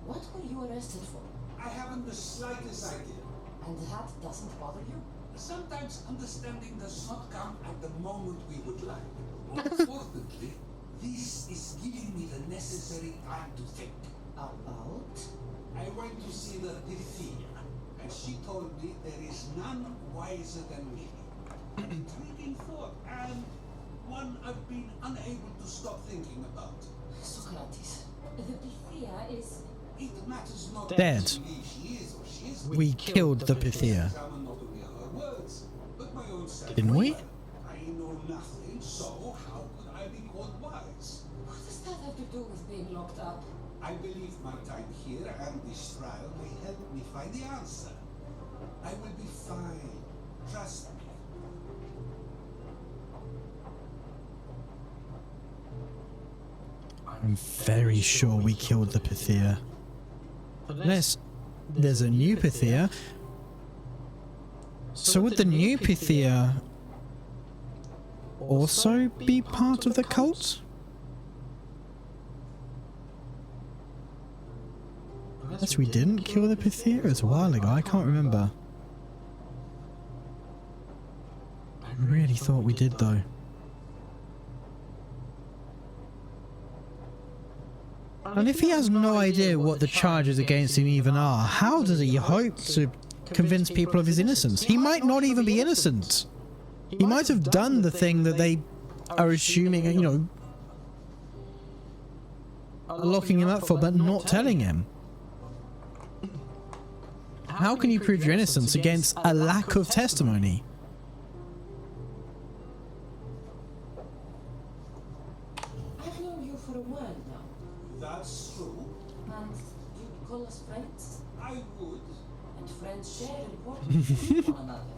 What were you arrested for? I haven't the slightest idea. And that doesn't bother you? Sometimes understanding does not come at the moment we would like. Unfortunately, this is giving me the necessary time to think. About? I went to see the Pythia, and she told me there is none wiser than me. An intriguing thought, and one I've been unable to stop thinking about. Socrates, the Pythia is... It matters not Dead. which belief she is or she is. We killed the Pythia. Examine not only her words, but my own self. Didn't we? I know nothing, so how could I be called wise? What does that have to do with being locked up? I believe my time here and this trial may help me find the answer. I will be fine. Trust me. I'm very sure we killed the Pythia. Unless there's a new Pythia. So would the new Pythia also be part of the cult? Unless we didn't kill the Pythia? It was a while ago, I can't remember. I really thought we did though. And if he has no idea what the charges against him even are, how does he hope to convince people of his innocence? He might not even be innocent. He might have done the thing that they are assuming, you know, are locking him up for, but not telling him. How can you prove your innocence against a lack of testimony? I've known you for a while now. That's true. And you'd call us friends? I would. And friends share important things with one another.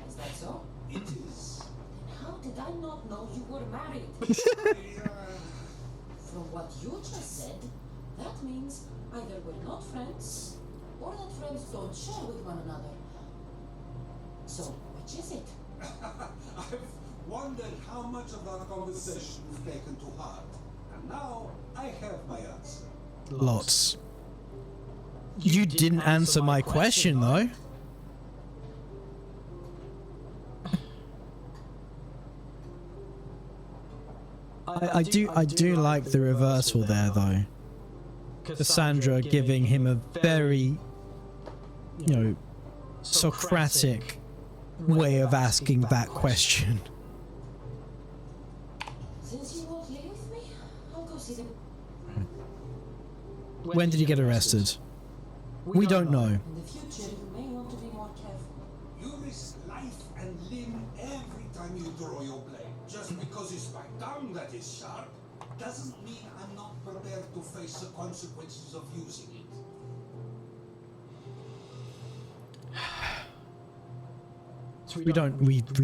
Is that so? It is. Then how did I not know you were married? From what you just said, that means either we're not friends, or that friends don't share with one another. So, which is it? I've wondered how much of our conversation you've taken to heart. And now I have my answer. Lots. You didn't answer my question though. I do like the reversal there though. Cassandra giving him a very, you know, Socratic way of asking that question. Since you won't leave with me, I'll go see them. When did he get arrested? We don't know. In the future, you may want to be more careful. You risk life and limb every time you draw your blade. Just because it's my tongue that is sharp, doesn't mean I'm not prepared to face the consequences of using it. We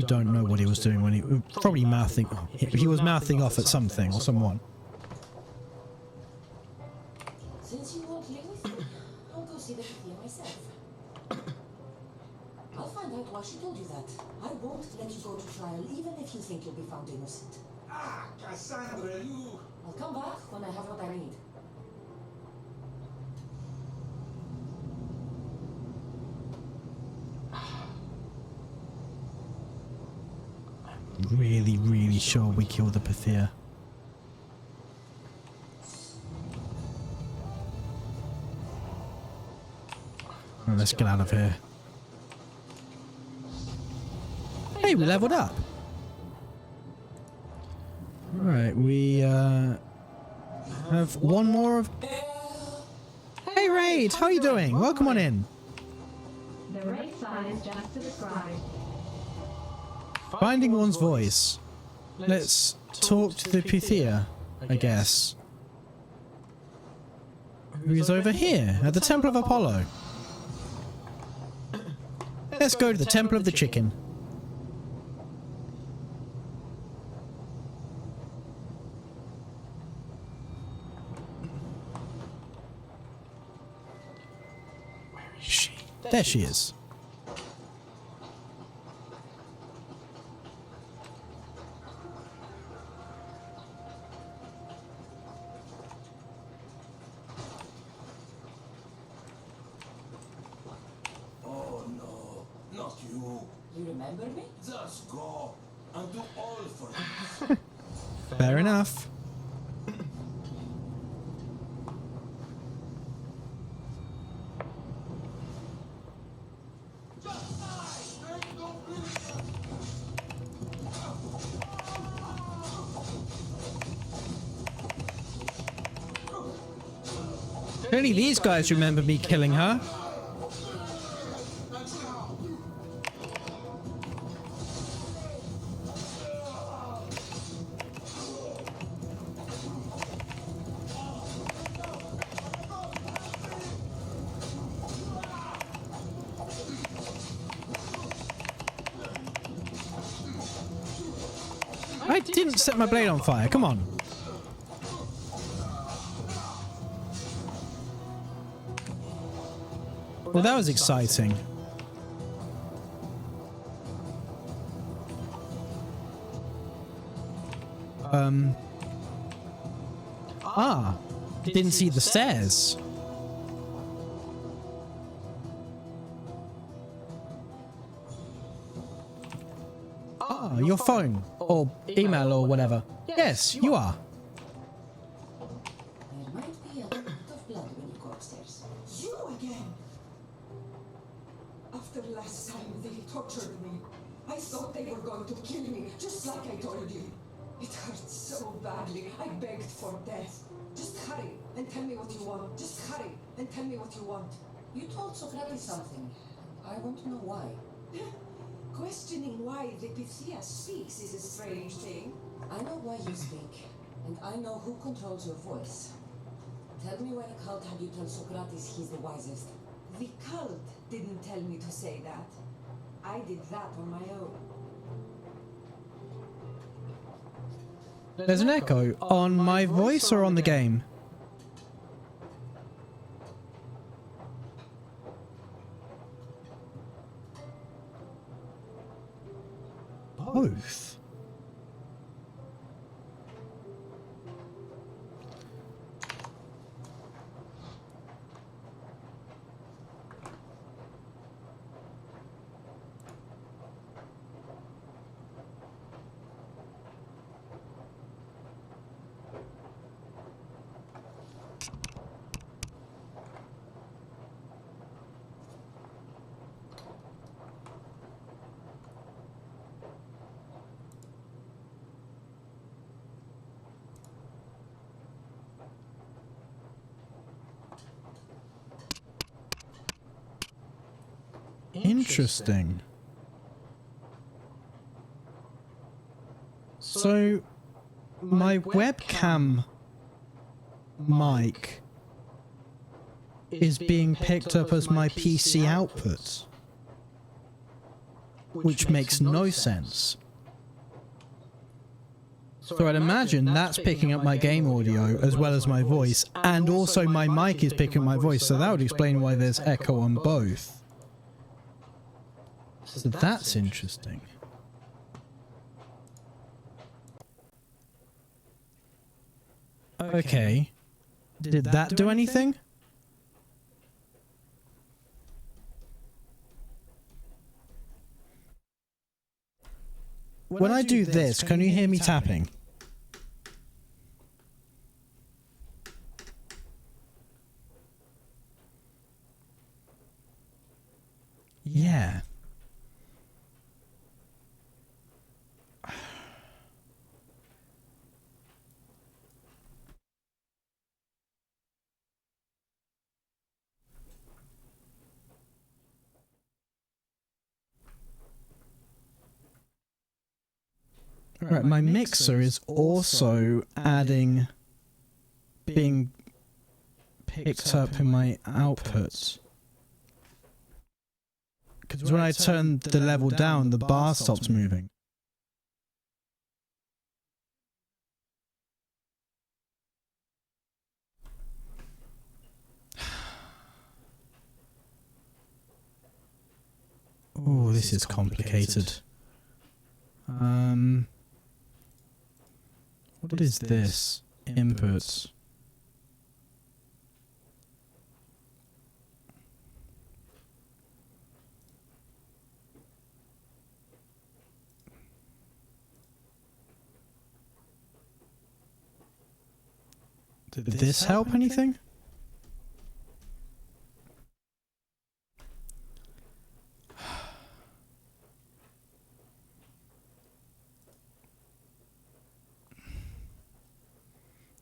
don't know what he was doing when he probably mouthing. He was mouthing off at something or someone. Since you won't leave with me, I'll go see the Pythia myself. I'll find out why she told you that. I won't let you go to trial, even if you think you'll be found innocent. Ah, Cassandra, you... I'll come back when I have what I need. Really sure we killed the Pythia. Well, let's get out of here. Hey, we leveled up. Right, we have one more of... Hey Raid, how are you doing? Welcome on in. The race sign is just described. Finding one's voice. Let's talk to the Pythia, I guess. Who is over here, at the Temple of Apollo. Let's go to the Temple of the Chicken. Where is she? There she is. You remember me? Just go and do all for this. Fair enough. Clearly these guys remember me killing her. I didn't set my blade on fire, come on. Well, that was exciting. Didn't see the stairs. Your phone or email or whatever. Yes, you are. There might be a bit of blood when you go upstairs. You again! After last time they tortured me, I thought they were going to kill me, just like I told you. It hurt so badly, I begged for death. Just hurry and tell me what you want. Just hurry and tell me what you want. You told Socrates something. I want to know why. Questioning why the Pythia speaks is a strange thing. I know why you speak, and I know who controls your voice. Tell me why the cult had you tell Socrates he's the wisest. The cult didn't tell me to say that. I did that on my own. There's an echo on my voice or on the game? Both. Interesting. So, my webcam mic is being picked up as my PC output, which makes no sense. So I'd imagine that's picking up my game audio as well as my voice, and also my mic is picking up my voice, so that would explain why there's echo on both. So that's interesting. Okay. Did that do anything? When I do this, can you hear me tapping? Yeah. Right, my mixer is also being picked up in my output. Because when I turn the level down, the bar stops moving. Oh, this is complicated. What is this? Inputs. Did this help anything?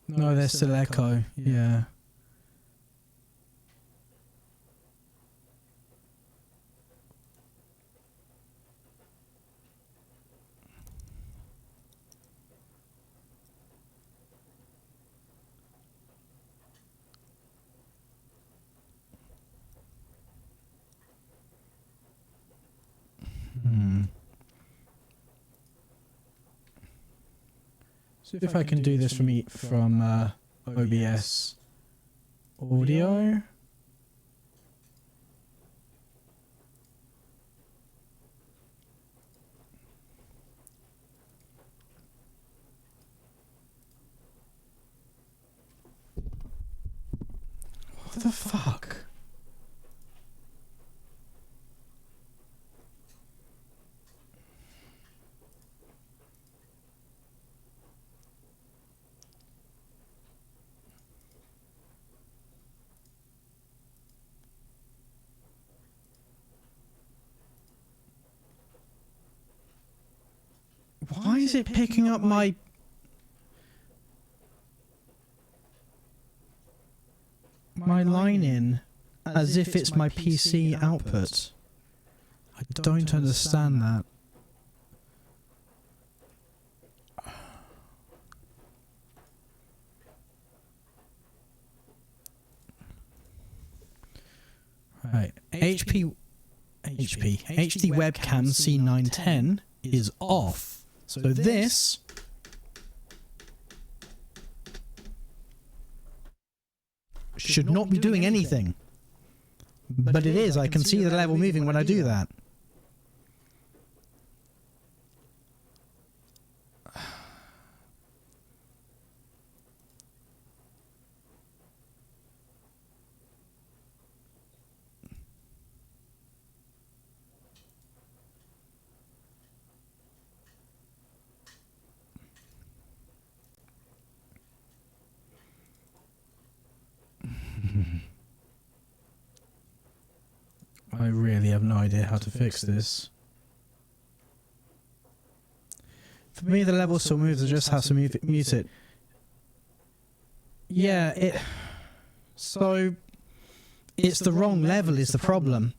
No, there's still echo. Yeah. See if I can do this from OBS audio. What the fuck? Why is it picking up my line in as if it's my PC output? I don't understand that. Right, HD webcam C910 is off. So this should not be doing anything. But it is. I can see the level moving when I do that. I really have no idea how to fix this. For me, the level still moves. I just have to mute it. Yeah, so it's the wrong level is the problem.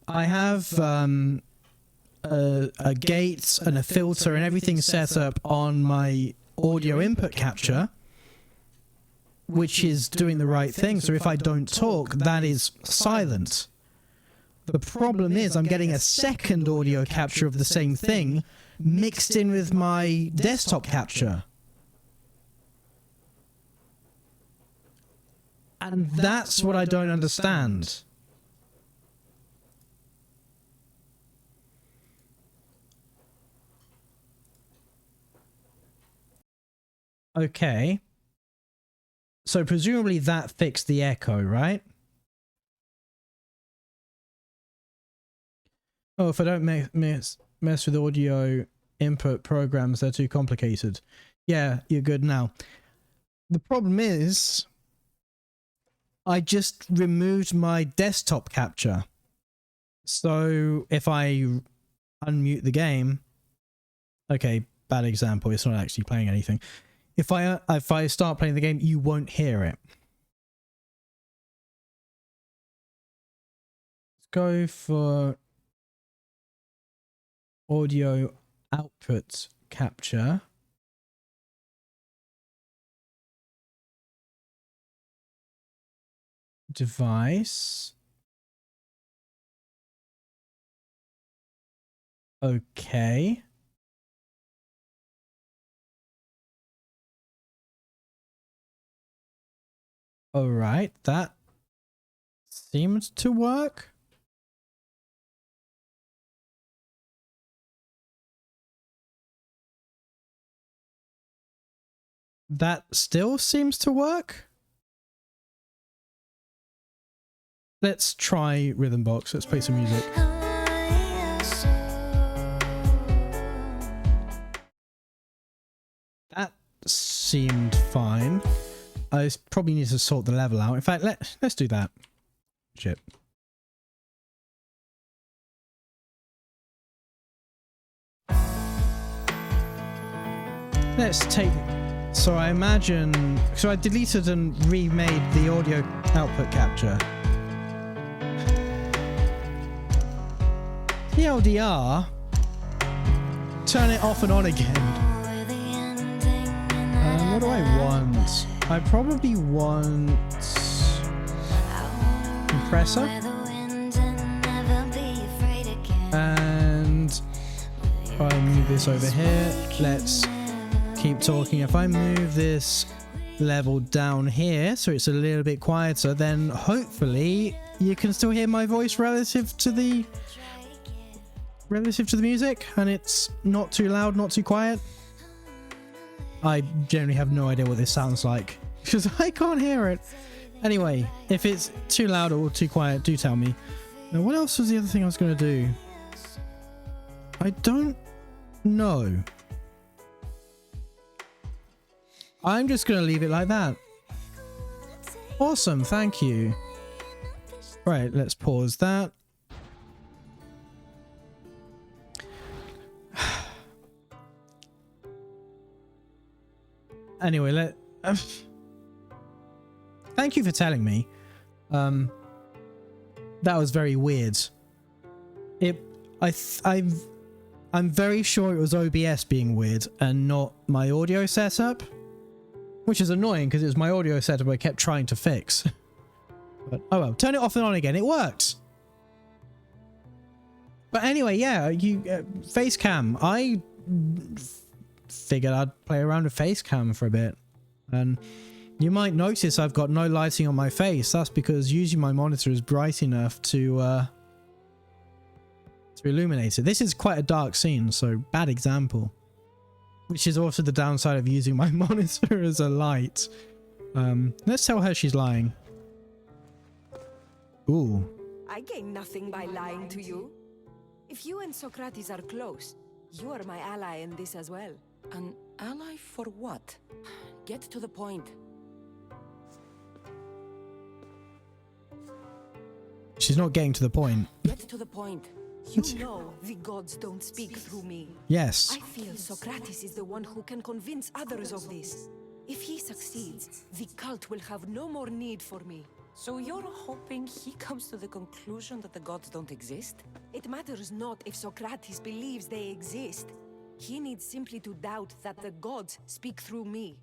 I have a gate and a filter and everything set up on my audio input capture, which is doing the right thing. So if I don't talk, that is silent. The problem is I'm getting a second audio capture of the same thing mixed in with my desktop capture. And that's what I don't understand. Okay. So presumably that fixed the echo, right? Oh, if I don't mess with audio input programs, they're too complicated. Yeah, you're good now. The problem is, I just removed my desktop capture. So if I unmute the game, okay, bad example, it's not actually playing anything. If I start playing the game, you won't hear it. Let's go for audio output capture. Device. Okay. All right, that seems to work. That still seems to work. Let's try Rhythm Box. Let's play some music. That seemed fine. I probably need to sort the level out. In fact, let's do that. Shit. Let's take... So I imagine... So I deleted and remade the audio output capture. TLDR, turn it off and on again. What do I want? I probably want compressor. And if I move this over here, let's keep talking. If I move this level down here so it's a little bit quieter, then hopefully you can still hear my voice relative to the music, and it's not too loud, not too quiet. I generally have no idea what this sounds like because I can't hear it. Anyway, if it's too loud or too quiet, do tell me. Now, what else was the other thing I was going to do? I don't know. I'm just going to leave it like that. Awesome, thank you. Right, let's pause that. Anyway, thank you for telling me. That was very weird. I'm very sure it was OBS being weird and not my audio setup, which is annoying because it was my audio setup I kept trying to fix. But oh well, turn it off and on again. It worked. But anyway, yeah, face cam. I figured I'd play around with face cam for a bit, and you might notice I've got no lighting on my face. That's because usually my monitor is bright enough to illuminate it. This is quite a dark scene, so bad example, which is also the downside of using my monitor as a light. Let's tell her she's lying. Ooh. I gain nothing by lying to you. If you and Socrates are close, you are my ally in this as well. An ally for what? Get to the point. She's not getting to the point. Get to the point. You know the gods don't speak through me. Yes. I feel Socrates is the one who can convince others of this. If he succeeds, the cult will have no more need for me. So you're hoping he comes to the conclusion that the gods don't exist? It matters not if Socrates believes they exist. He needs simply to doubt that the gods speak through me.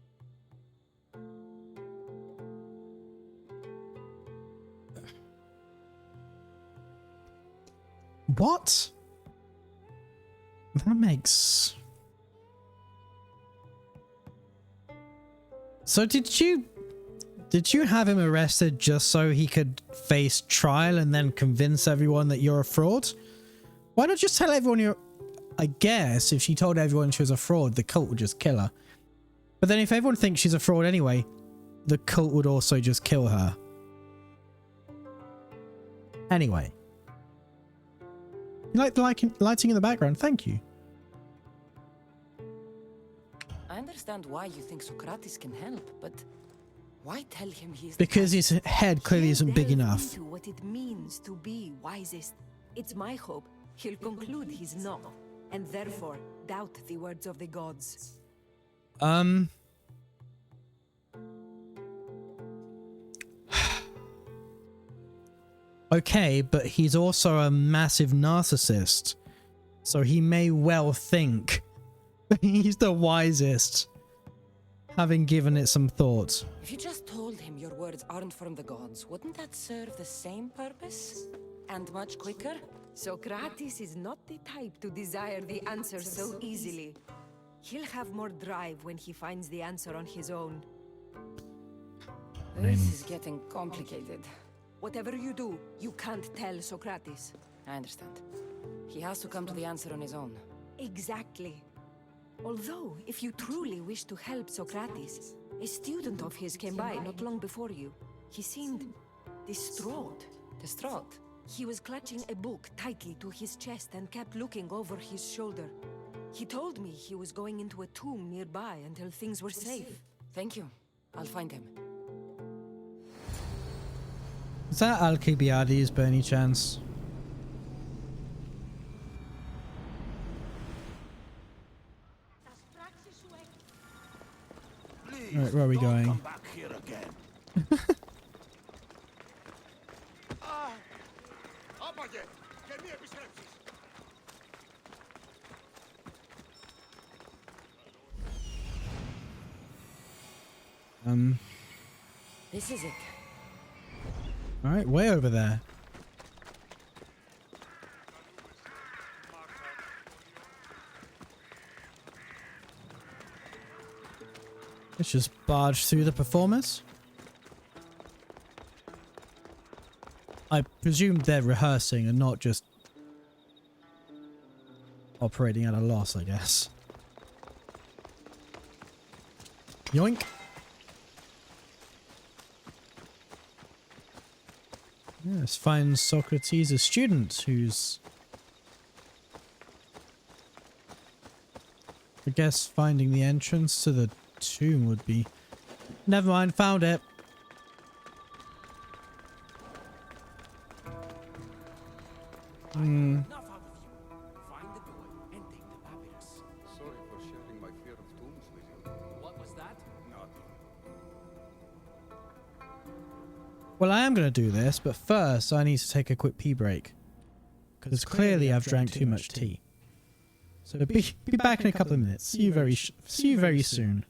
What? That makes... So did you have him arrested just so he could face trial and then convince everyone that you're a fraud? Why not just tell everyone you're... I guess if she told everyone she was a fraud, the cult would just kill her. But then if everyone thinks she's a fraud anyway, the cult would also just kill her. Anyway. You like the lighting in the background? Thank you. I understand why you think Socrates can help, but why tell him he's... Because his head clearly isn't big enough. Into what it means to be wisest. It's my hope he'll conclude he's not, and therefore doubt the words of the gods. Okay, but he's also a massive narcissist, so he may well think he's the wisest, having given it some thought. If you just told him your words aren't from the gods, wouldn't that serve the same purpose? And much quicker? Socrates is not the type to desire the answer so easily. He'll have more drive when he finds the answer on his own. This is getting complicated. Whatever you do, you can't tell Socrates. I understand. He has to come to the answer on his own. Exactly. Although, if you truly wish to help Socrates, a student of his came by not long before you. He seemed distraught. Distraught? He was clutching a book tightly to his chest and kept looking over his shoulder. He told me he was going into a tomb nearby until things were safe. Thank you. I'll find him. Is that Alcibiades by any chance? Right, where are we going? Come back here again. This is it. All right, way over there. Let's just barge through the performers. I presume they're rehearsing and not just operating at a loss, I guess. Yoink. Yeah, let's find Socrates, a student who's, I guess, finding the entrance to the tomb would be... Never mind, found it. Enough out of you. Find the boy and take the papyrus. Sorry for sharing my fear of tombs with you. What was that? Nothing. Well, I am going to do this, but first I need to take a quick pee break. Because clearly I've drank too much tea. So be back in a couple of minutes. See you very soon.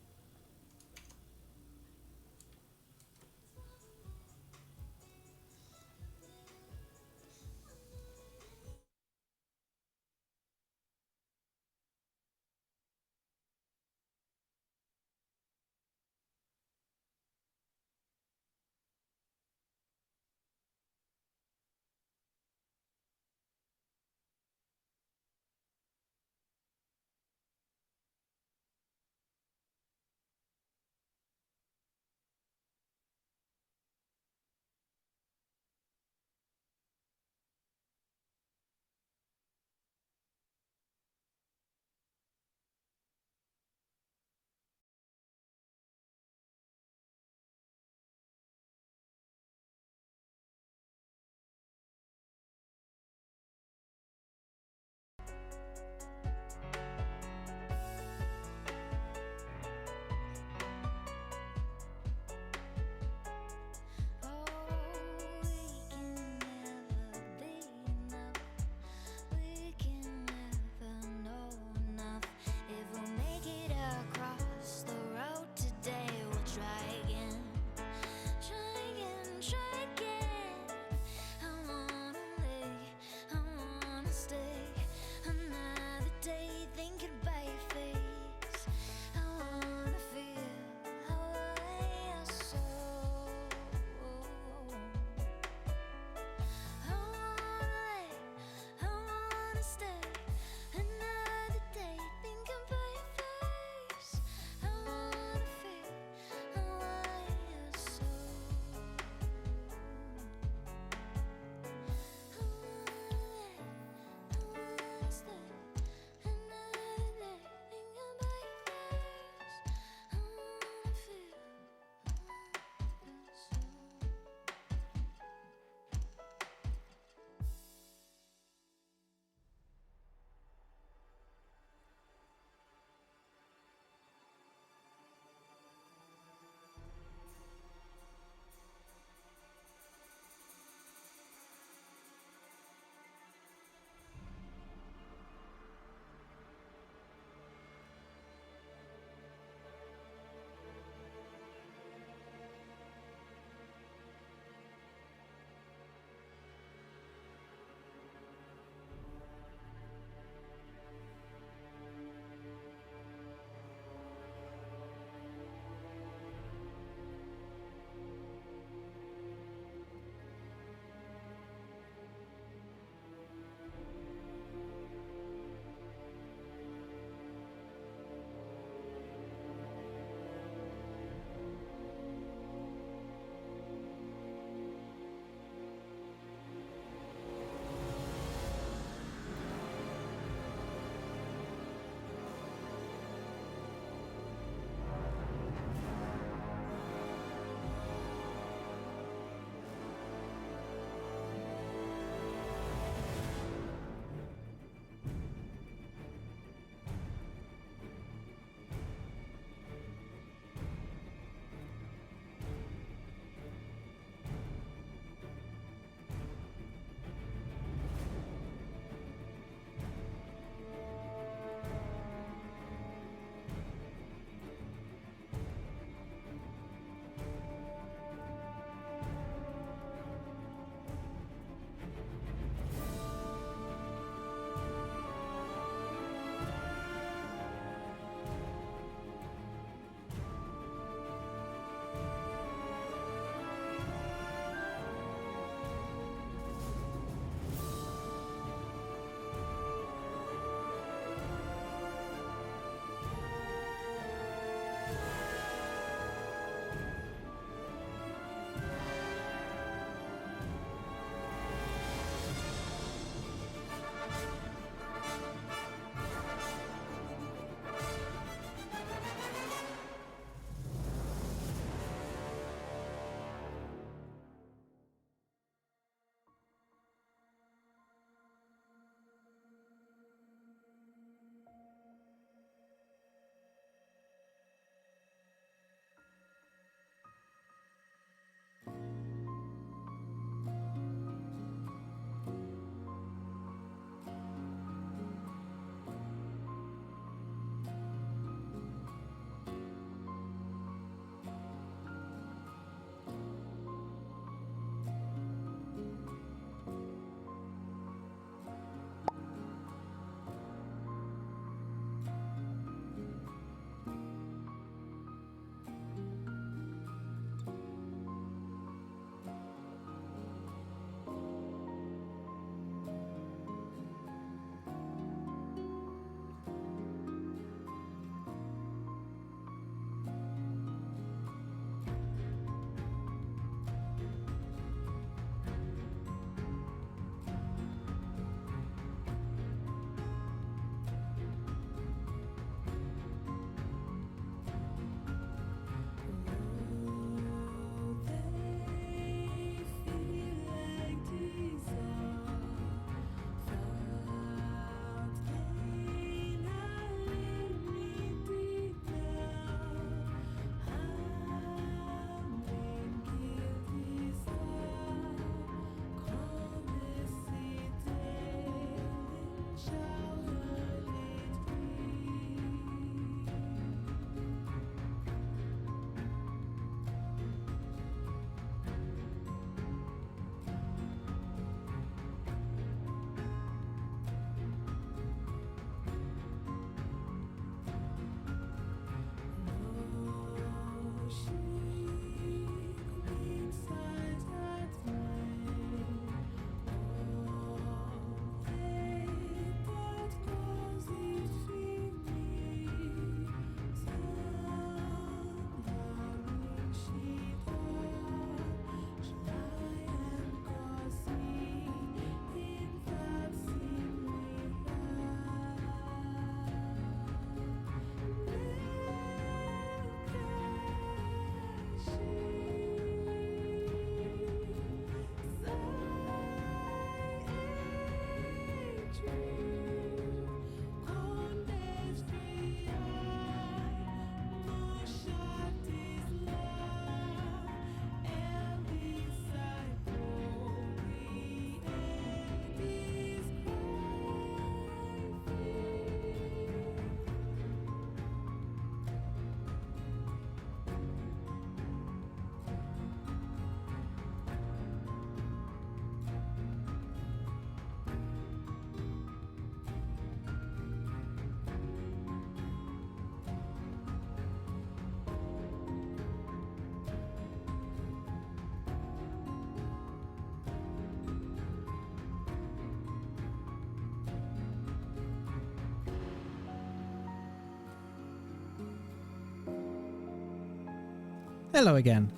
Hello again.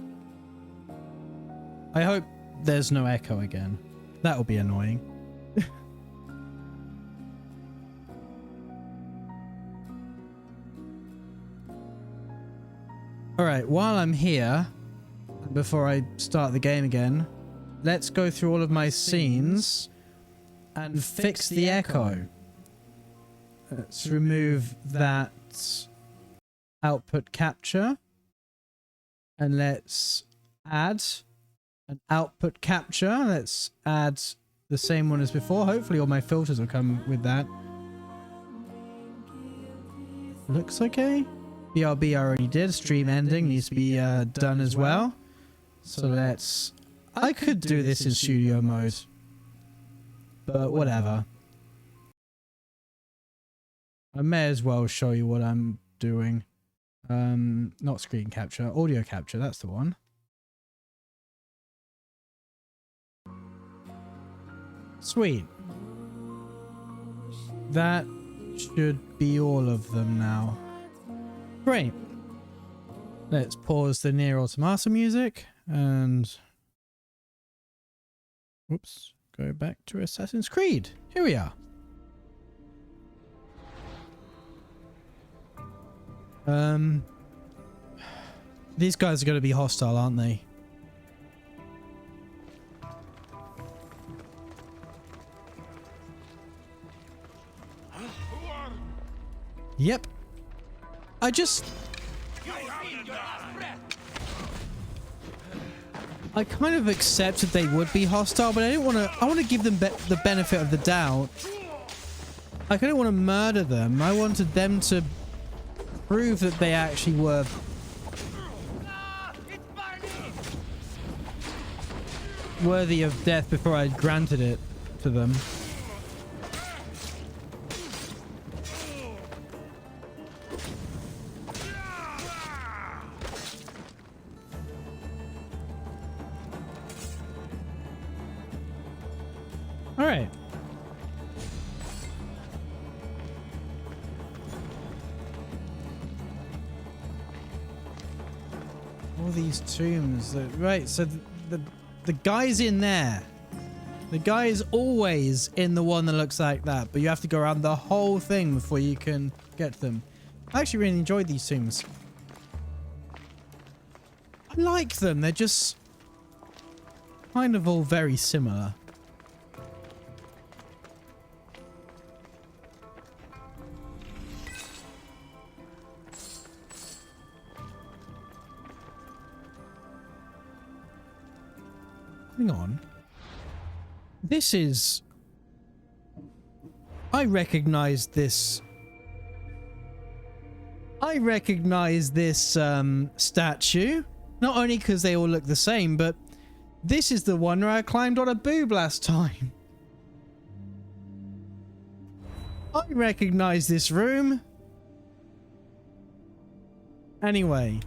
I hope there's no echo again. That would be annoying. Alright, while I'm here, before I start the game again, let's go through all of my scenes and fix the echo. Let's remove that output capture. And let's add an output capture. Let's add the same one as before. Hopefully all my filters will come with that. Looks okay. BRB I already did. Stream ending needs to be done as well. So let's... I could do this in studio mode. But whatever. I may as well show you what I'm doing. Not screen capture, audio capture, that's the one. Sweet. That should be all of them now. Great. Let's pause the Nier Automata music and... Whoops. Go back to Assassin's Creed. Here we are. These guys are going to be hostile, aren't they? Yep. I kind of accepted they would be hostile, but I didn't want to... I want to give them the benefit of the doubt. I didn't want to murder them. I wanted them to prove that they actually were... worthy of death before I granted it to them. All right. All these tombs. Right, so the guy's in there. The guy is always in the one that looks like that, but you have to go around the whole thing before you can get to them. I actually really enjoyed these tombs. I like them. They're just kind of all very similar. Hang on. This is... I recognize this... I recognize this statue. Not only because they all look the same, but this is the one where I climbed on a boob last time. I recognize this room. Anyway.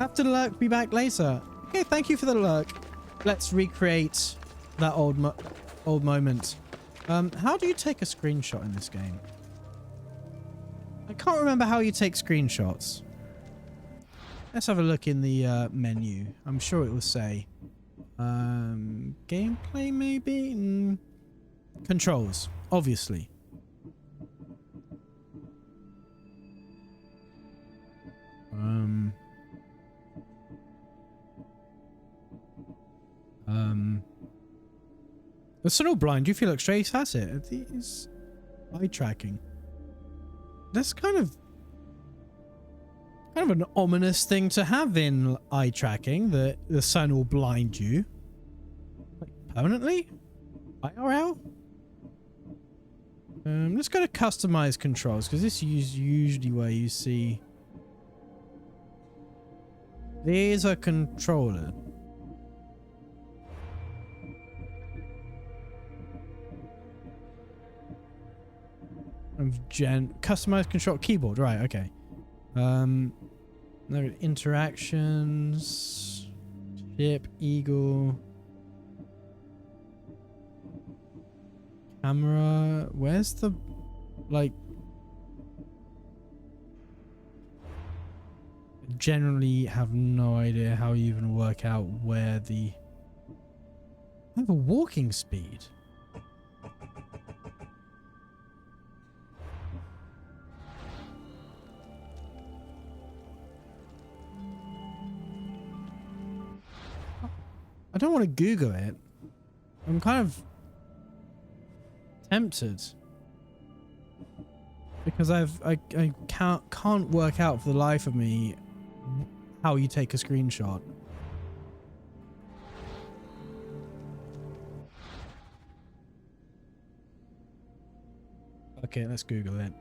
Have to lurk, be back later. Okay, thank you for the lurk. Let's recreate that old moment. How do you take a screenshot in this game? I can't remember how you take screenshots. Let's have a look in the menu. I'm sure it will say gameplay maybe? Controls, obviously. The Sunil blind, you feel like Strays has it. These eye tracking. That's kind of an ominous thing to have in eye tracking, that the sun will blind you. Like, permanently? IRL? Let's go to customize controls, because this is usually where you see... There's a controller. Customize control keyboard, right? Okay. Interactions, ship, eagle, camera. Where's the generally have no idea how you even work out where the... I have a walking speed. I don't want to Google it. I'm kind of tempted. Because I can't work out for the life of me how you take a screenshot. Okay, let's Google it.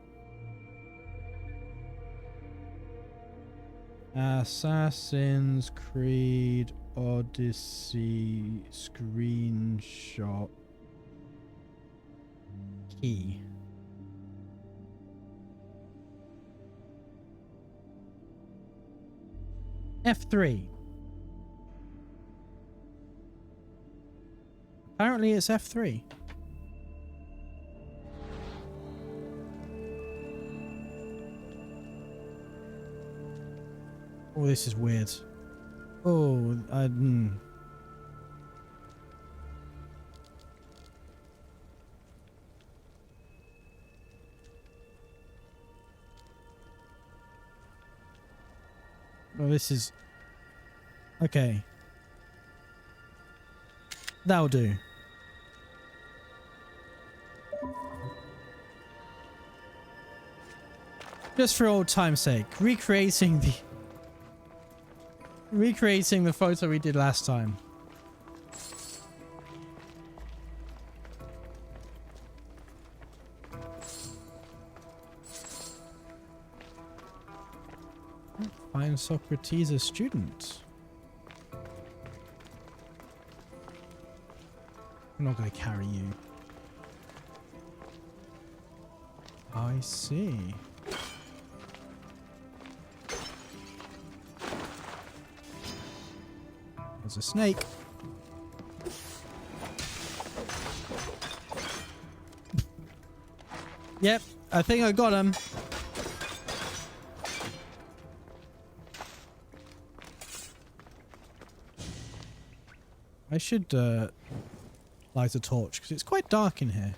Assassin's Creed Odyssey screenshot key. F3. Apparently it's F3. Oh, this is weird. Oh, Oh, this is... Okay. That'll do. Just for old time's sake, recreating the photo we did last time. Find Socrates a student. I'm not going to carry you. I see. There's a snake. Yep, I think I got him. I should light a torch because it's quite dark in here.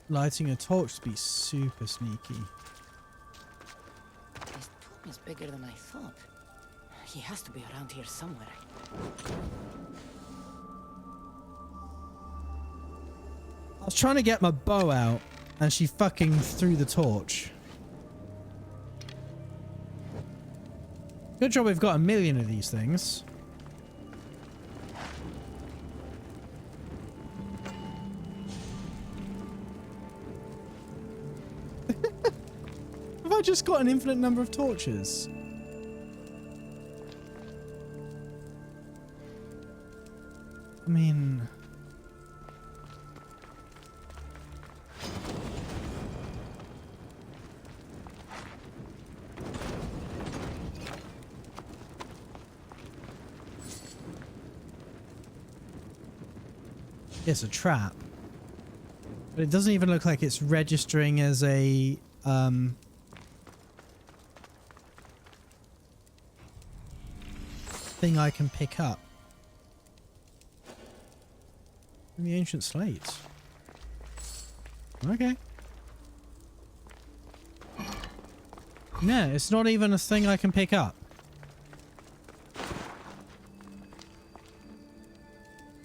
Lighting a torch to be super sneaky. This tomb is bigger than I thought. He has to be around here somewhere. I was trying to get my bow out and she fucking threw the torch. Good job we've got 1,000,000 of these things. Have I just got an infinite number of torches? I mean... It's a trap. But it doesn't even look like it's registering as a thing I can pick up. In the ancient slates. Okay. No, it's not even a thing I can pick up.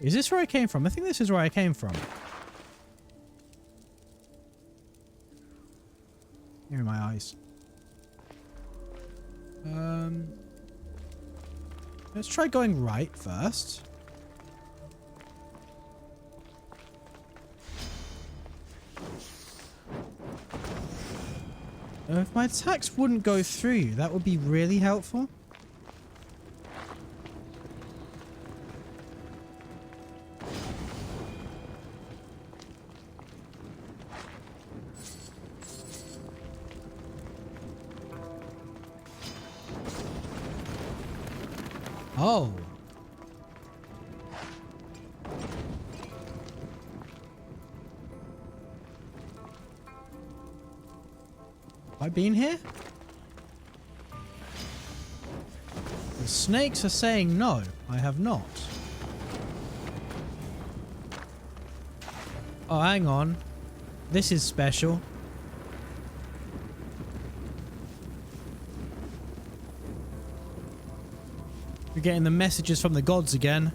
Is this where I came from? I think this is where I came from. Here are my eyes. Let's try going right first. If my attacks wouldn't go through, that would be really helpful. Oh. I been here? The snakes are saying no. I have not. Oh, hang on. This is special. We're getting the messages from the gods again.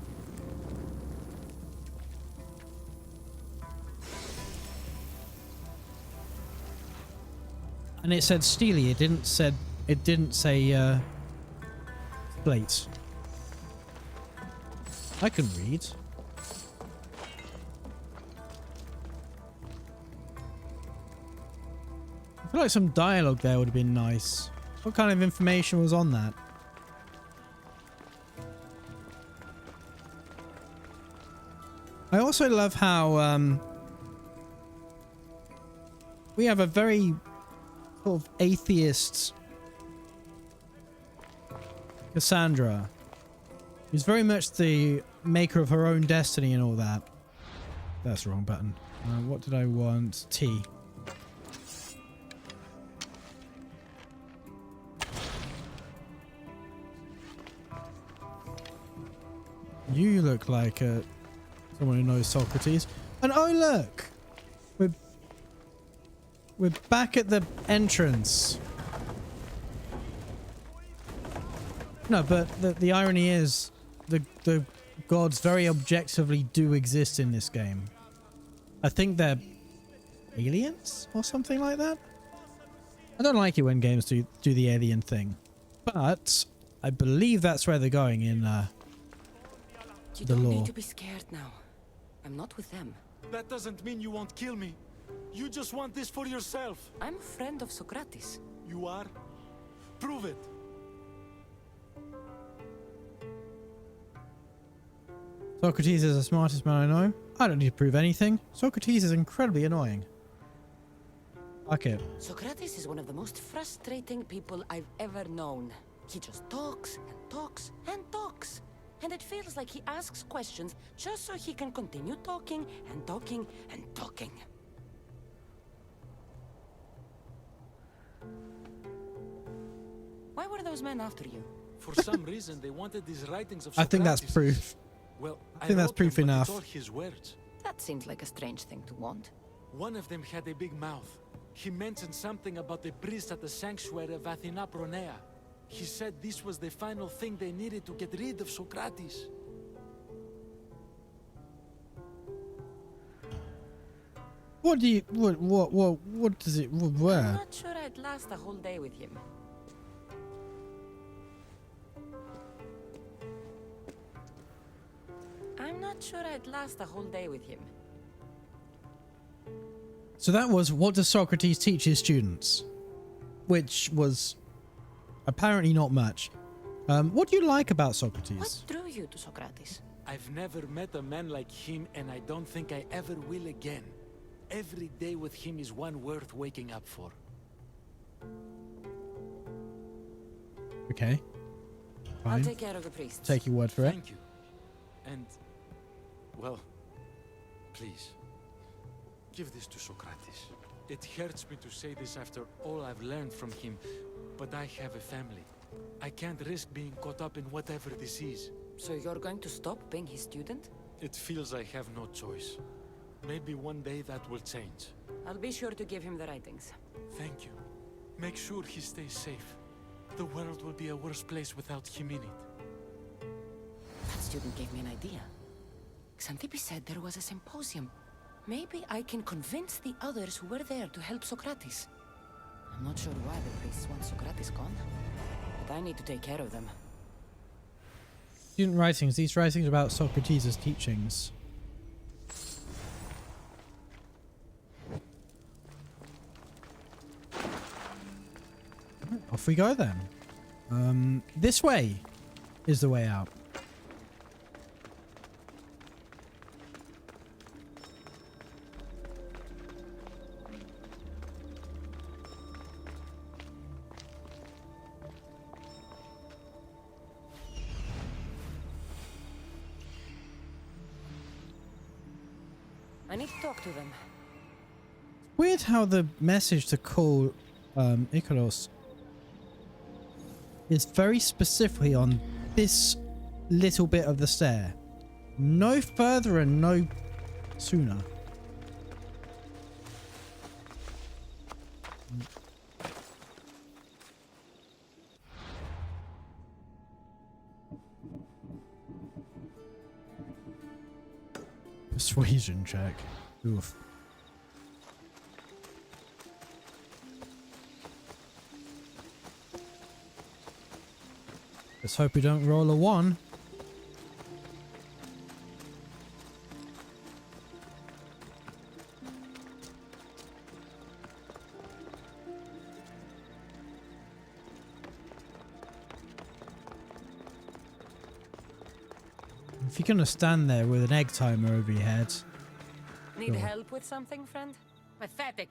And it said Steely. It didn't say plates. I can read. I feel like some dialogue there would have been nice. What kind of information was on that? I also love how we have a very sort of atheist Cassandra, who's very much the maker of her own destiny and all that. That's the wrong button. What did I want? T. You look like someone who knows Socrates. And oh look! We're back at the entrance. No, but the irony is the gods very objectively do exist in this game. I think they're aliens or something like that. I don't like it when games do the alien thing. But I believe that's where they're going in You the don't law. need to be scared now. I'm not with them. That doesn't mean you won't kill me. You just want this for yourself. I'm a friend of Socrates. You are? Prove it. Socrates is the smartest man I know. I don't need to prove anything. Socrates is incredibly annoying. Fuck it. Socrates is one of the most frustrating people I've ever known. He just talks and talks and talks. And it feels like he asks questions just so he can continue talking and talking and talking. Why were those men after you? For some reason, they wanted these writings of I think that's Socrates. proof. Well, I think that's wrote them, proof but enough. it's all his words. That seems like a strange thing to want. One of them had a big mouth. He mentioned something about the priest at the sanctuary of Athena Pronea. He said this was the final thing they needed to get rid of Socrates. What do you what does it I'm where? not sure I'd last a whole day with him. I'm not sure I'd last a whole day with him. So that was what does Socrates teach his students? Which was apparently not much. What do you like about Socrates? What drew you to Socrates? I've never met a man like him, and I don't think I ever will again. Every day with him is one worth waking up for. Okay. I'll Fine. take care of the priests. Take your word for it. Thank you. And, well, please, give this to Socrates. It hurts me to say this after all I've learned from him, but I have a family. I can't risk being caught up in whatever this is. So you're going to stop being his student? It feels I have no choice. Maybe one day that will change. I'll be sure to give him the writings. Thank you. Make sure he stays safe. The world will be a worse place without him in it. That student gave me an idea. Xanthippe said there was a symposium. Maybe I can convince the others who were there to help Socrates. I'm not sure why the priests want Socrates gone, but I need to take care of them. Student writings. These writings are about Socrates' teachings. Off we go then. This way is the way out. I need to talk to them. Weird how the message to call Icaros is very specifically on this little bit of the stair. No further and no sooner. Persuasion check. Oof. Let's hope we don't roll a 1. If you're gonna stand there with an egg timer over your head. Need help with something, friend? Pathetic.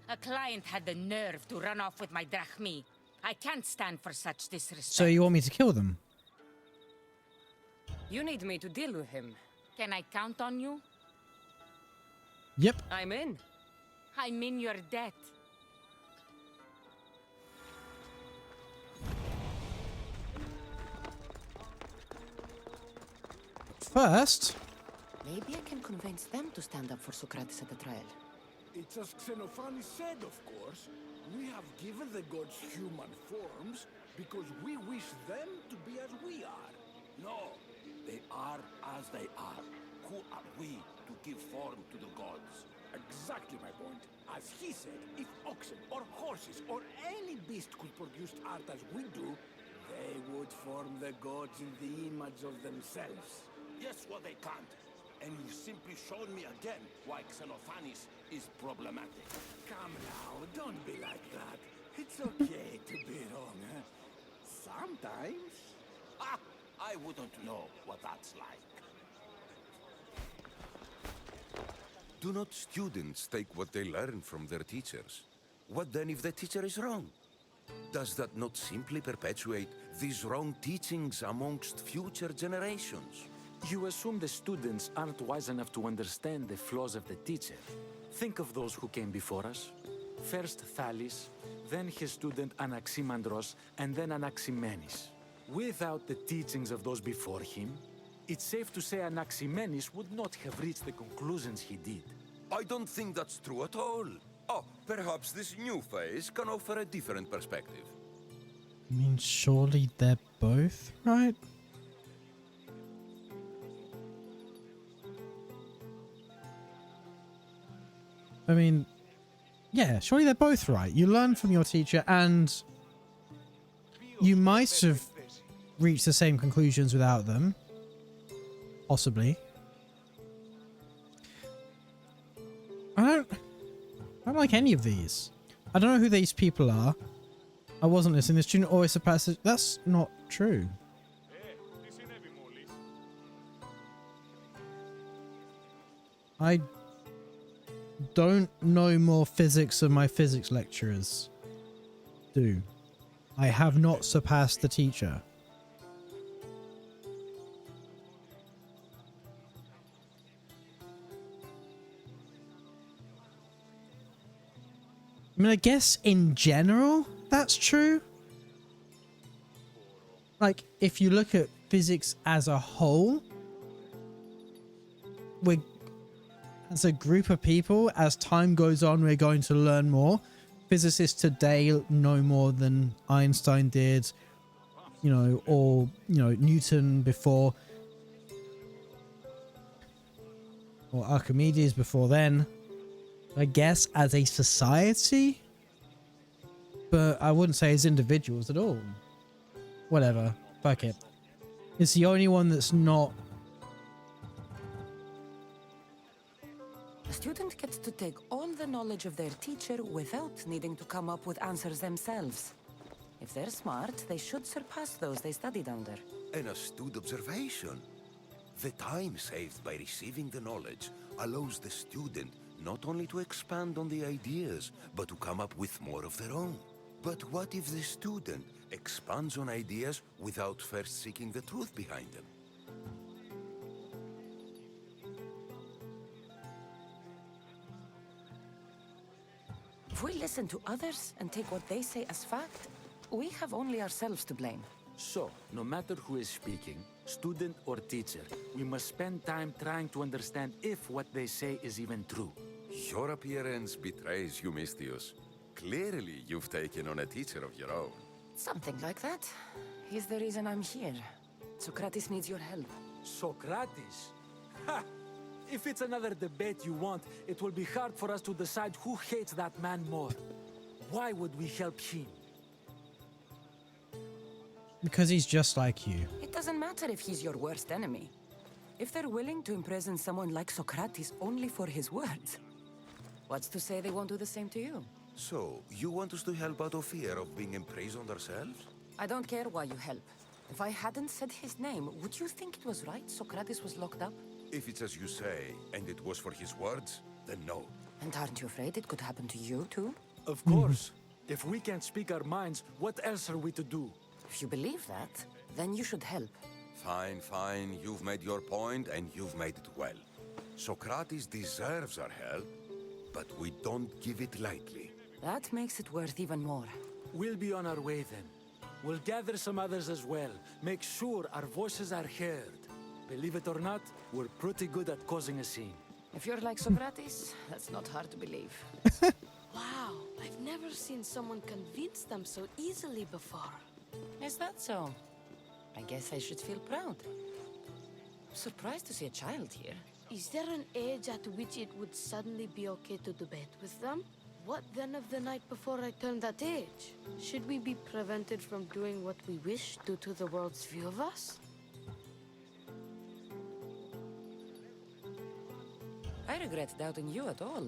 A client had the nerve to run off with my drachmi. I can't stand for such disrespect. So you want me to kill them? You need me to deal with him. Can I count on you? Yep. I'm in. I'm in your debt. First, maybe I can convince them to stand up for Socrates at the trial. It's as Xenophani said, of course. We have given the gods human forms because we wish them to be as we are. No, they are as they are. Who are we to give form to the gods? Exactly my point. As he said, if oxen or horses or any beast could produce art as we do, they would form the gods in the image of themselves. Yes, well, they can't. And you've simply shown me again why Xenophanes is problematic. Come now, don't be like that. It's okay to be wrong, huh? Sometimes. Ah, I wouldn't know what that's like. Do not students take what they learn from their teachers? What then if the teacher is wrong? Does that not simply perpetuate these wrong teachings amongst future generations? You assume the students aren't wise enough to understand the flaws of the teacher. Think of those who came before us. First Thales, then his student Anaximandros, and then Anaximenes. Without the teachings of those before him, it's safe to say Anaximenes would not have reached the conclusions he did. I don't think that's true at all. Oh, perhaps this new phase can offer a different perspective. I mean, surely they're both right? I mean, yeah, surely they're both right. You learn from your teacher and you might have reached the same conclusions without them. Possibly. I don't like any of these. I don't know who these people are. I wasn't listening. The student always surpasses. That's not true. I don't know more physics than my physics lecturers do. I have not surpassed the teacher. I mean, I guess in general, that's true. Like, if you look at physics as a whole, we're, as a group of people, as time goes on, we're going to learn more. Physicists today know more than Einstein did, you know, or, you know, Newton before, or Archimedes before then. I guess as a society, but I wouldn't say as individuals at all. Whatever, fuck it. It's the only one that's not. A student gets to take all the knowledge of their teacher without needing to come up with answers themselves. If they're smart, they should surpass those they studied under. An astute observation. The time saved by receiving the knowledge allows the student not only to expand on the ideas, but to come up with more of their own. But what if the student expands on ideas without first seeking the truth behind them? If we listen listen to others and take what they say as fact, we have only ourselves to blame. So, no matter who is speaking, student or teacher, we must spend time trying to understand if what they say is even true. Your appearance betrays you, Mystius. Clearly, you've taken on a teacher of your own. Something like that. He's the reason I'm here. Socrates needs your help. Socrates? Ha! If it's another debate you want, it will be hard for us to decide who hates that man more. Why would we help him? Because he's just like you. It doesn't matter if he's your worst enemy. If they're willing to imprison someone like Socrates only for his words, what's to say they won't do the same to you? So, you want us to help out of fear of being imprisoned ourselves? I don't care why you help. If I hadn't said his name, would you think it was right Socrates was locked up? If it's as you say, and it was for his words, then no. And aren't you afraid it could happen to you too? Of course. If we can't speak our minds, what else are we to do? If you believe that, then you should help. Fine, fine. You've made your point, and you've made it well. Socrates deserves our help, but we don't give it lightly. That makes it worth even more. We'll be on our way then. We'll gather some others as well. Make sure our voices are heard. Believe it or not, we're pretty good at causing a scene. If you're like Socrates, that's not hard to believe. Wow, I've never seen someone convince them so easily before. Is that so? I guess I should feel proud. I'm surprised to see a child here. Is there an age at which it would suddenly be okay to debate with them? What then of the night before I turned that age? Should we be prevented from doing what we wish due to the world's view of us? I regret doubting you at all.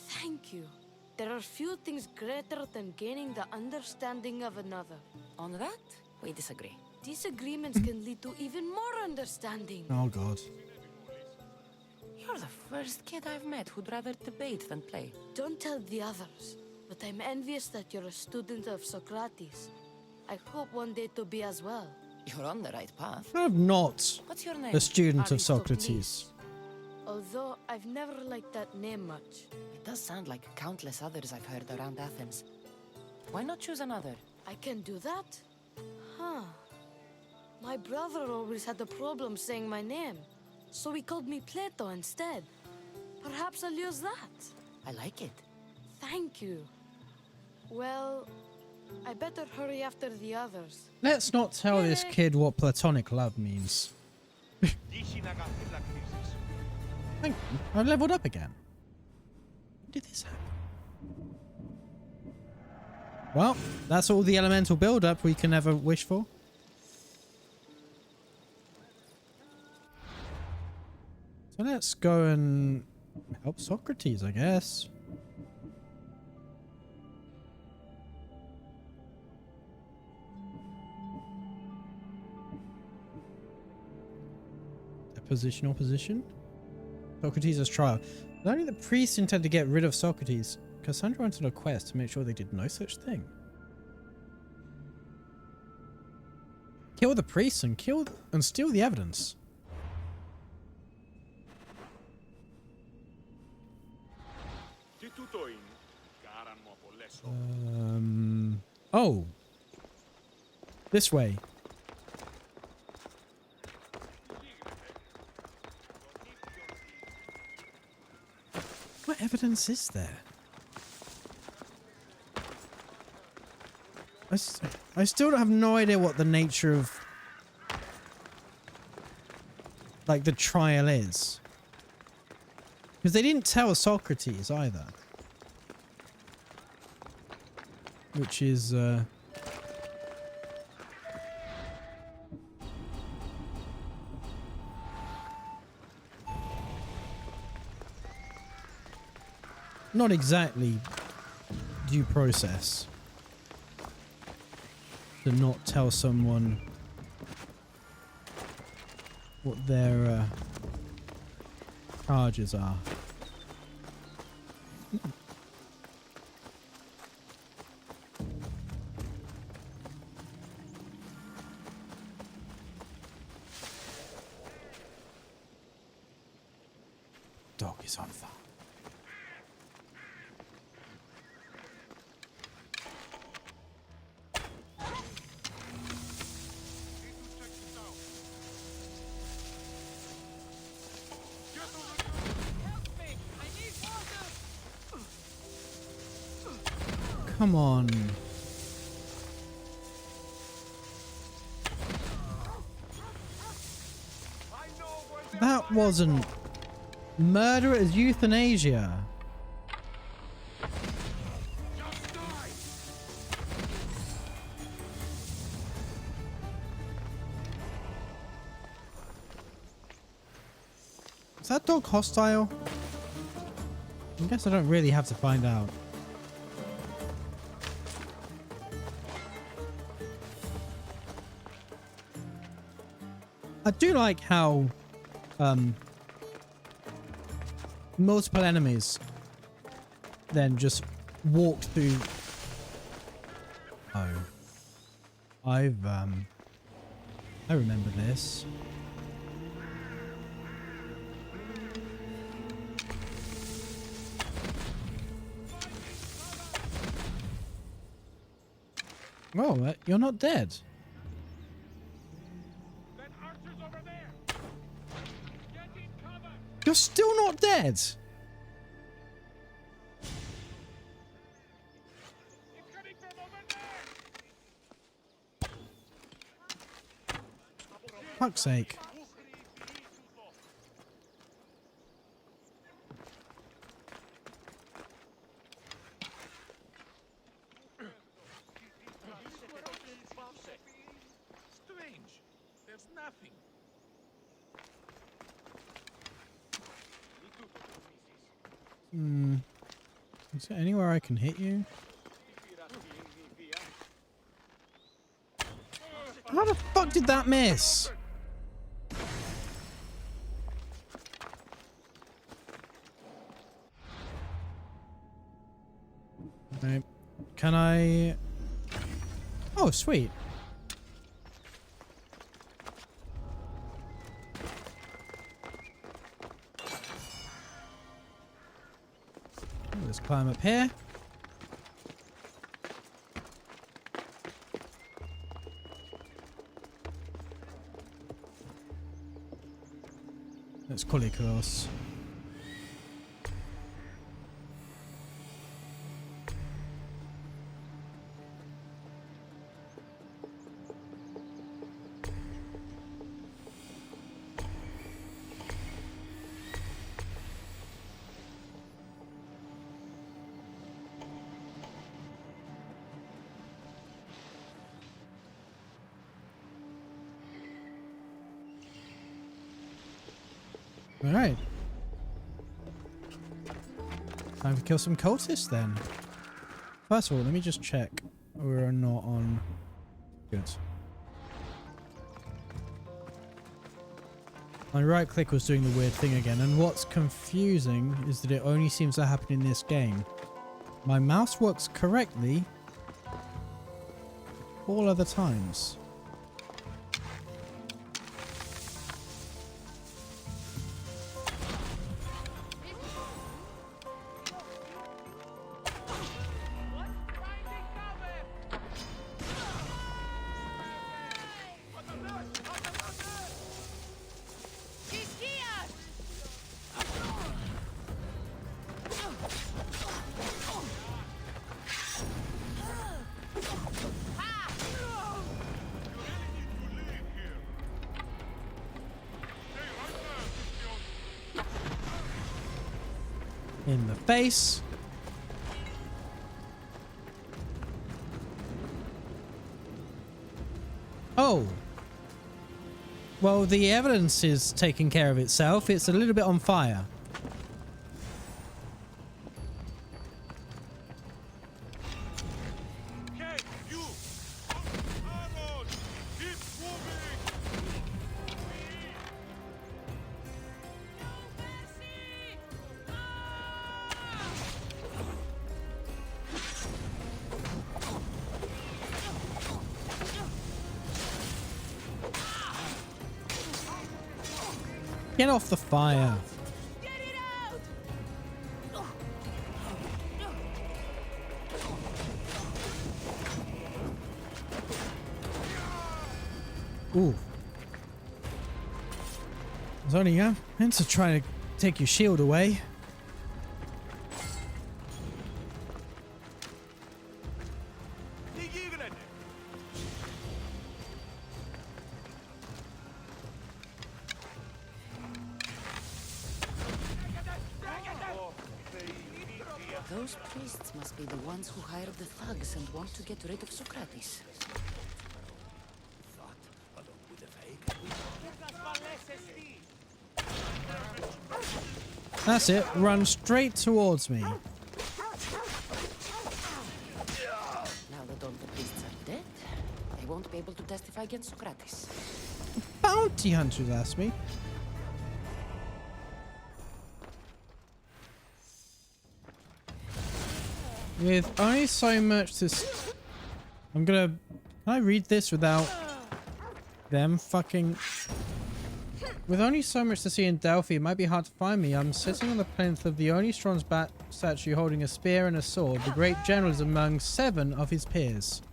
Thank you. There are few things greater than gaining the understanding of another. On that, we disagree. Disagreements can lead to even more understanding. Oh god. You're the first kid I've met who'd rather debate than play. Don't tell the others, but I'm envious that you're a student of Socrates. I hope one day to be as well. You're on the right path. I'm not What's your name? a student of Aristocles. Socrates. Although I've never liked that name much. It does sound like countless others I've heard around Athens. Why not choose another? I can do that? Huh. My brother always had a problem saying my name, so he called me Plato instead. Perhaps I'll use that. I like it. Thank you. Well, I better hurry after the others. Let's not tell this kid what platonic love means. Thank you. I leveled up again. When did this happen? Well, that's all the elemental build-up we can ever wish for. So let's go and help Socrates, I guess. Opposition? Socrates' trial. Only the priests intend to get rid of Socrates. Cassandra went on a quest to make sure they did no such thing. Kill the priests and steal the evidence. Oh. This way. What evidence is there? I still have no idea what the nature of like the trial is. Because they didn't tell Socrates either. Which is not exactly due process to not tell someone what their charges are. Dog is on fire. Come on. That wasn't murder, as euthanasia. Is that dog hostile? I guess I don't really have to find out. I do like how multiple enemies then just walk through. Oh, I remember this. Oh, you're not dead. You're still not dead. Fuck's sake. Strange. There's nothing. Is there anywhere I can hit you? How the fuck did that miss? Okay. Can I... Oh, sweet. Let's climb up here. Let's call it close. Alright. Time to kill some cultists then. First of all, let me just check we're not on... Good. My right click was doing the weird thing again, and what's confusing is that it only seems to happen in this game. My mouse works correctly all other times. In the face. Oh. Well, the evidence is taking care of itself. It's a little bit on fire. Get off the fire. Ooh. I was only meant to try to take your shield away. Those priests must be the ones who hired the thugs and want to get rid of Socrates. That's it. Run straight towards me. Now that all the priests are dead, they won't be able to testify against Socrates. Bounty hunters asked me. With only so much to... I'm gonna... Can I read this without them fucking... With only so much to see in Delphi, it might be hard to find me. I'm sitting on the plinth of the only Stron's bat statue holding a spear and a sword. The great general is among 7 of his peers.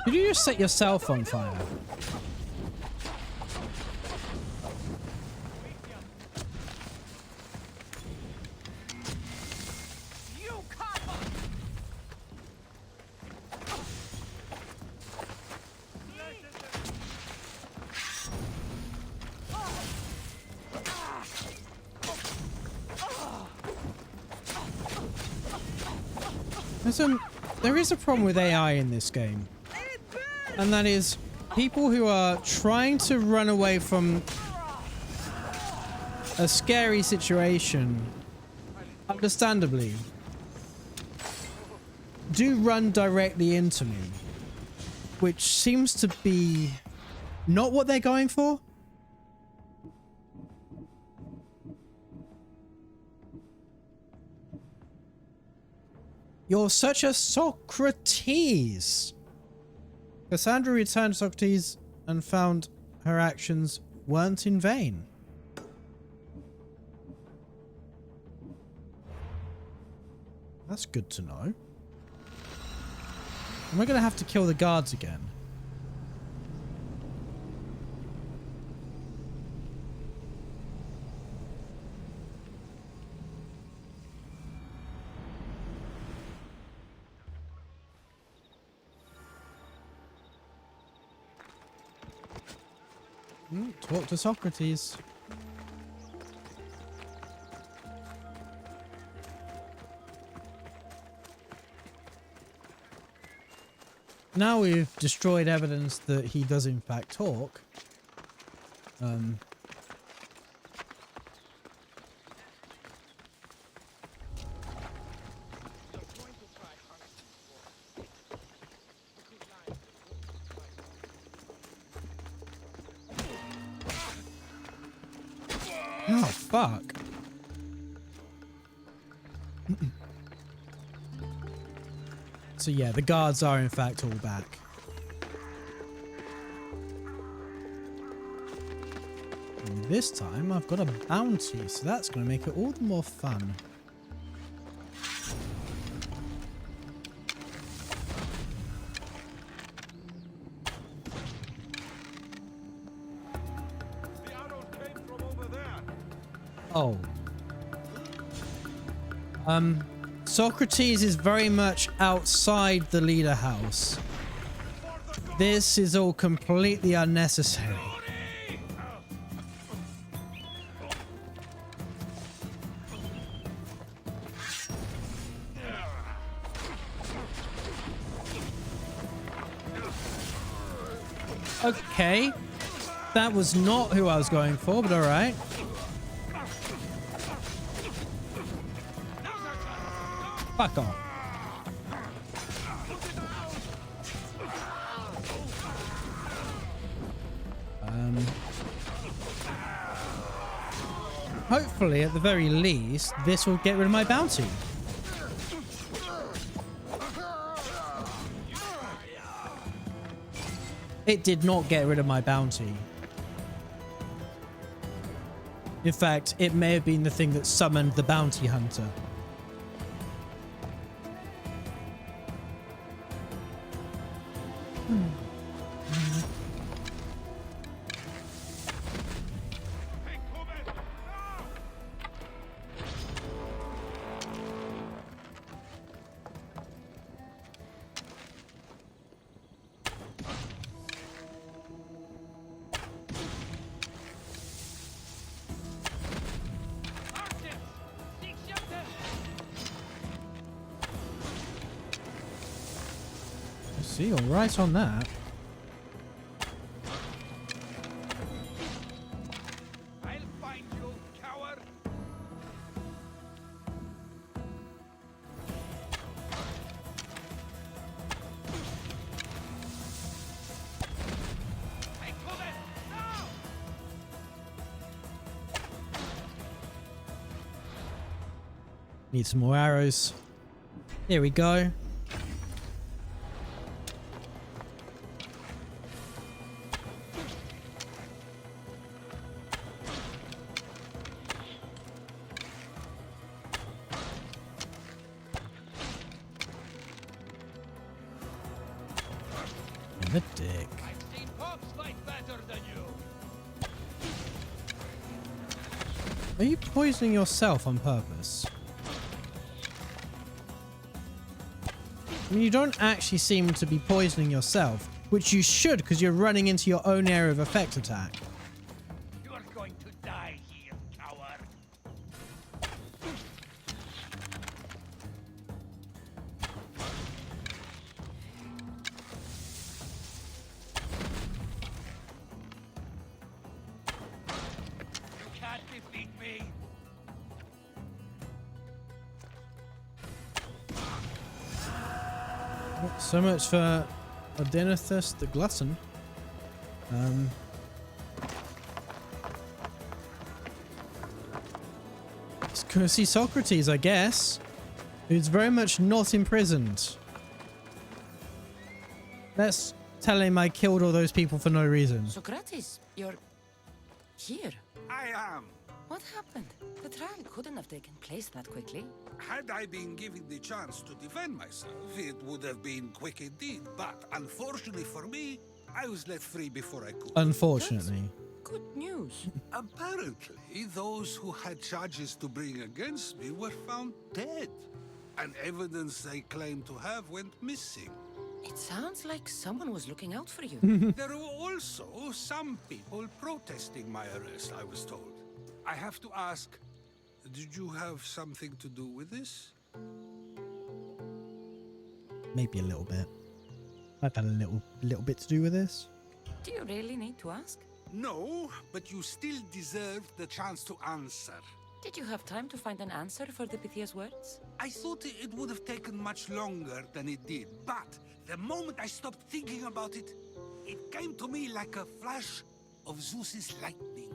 Did you just set yourself on fire? There is a problem with AI in this game. And that is people who are trying to run away from a scary situation, understandably, do run directly into me, which seems to be not what they're going for. You're such a Socrates. Cassandra returned to Socrates and found her actions weren't in vain. That's good to know. And we're going to have to kill the guards again. Talk to Socrates. Now we've destroyed evidence that he does in fact talk. Oh, fuck. So yeah, the guards are in fact all back. And this time I've got a bounty, so that's going to make it all the more fun. Oh. Socrates is very much outside the leader house. This is all completely unnecessary. Okay. That was not who I was going for, but alright. Fuck off. Hopefully, at the very least, this will get rid of my bounty. It did not get rid of my bounty. In fact, it may have been the thing that summoned the bounty hunter. See, all right on that. I'll find you, coward. Need some more arrows. Here we go. The dick. I've seen cops fight better than you. Are you poisoning yourself on purpose? I mean, you don't actually seem to be poisoning yourself, which you should because you're running into your own area of effect attack. You are going to die here, coward. You can't defeat me. So much for Odenathus the Glutton. It's gonna see Socrates, I guess, who's very much not imprisoned. Let's tell him I killed all those people for no reason. Socrates, you're here. I am. What happened? The trial couldn't have taken place that quickly. Had I been given the chance to defend myself, it would have been quick indeed. But unfortunately for me, I was let free before I could. Unfortunately. Good news. Apparently, those who had charges to bring against me were found dead, and evidence they claimed to have went missing. It sounds like someone was looking out for you. There were also some people protesting my arrest, I was told. I have to ask, did you have something to do with this? Maybe a little bit. I've had a little bit to do with this. Do you really need to ask? No, but you still deserve the chance to answer. Did you have time to find an answer for the Pythia's words? I thought it would have taken much longer than it did, but the moment I stopped thinking about it, it came to me like a flash of Zeus's lightning.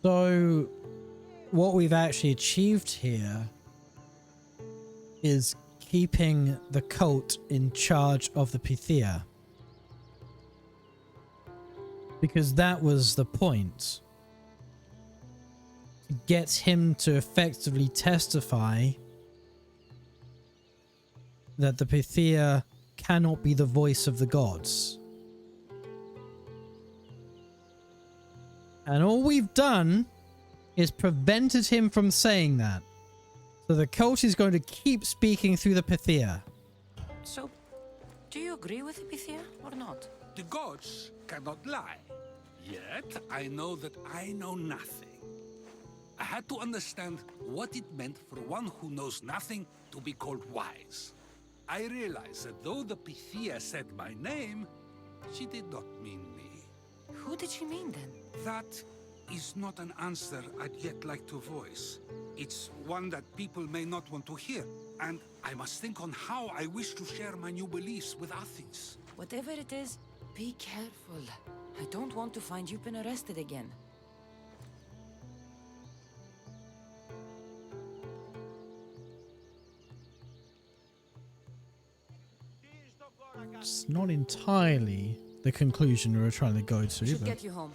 So, what we've actually achieved here is keeping the cult in charge of the Pythia. Because that was the point. To get him to effectively testify that the Pythia cannot be the voice of the gods. And all we've done is prevented him from saying that. So the cult is going to keep speaking through the Pythia. So, do you agree with the Pythia or not? The gods cannot lie. Yet, I know that I know nothing. I had to understand what it meant for one who knows nothing to be called wise. I realize that though the Pythia said my name, she did not mean me. Who did she mean then? That is not an answer I'd yet like to voice. It's one that people may not want to hear, and I must think on how I wish to share my new beliefs with Athens. Whatever it is, be careful. I don't want to find you've been arrested again. It's not entirely the conclusion we were trying to go to. Should But... get you home.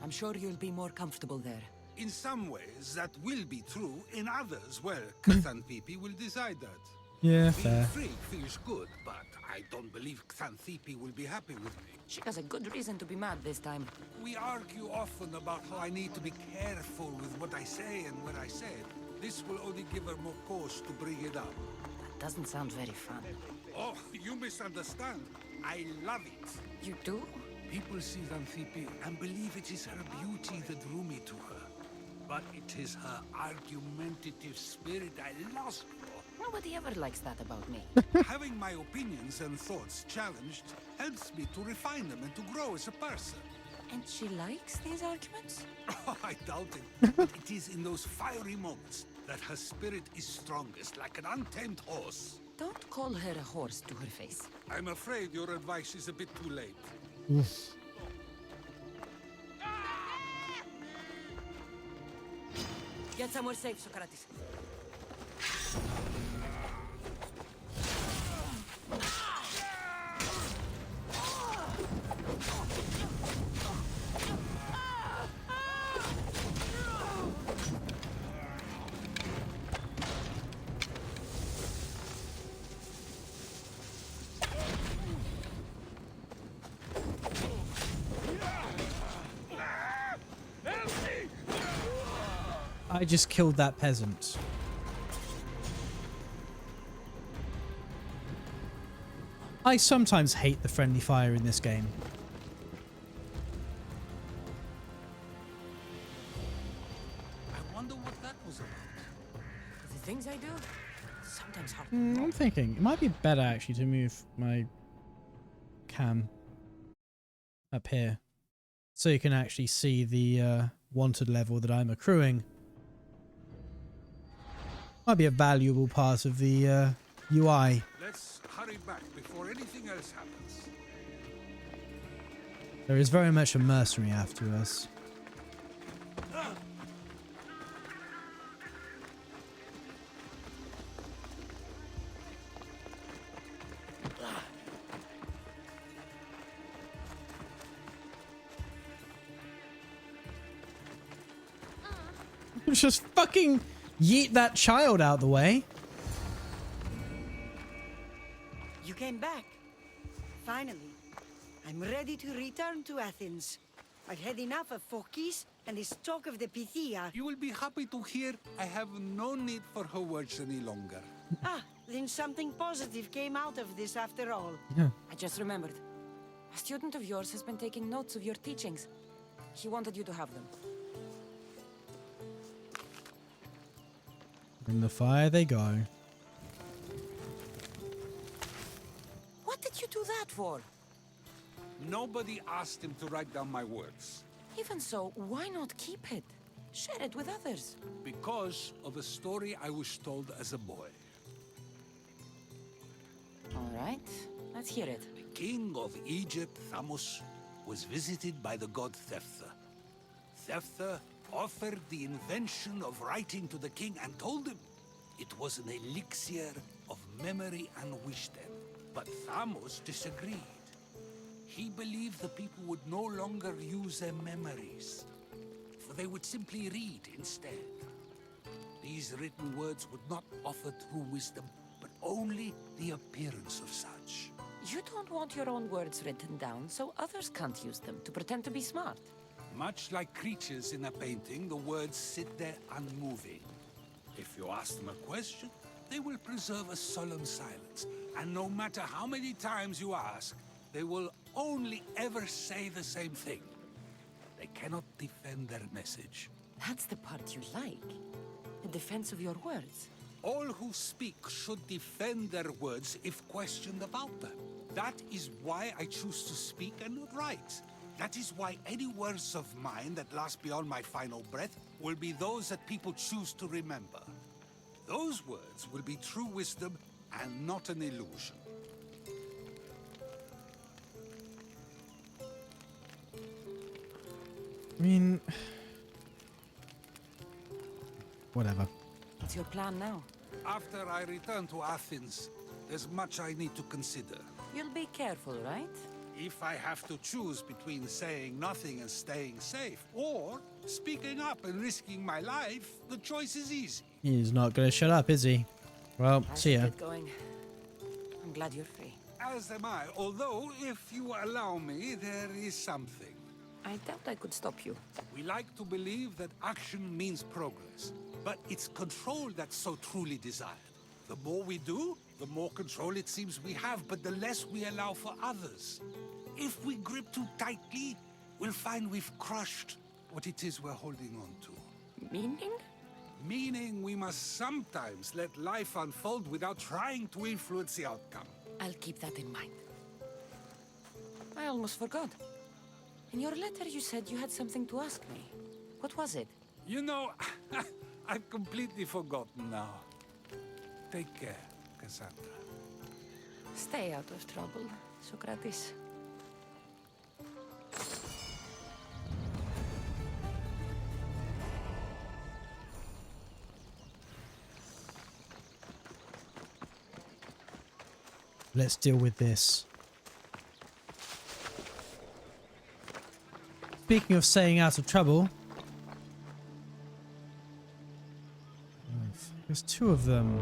I'm sure you'll be more comfortable there. In some ways, that will be true. In others, well, Xanthippe will decide that. Yeah, Being fair. free feels good, but I don't believe Xanthippe will be happy with me. She has a good reason to be mad this time. We argue often about how I need to be careful with what I say and what I say. This will only give her more cause to bring it up. That doesn't sound very fun. Oh, you misunderstand. I love it. You do? People see Xanthippe and believe it is her beauty that drew me to her. But it is her argumentative spirit I lost for. Nobody ever likes that about me. Having my opinions and thoughts challenged helps me to refine them and to grow as a person. And she likes these arguments? Oh, I doubt it. But it is in those fiery moments that her spirit is strongest, like an untamed horse. Don't call her a horse to her face. I'm afraid your advice is a bit too late. Oof. Get somewhere safe, Socrates. I just killed that peasant. I sometimes hate the friendly fire in this game. I wonder what that was about. The things I do, sometimes hard. I'm thinking it might be better actually to move my cam up here so you can actually see the wanted level that I'm accruing. Might be a valuable part of the UI. Let's hurry back before anything else happens. There is very much a mercenary after us. Just fucking yeet that child out the way. You came back. Finally. I'm ready to return to Athens. I've had enough of Phokis and this talk of the Pythia. You will be happy to hear I have no need for her words any longer. Ah, then something positive came out of this after all. Yeah. I just remembered. A student of yours has been taking notes of your teachings. He wanted you to have them. In the fire they go. What did you do that for? Nobody asked him to write down my words. Even so, why not keep it? Share it with others. Because of a story I was told as a boy. All right, let's hear it. The king of Egypt, Thamos, was visited by the god Thephtha. Thephtha offered the invention of writing to the king and told him it was an elixir of memory and wisdom. But Thamos disagreed. He believed the people would no longer use their memories, for they would simply read instead. These written words would not offer true wisdom, but only the appearance of such. You don't want your own words written down, so others can't use them to pretend to be smart. Much like creatures in a painting, the words sit there unmoving. If you ask them a question, they will preserve a solemn silence. And no matter how many times you ask, they will only ever say the same thing. They cannot defend their message. That's the part you like. The defense of your words. All who speak should defend their words if questioned about them. That is why I choose to speak and not write. That is why any words of mine that last beyond my final breath will be those that people choose to remember. Those words will be true wisdom and not an illusion. I mean, whatever. What's your plan now? After I return to Athens, there's much I need to consider. You'll be careful, right? If I have to choose between saying nothing and staying safe, or speaking up and risking my life, the choice is easy. He's not going to shut up, is he? Well, see ya. Get going. I'm glad you're free. As am I, although, if you allow me, there is something. I doubt I could stop you. We like to believe that action means progress, but it's control that's so truly desired. The more we do, the more control it seems we have, but the less we allow for others. If we grip too tightly, we'll find we've crushed what it is we're holding on to. Meaning? Meaning we must sometimes let life unfold without trying to influence the outcome. I'll keep that in mind. I almost forgot. In your letter you said you had something to ask me. What was it? You know, I've completely forgotten now. Take care, Cassandra. Stay out of trouble, Socrates. Let's deal with this. Speaking of staying out of trouble, there's two of them.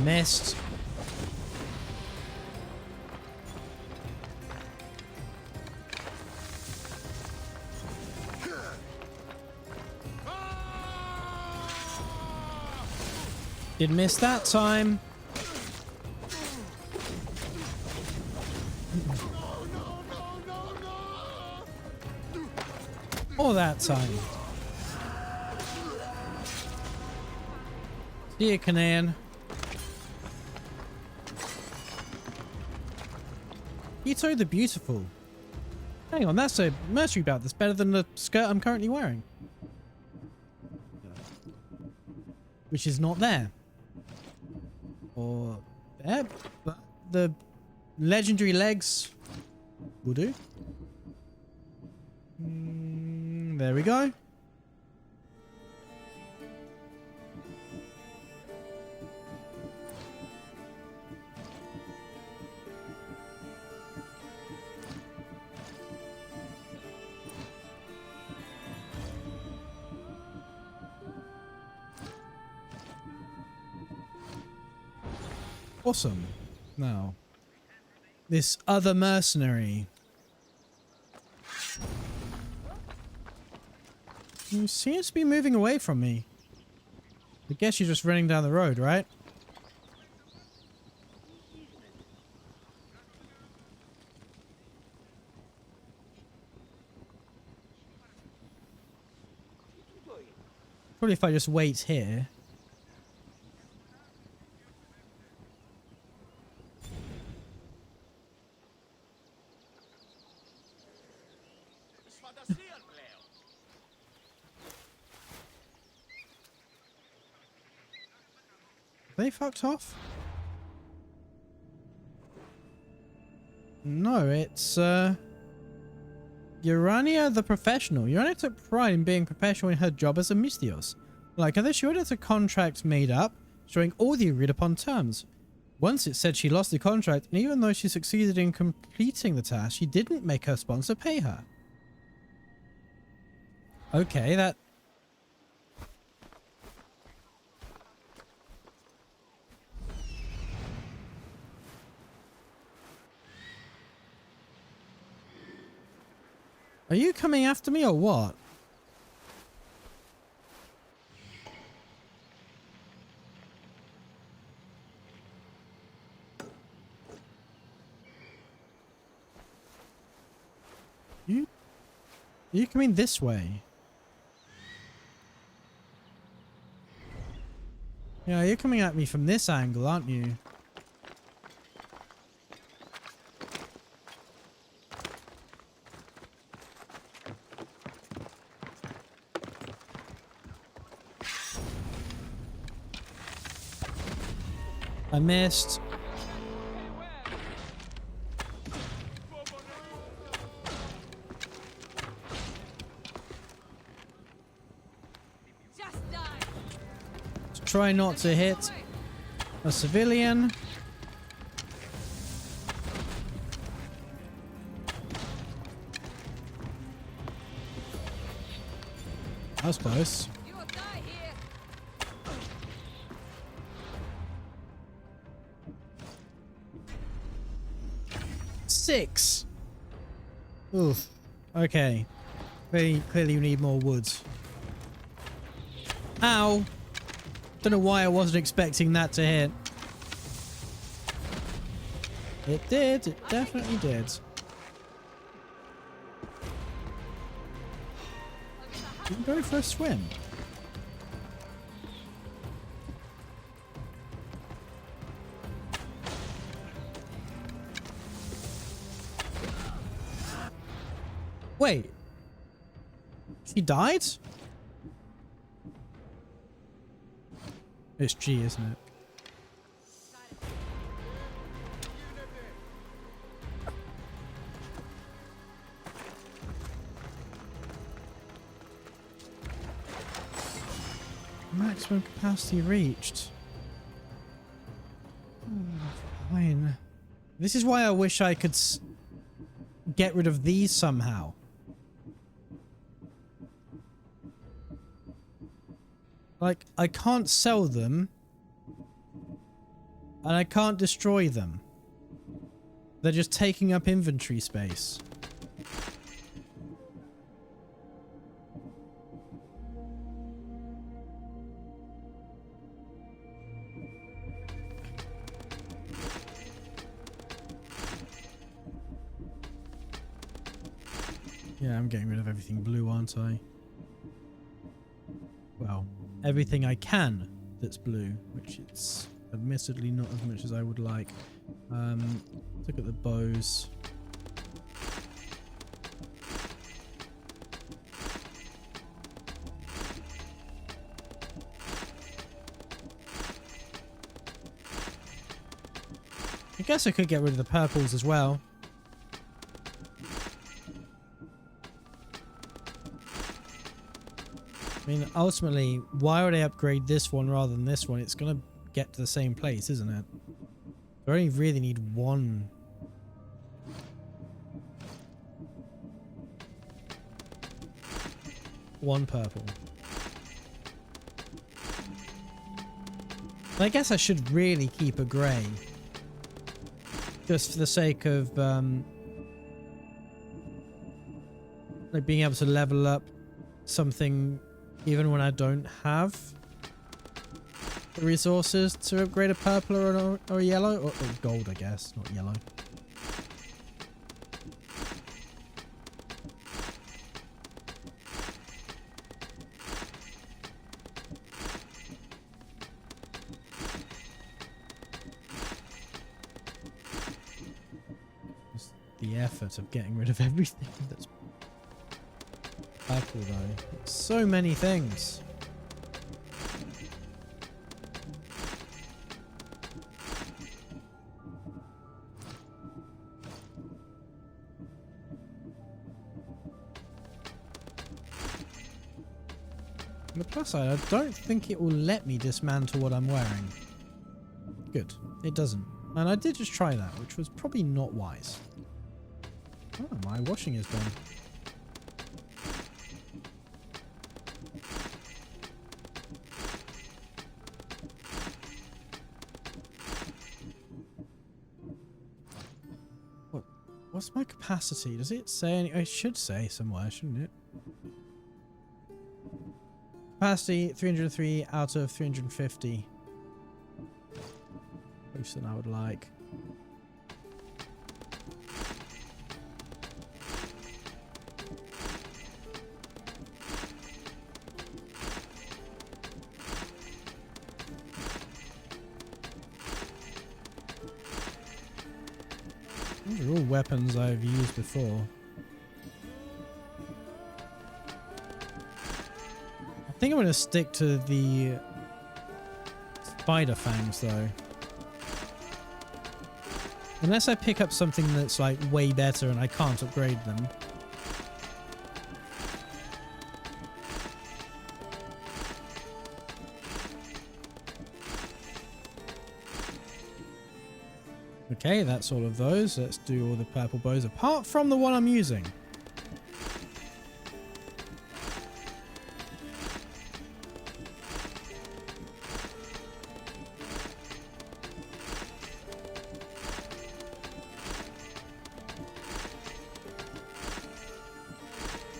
Missed. Did miss that time. Or that time. See you, Canaan. Ito the Beautiful. Hang on, that's a mercenary belt that's better than the skirt I'm currently wearing. Which is not there. Or there, but the legendary legs will do. There we go. Awesome. Now, this other mercenary. He seems to be moving away from me. I guess you're just running down the road, right? Probably if I just wait here. They fucked off? No, it's Urania the professional. Urania took pride in being professional in her job as a Mystios. Like her, she ordered a contract made up, showing all the agreed upon terms. Once it said she lost the contract, and even though she succeeded in completing the task, she didn't make her sponsor pay her. Okay, that... Are you coming after me or what? You coming this way? Yeah, you're coming at me from this angle, aren't you? I missed. Try not to hit a civilian. That was close. Six. Oof. Okay. Clearly you need more woods. Ow. Don't know why I wasn't expecting that to hit. It did. It definitely did. You can go for a swim. Wait. He died? It's G, isn't it? Maximum capacity reached. Fine. This is why I wish I could get rid of these somehow. Like, I can't sell them. And I can't destroy them. They're just taking up inventory space. Yeah, I'm getting rid of everything blue, aren't I? Well, everything I can that's blue, which it's admittedly not as much as I would like. Look at the bows. I guess I could get rid of the purples as well. I mean, ultimately, why would I upgrade this one rather than this one? It's going to get to the same place, isn't it? I only really need one. One purple. I guess I should really keep a grey. Just for the sake of like being able to level up something even when I don't have the resources to upgrade a purple or a yellow or gold, I guess, not yellow. Just the effort of getting rid of everything that's purple though. So many things. On the plus side, I don't think it will let me dismantle what I'm wearing. Good. It doesn't. And I did just try that, which was probably not wise. Oh, my washing is done. What's my capacity? Does it say any? It should say somewhere, shouldn't it? Capacity 303 out of 350. Closer than I would like. These are all weapons I've used before. I think I'm going to stick to the spider fangs though. Unless I pick up something that's like way better and I can't upgrade them. Okay, that's all of those. Let's do all the purple bows apart from the one I'm using.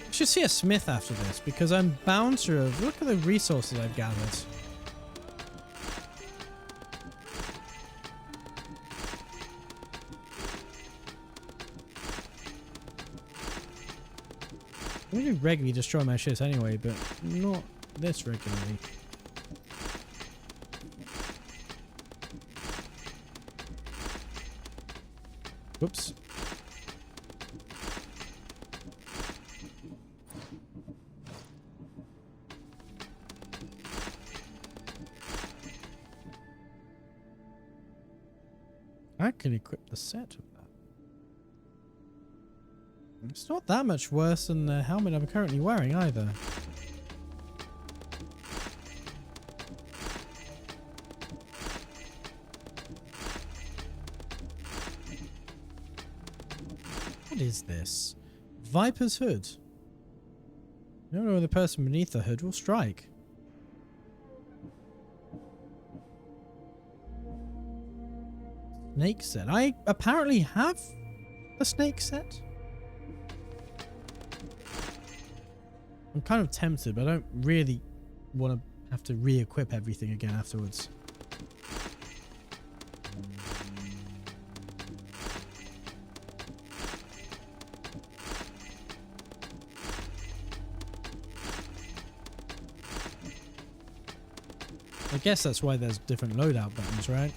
I should see a smith after this because I'm bound to have... Look at the resources I've gathered. I do regularly destroy my shit anyway, but not this regularly. Whoops. I can equip the set of that. It's not that much worse than the helmet I'm currently wearing either. What is this? Viper's Hood. You don't know the person beneath the hood will strike. Snake set. I apparently have a snake set. I'm kind of tempted, but I don't really want to have to re-equip everything again afterwards. I guess that's why there's different loadout buttons, right?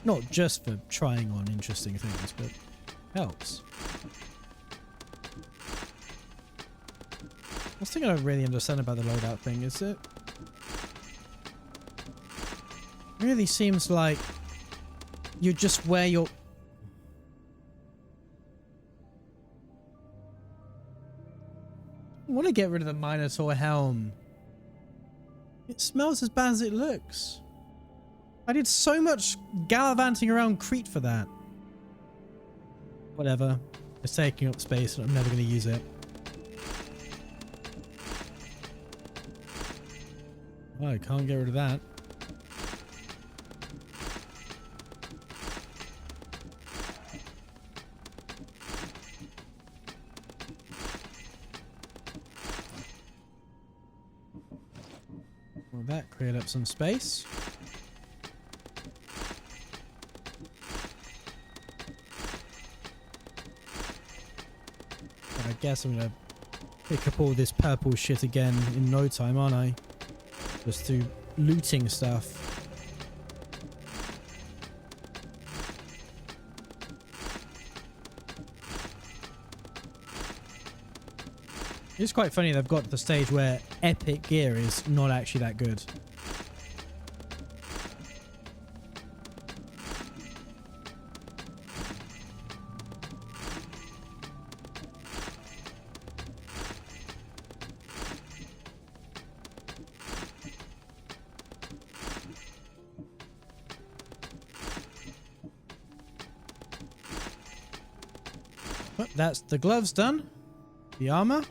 Not just for trying on interesting things, but helps. One thing I don't really understand about the loadout thing is it really seems like you just wear your... I want to get rid of the Minotaur helm. It smells as bad as it looks. I did so much gallivanting around Crete for that. Whatever. It's taking up space and I'm never going to use it. Oh, I can't get rid of that. Well, that cleared up some space. I guess I'm gonna pick up all this purple shit again in no time, aren't I? Just through looting stuff. It's quite funny they've got to the stage where epic gear is not actually that good. Well, that's the gloves done. The armor.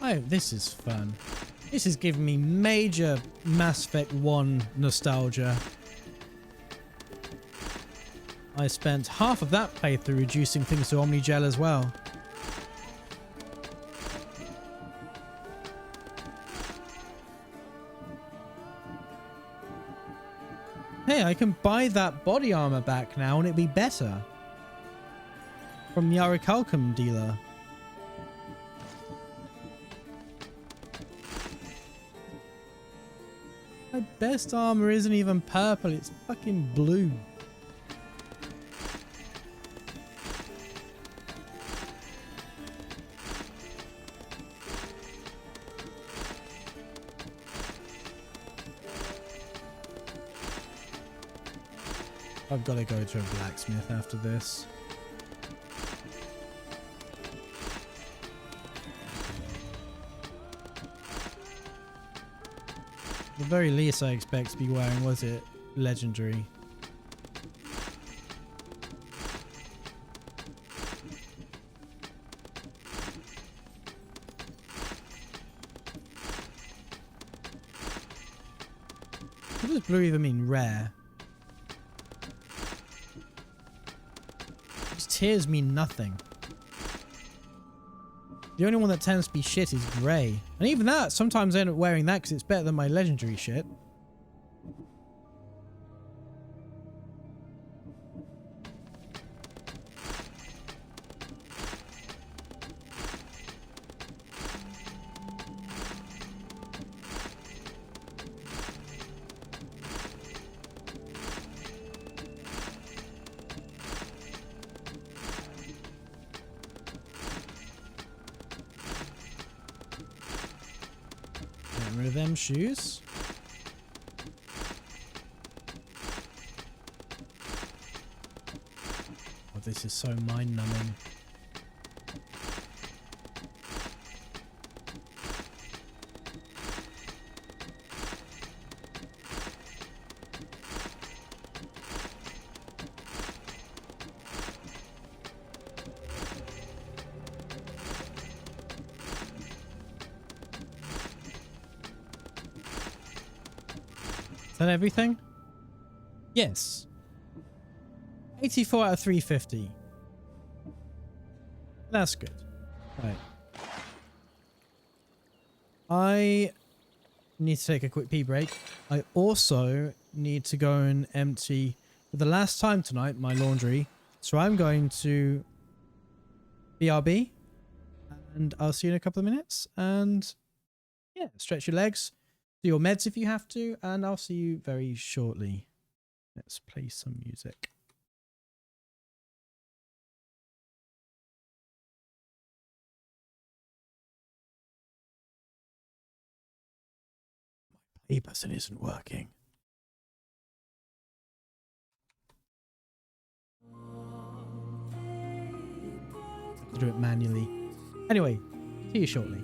Oh, this is fun. This is giving me major Mass Effect 1 nostalgia. I spent half of that playthrough reducing things to Omnigel as well. Hey, I can buy that body armor back now and it'd be better. From the Aracalcum dealer. My best armor isn't even purple, it's fucking blue. I've got to go to a blacksmith after this. The very least I expect to be wearing, was it legendary? What does blue even mean? Rare? These tears mean nothing. The only one that tends to be shit is grey. And even that, sometimes I end up wearing that because it's better than my legendary shit. Get rid of them shoes. Oh, this is so mind-numbing. Is that everything? Yes. 84 out of 350. That's good. Right. I need to take a quick pee break. I also need to go and empty, for the last time tonight, my laundry. So I'm going to BRB. And I'll see you in a couple of minutes. And yeah, stretch your legs. Do your meds if you have to, and I'll see you very shortly. Let's play some music. My play button isn't working. I have to do it manually. Anyway, see you shortly.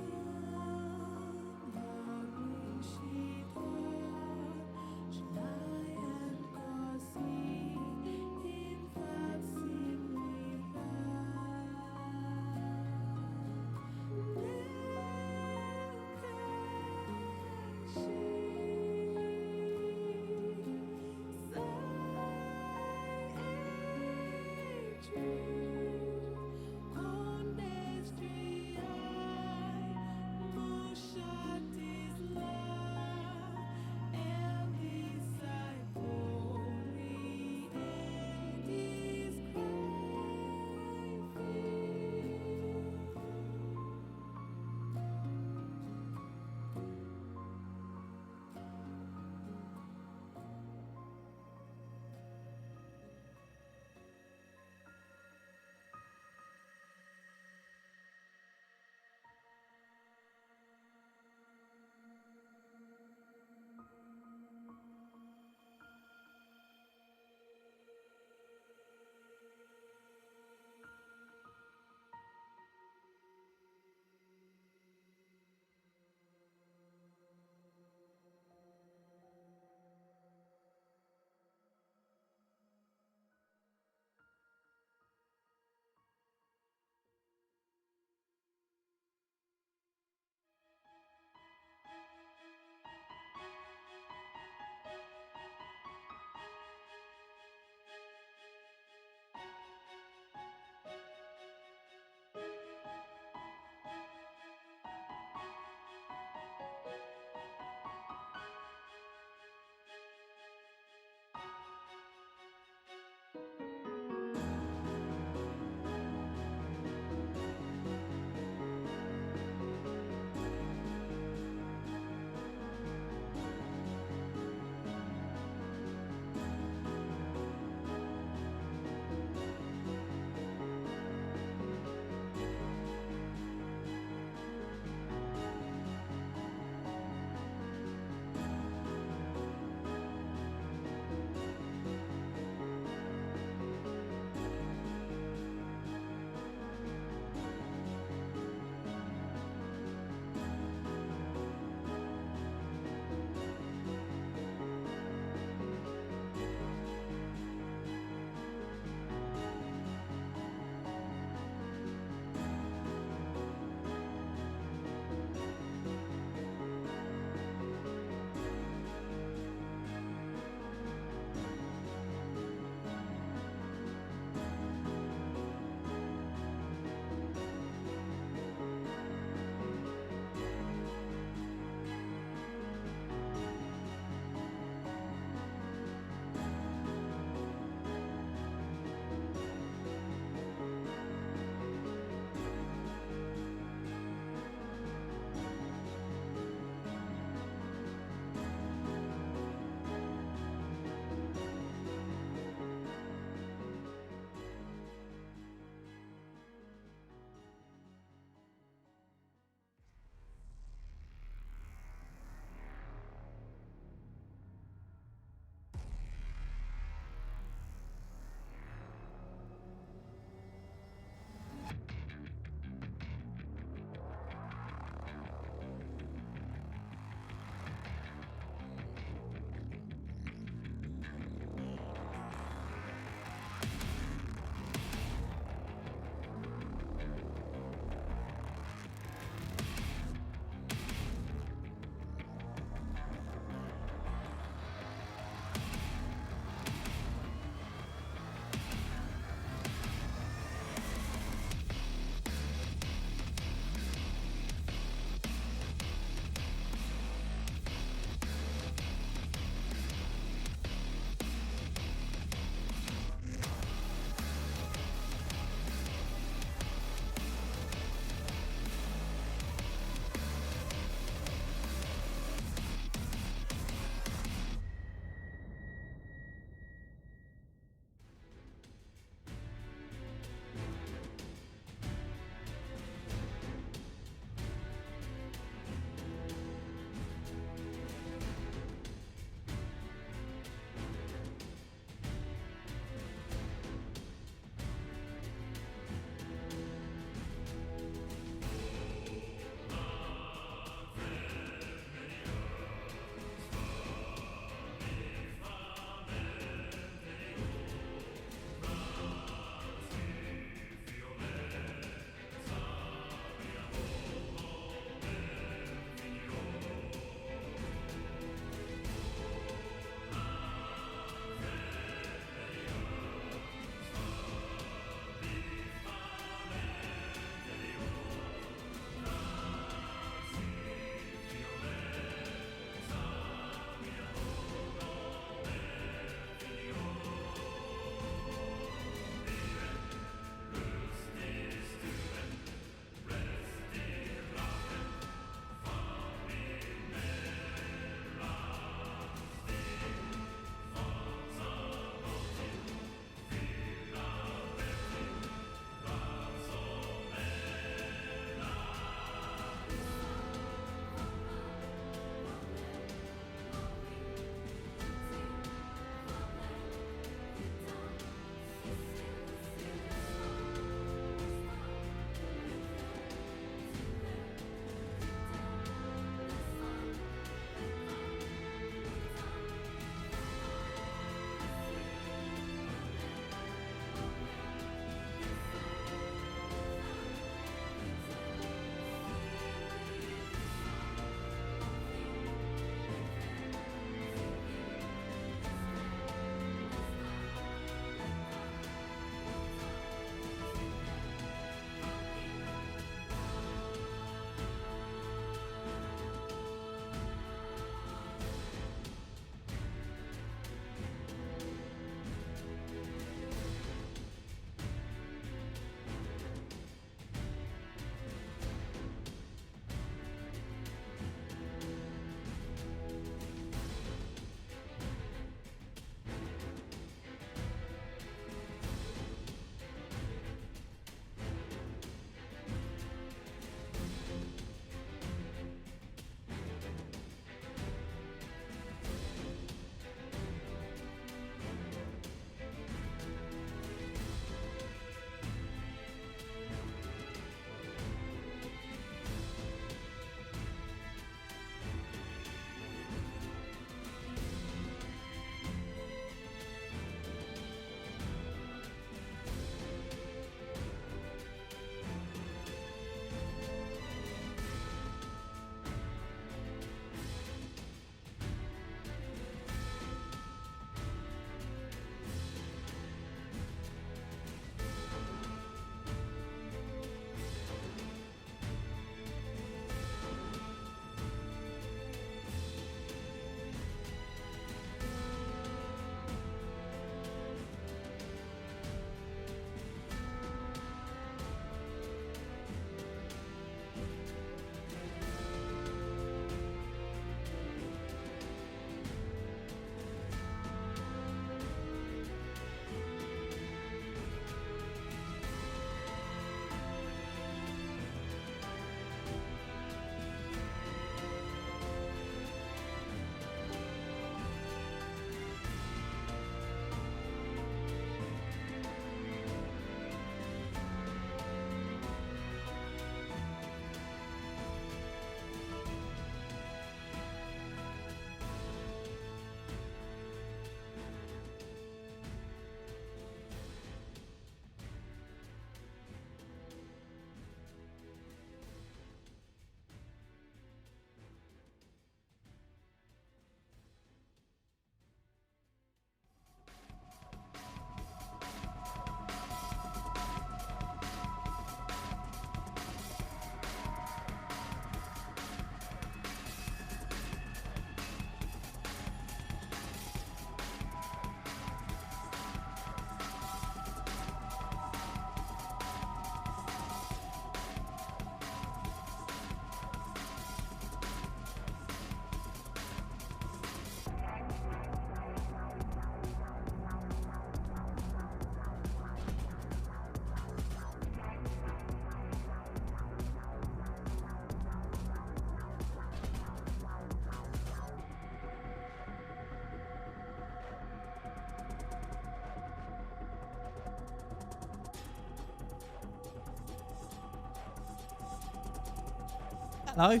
Hello?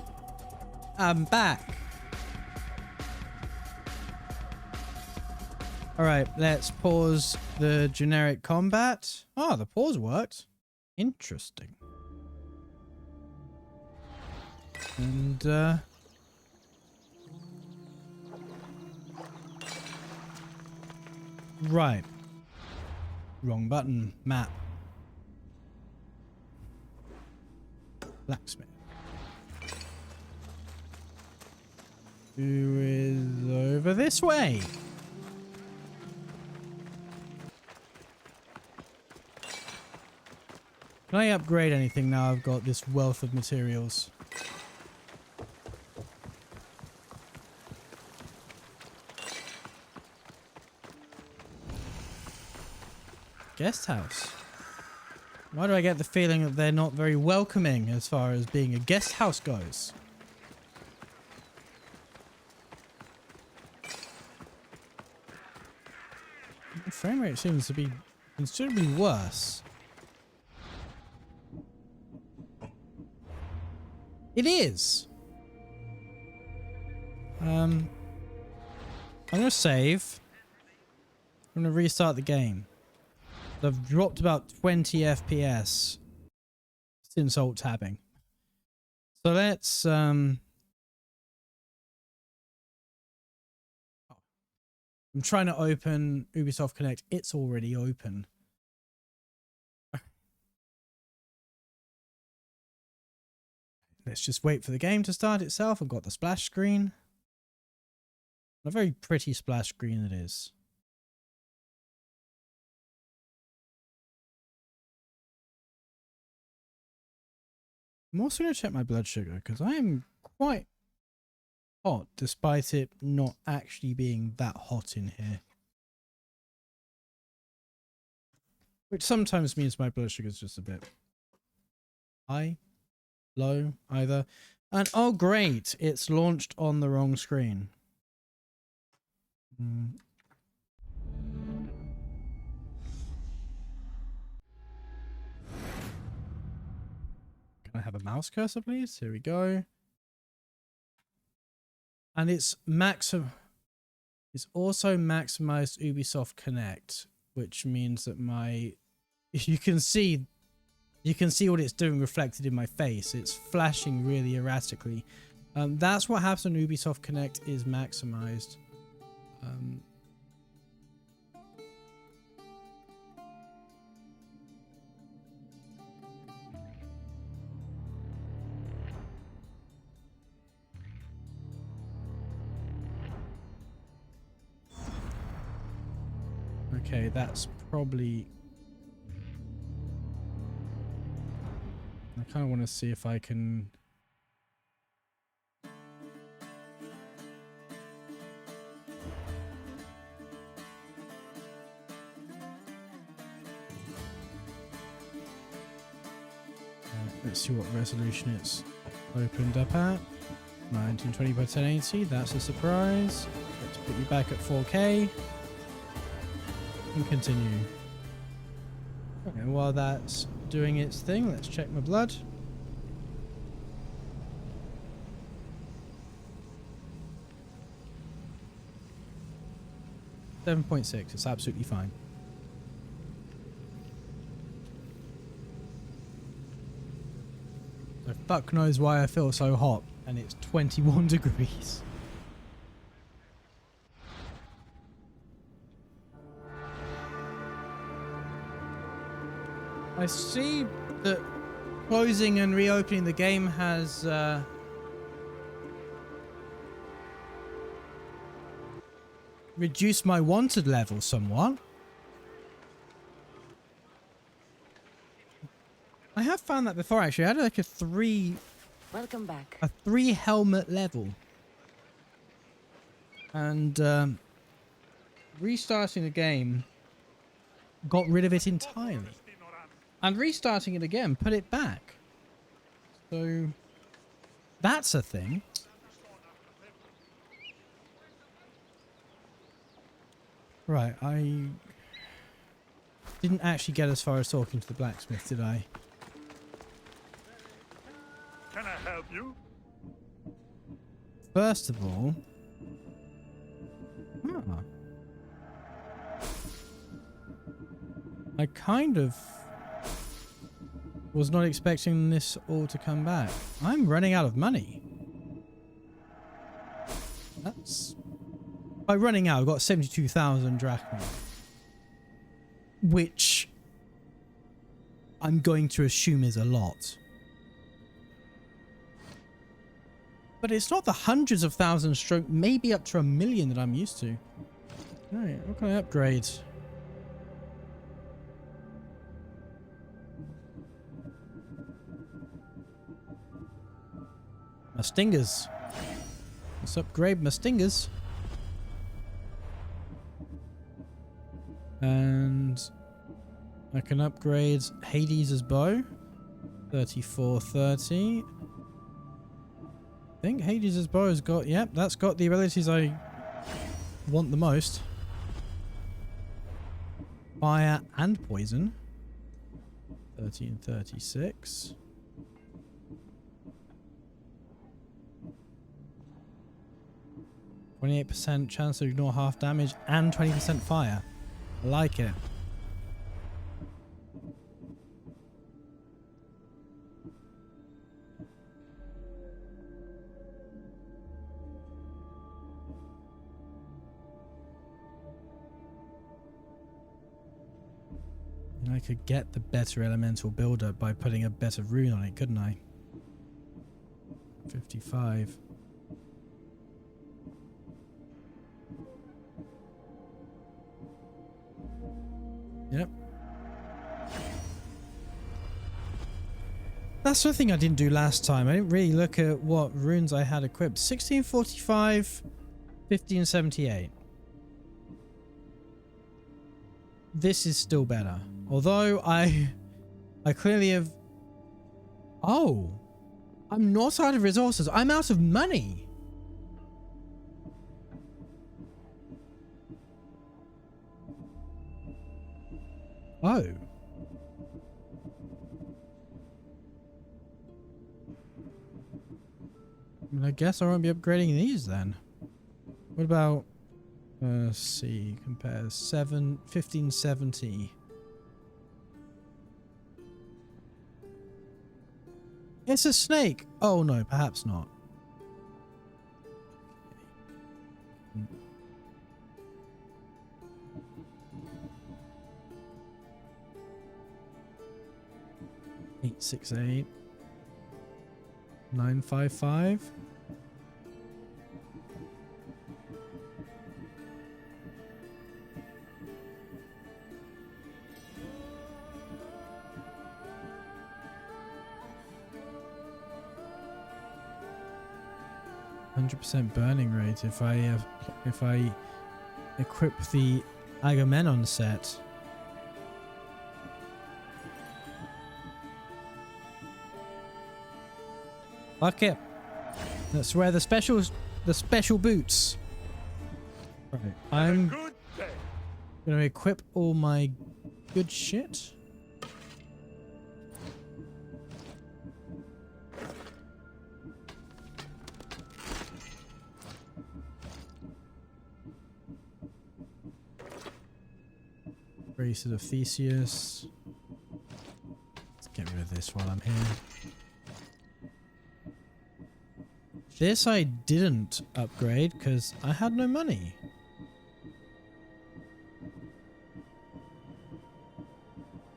I'm back. Alright, let's pause the generic combat. Oh, the pause worked. Interesting. And, right. Wrong button. Map. Blacksmith. Who is over this way? Can I upgrade anything now I've got this wealth of materials? Guest house. Why do I get the feeling that they're not very welcoming as far as being a guest house goes? The frame rate seems to be considerably worse. It is. I'm gonna save. I'm gonna restart the game. I've dropped about 20 FPS since alt tabbing. So let's I'm trying to open Ubisoft Connect. It's already open. Let's just wait for the game to start itself. I've got the splash screen. A very pretty splash screen it is. I'm also going to check my blood sugar because I am quite hot despite it not actually being that hot in here. Which sometimes means my blood sugar is just a bit high, low, either. And oh great, it's launched on the wrong screen. Can I have a mouse cursor, please? Here we go. And it's also maximized Ubisoft Connect, which means that you can see what it's doing reflected in my face. It's flashing really erratically. That's what happens when Ubisoft Connect is maximized. Okay, that's probably... I kind of want to see if I can... Let's see what resolution it's opened up at. 1920 by 1080, that's a surprise. Let's put you back at 4K. And continue. Okay, while that's doing its thing, let's check my blood. .6, it's absolutely fine. So fuck knows why I feel so hot, and it's 21 degrees. I see that closing and reopening the game has reduced my wanted level somewhat. I have found that before actually. I had like a 3 helmet level. And restarting the game got rid of it entirely. And restarting it again put it back. So that's a thing. Right, I didn't actually get as far as talking to the blacksmith, did I? Can I help you? First of all... I kind of was not expecting this all to come back. I'm running out of money. That's... By running out, I've got 72,000 drachma. Which I'm going to assume is a lot. But it's not the hundreds of thousands stroke, maybe up to 1 million that I'm used to. Alright, what can I upgrade? My stingers. Let's upgrade my stingers. And I can upgrade Hades' bow. 3430. I think Hades' bow has got, yep, that's got the abilities I want the most. Fire and poison. 1336. %, chance to ignore half damage and 20% fire. I like it. I could get the better elemental builder by putting a better rune on it, couldn't I? 55. Yep. That's the thing I didn't do last time. I didn't really look at what runes I had equipped. 1645, 1578. This is still better. Although I clearly have... Oh! I'm not out of resources. I'm out of money! Oh. I guess I won't be upgrading these then. What about... let's see, compare 1570. It's a snake! Oh no, perhaps not. 868 955. %, burning rate if I equip the Agamemnon set. Fuck it. Let's wear the special boots. Right. I'm gonna equip all my good shit. Braces of Theseus. Let's get rid of this while I'm here. This I didn't upgrade because I had no money.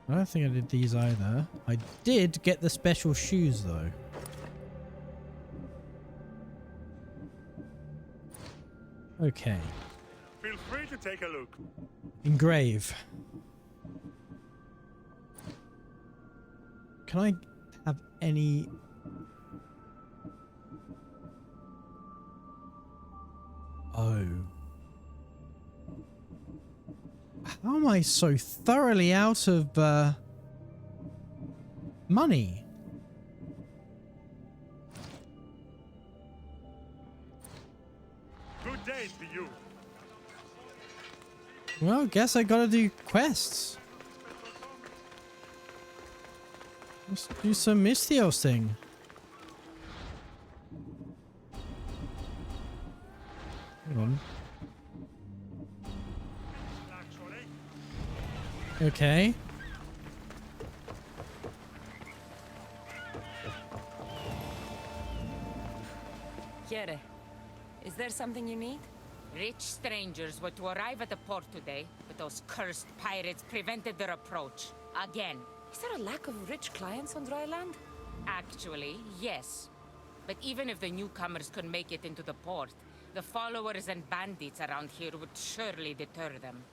I don't think I did these either. I did get the special shoes though. Okay. Feel free to take a look. Engrave. Can I have any... Oh. How am I so thoroughly out of money? Good day to you. Well, guess I gotta do quests. Let's do some Mystios thing. Hang on. Okay. Here. Is there something you need? Rich strangers were to arrive at the port today, but those cursed pirates prevented their approach. Again. Is there a lack of rich clients on dry land? Actually, yes. But even if the newcomers could make it into the port, the followers and bandits around here would surely deter them.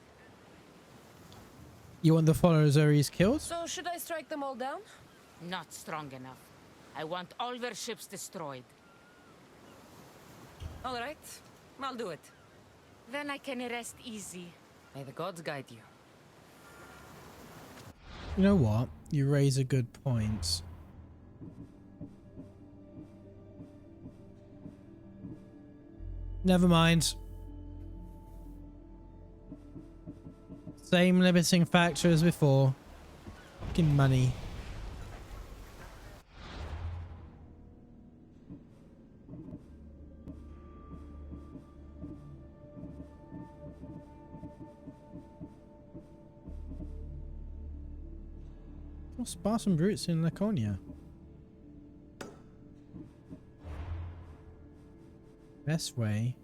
You want the followers Ares killed? So should I strike them all down? Not strong enough. I want all their ships destroyed. All right. I'll do it. Then I can rest easy. May the gods guide you. You know what? You raise a good point. Never mind. Same limiting factor as before. Fucking money. Spartan brutes in Laconia. Best way.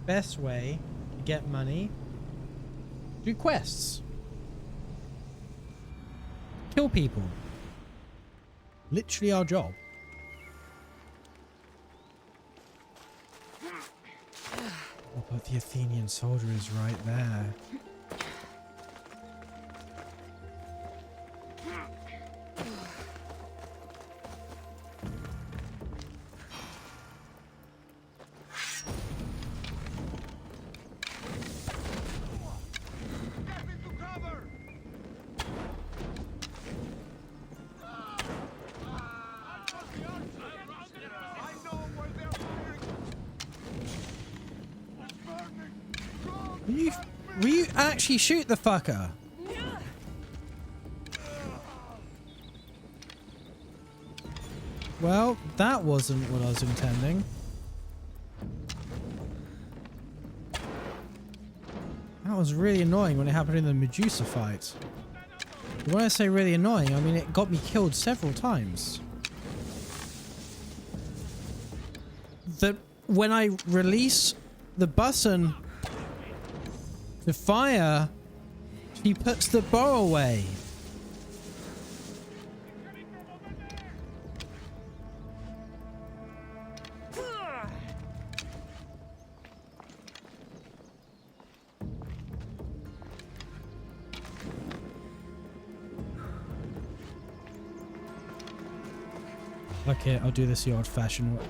Best way to get money. Do quests. Kill people. Literally our job. Oh, but the Athenian soldier is right there. Will you actually shoot the fucker? Well, that wasn't what I was intending. That was really annoying when it happened in the Medusa fight. When I say really annoying, I mean it got me killed several times. That when I release the button to fire, he puts the bow away. Okay, I'll do this the old-fashioned way.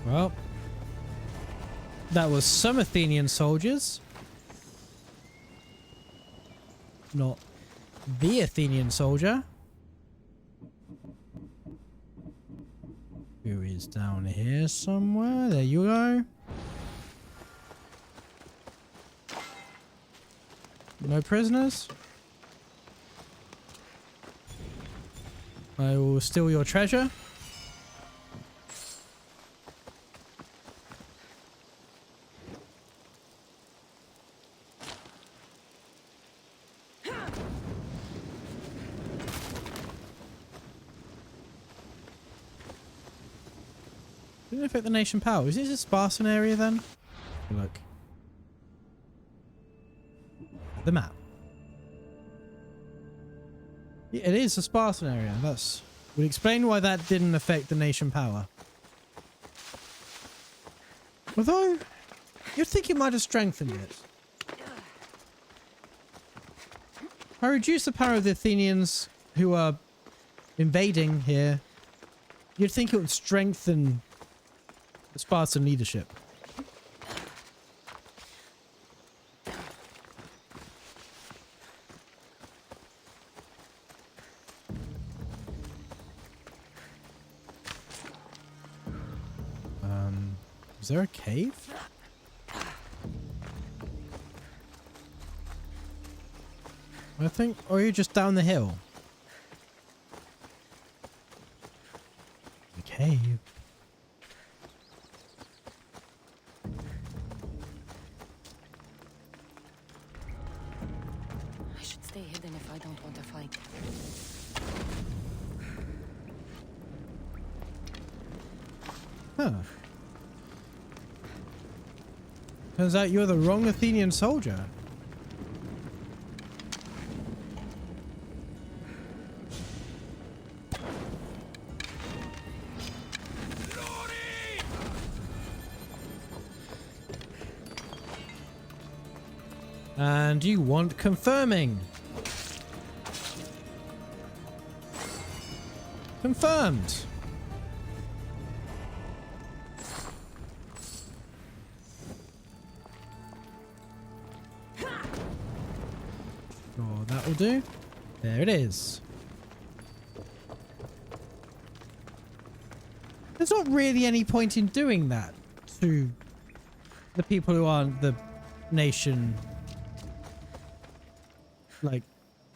Well, that was some Athenian soldiers. Not the Athenian soldier. Who is down here somewhere? There you go. No prisoners? I will steal your treasure. Didn't affect the nation power. Is this a Spartan area then? Look. The map. Yeah, it is a Spartan area. That's would explain why that didn't affect the nation power. Although, you'd think it might have strengthened it. I reduce the power of the Athenians who are invading here. You'd think it would strengthen the Spartan leadership. Is there a cave? I think, or are you just down the hill? The cave. I should stay hidden if I don't want to fight. Huh. Turns out you're the wrong Athenian soldier. And you want confirming. Confirmed. Oh, that will do. There it is. There's not really any point in doing that to the people who aren't the nation, like,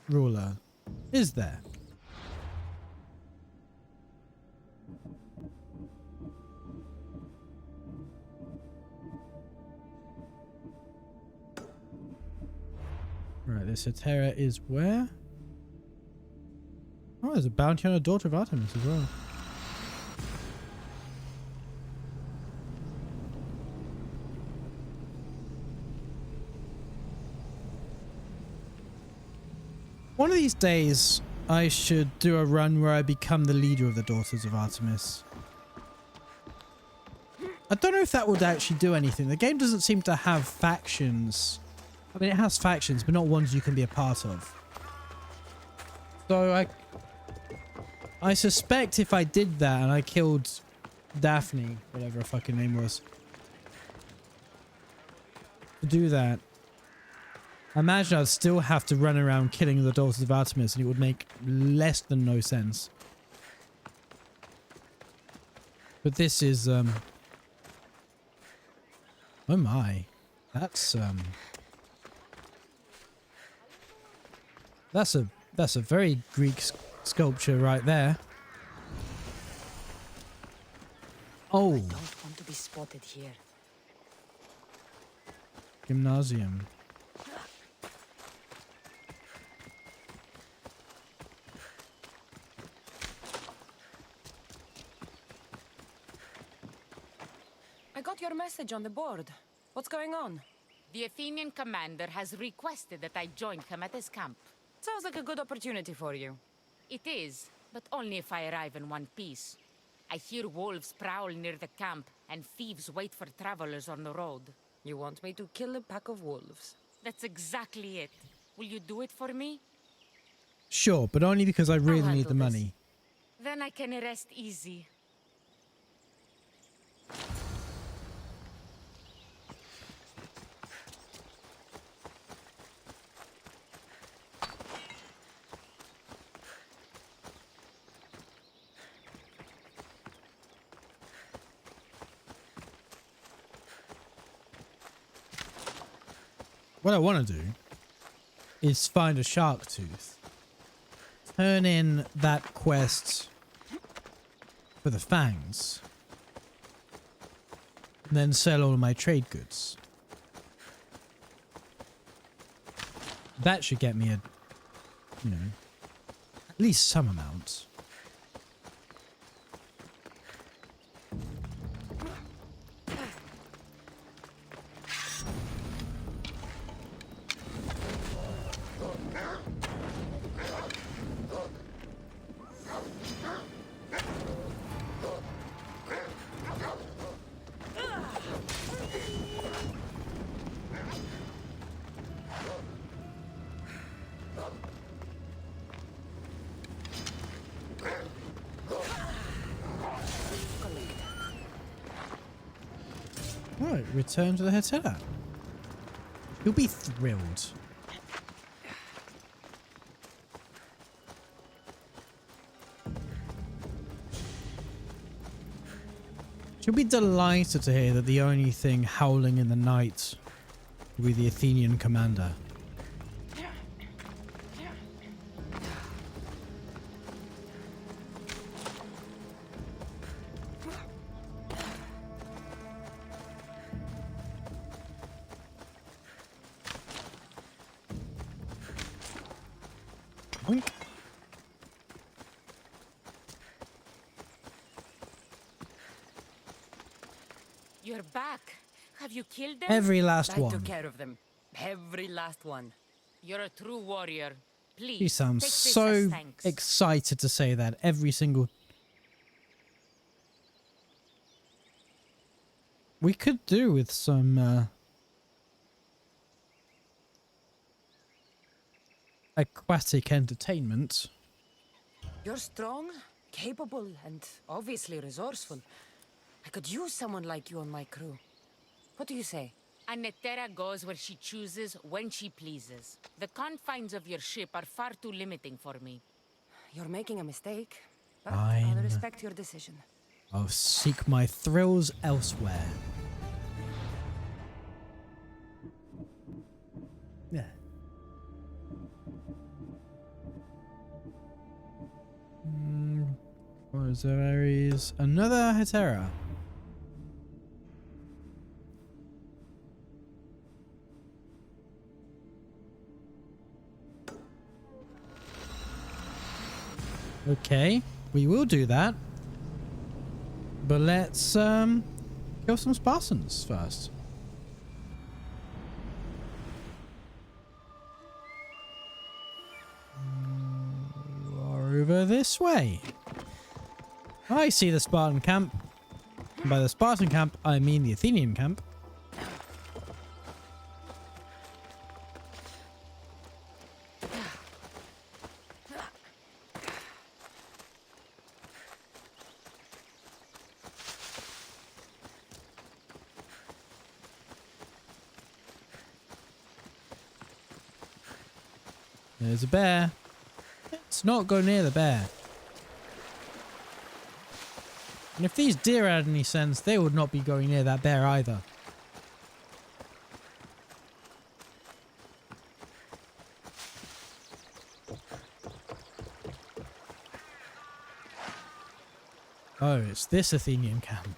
ruler, is there? Right, this Hetera is where? Oh, there's a bounty on a daughter of Artemis as well. One of these days, I should do a run where I become the leader of the Daughters of Artemis. I don't know if that would actually do anything. The game doesn't seem to have factions. I mean, it has factions, but not ones you can be a part of. So I suspect if I did that and I killed Daphne, whatever her fucking name was, to do that, I imagine I'd still have to run around killing the Daughters of Artemis, and it would make less than no sense. But this is, oh my. That's a very Greek sculpture right there. Oh. I don't want to be spotted here. Gymnasium. I got your message on the board. What's going on? The Athenian commander has requested that I join him at his camp. Sounds like a good opportunity for you. It is, but only if I arrive in one piece. I hear wolves prowl near the camp, and thieves wait for travelers on the road. You want me to kill a pack of wolves? That's exactly it. Will you do it for me? Sure, but only because I really I'll need the handle money. Then I can rest easy. What I want to do is find a shark tooth, turn in that quest for the fangs, and then sell all of my trade goods. That should get me a, you know, at least some amount. Right, return to the Hetera. You'll be thrilled. She'll be delighted to hear that the only thing howling in the night will be the Athenian commander. Boink. You're back. Have you killed them? Every last I one. took care of them. Every last one. You're a true warrior. Please. She sounds take this so as thanks. excited to say that every single... We could do with some aquatic entertainment. You're strong, capable, and obviously resourceful. I could use someone like you on my crew. What do you say? Anetera goes where she chooses, when she pleases. The confines of your ship are far too limiting for me. You're making a mistake, but Fine. I'll respect your decision. I'll seek my thrills elsewhere. Yeah. There is another Hetera. Okay, we will do that. But let's kill some Spartans first. Over this way. I see the Spartan camp. And by the Spartan camp, I mean the Athenian camp. There's a bear. Let's not go near the bear. And if these deer had any sense, they would not be going near that bear either. Oh, it's this Athenian camp.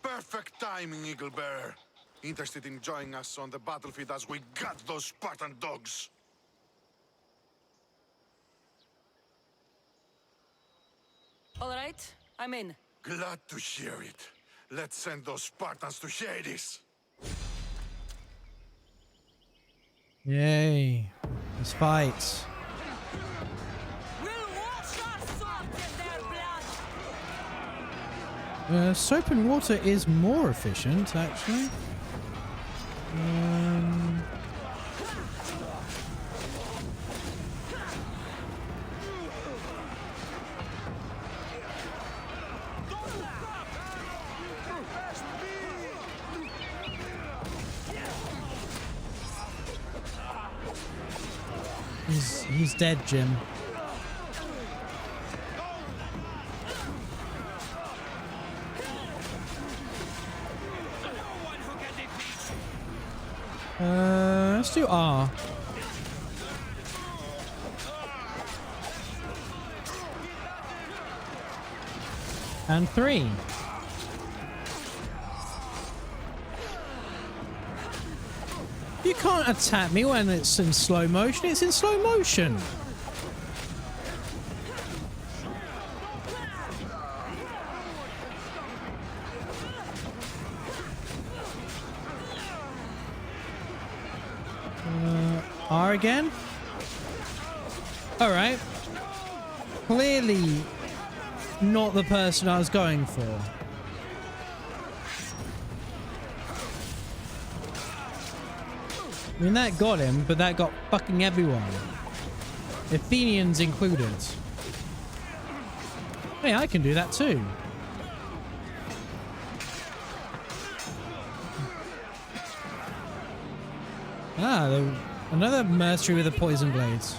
Perfect timing, Eagle Bearer. Interested in joining us on the battlefield as we gut those Spartan dogs? All right, I'm in. Glad to hear it. Let's send those Spartans to Hades. Yay. Let's fight. Soap and water is more efficient, actually. He's dead, Jim. Let's do R. And 3. You can't attack me when it's in slow motion. It's in slow motion. R again? Alright. Clearly not the person I was going for. I mean, that got him, but that got fucking everyone. Athenians included. Hey, I can do that too. Ah, another mercenary with a poison blades.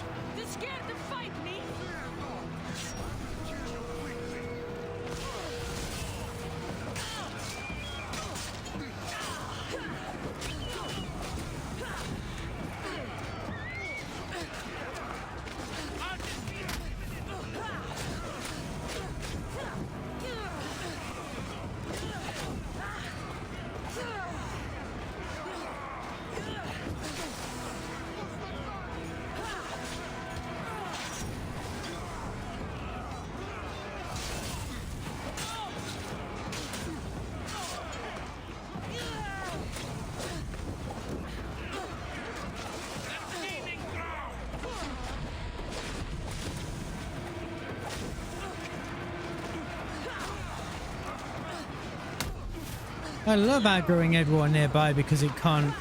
I love aggroing everyone nearby because it can't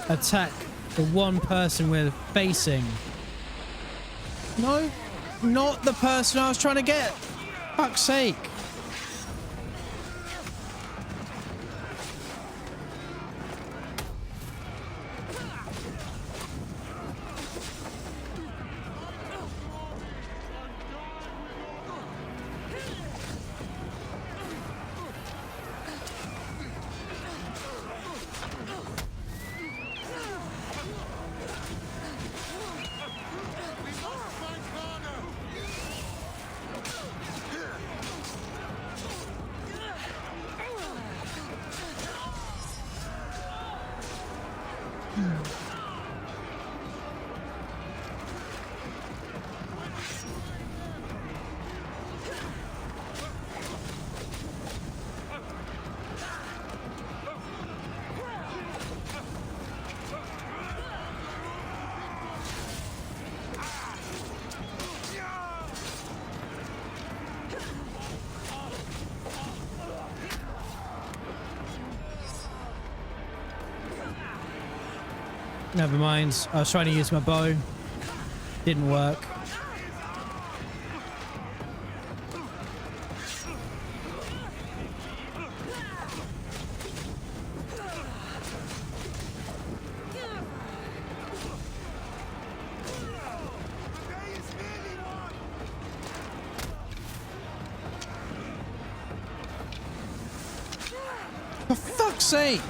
attack the one person we're facing. No, not the person I was trying to get. Fuck's sake. Never mind. I was trying to use my bow. Didn't work. For fuck's sake!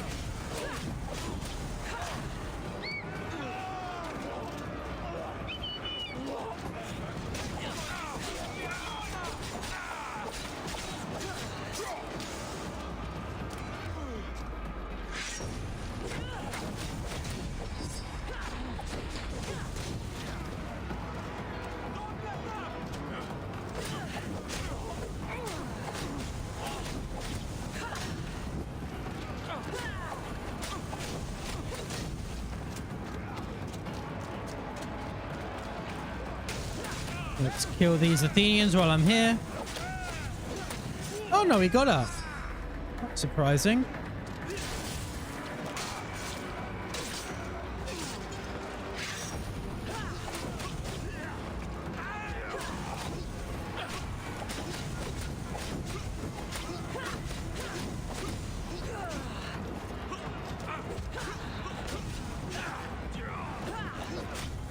Let's kill these Athenians while I'm here. Oh no, he got up. That's surprising.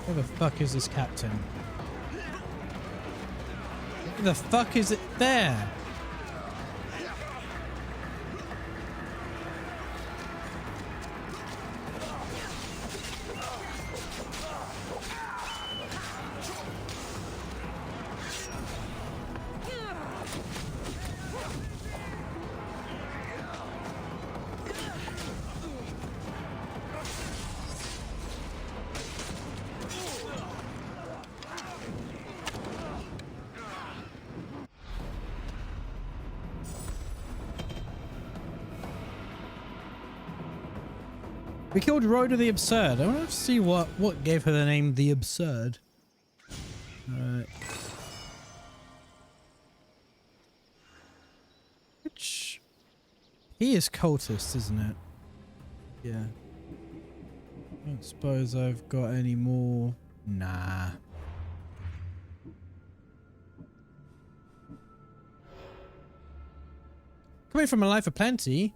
Where the fuck is this captain? Where the fuck is it there? We killed Rhoda the Absurd. I want to see what gave her the name the Absurd. Alright. Which... He is cultist, isn't it? Yeah. I don't suppose I've got any more... Nah. Coming from a life of plenty,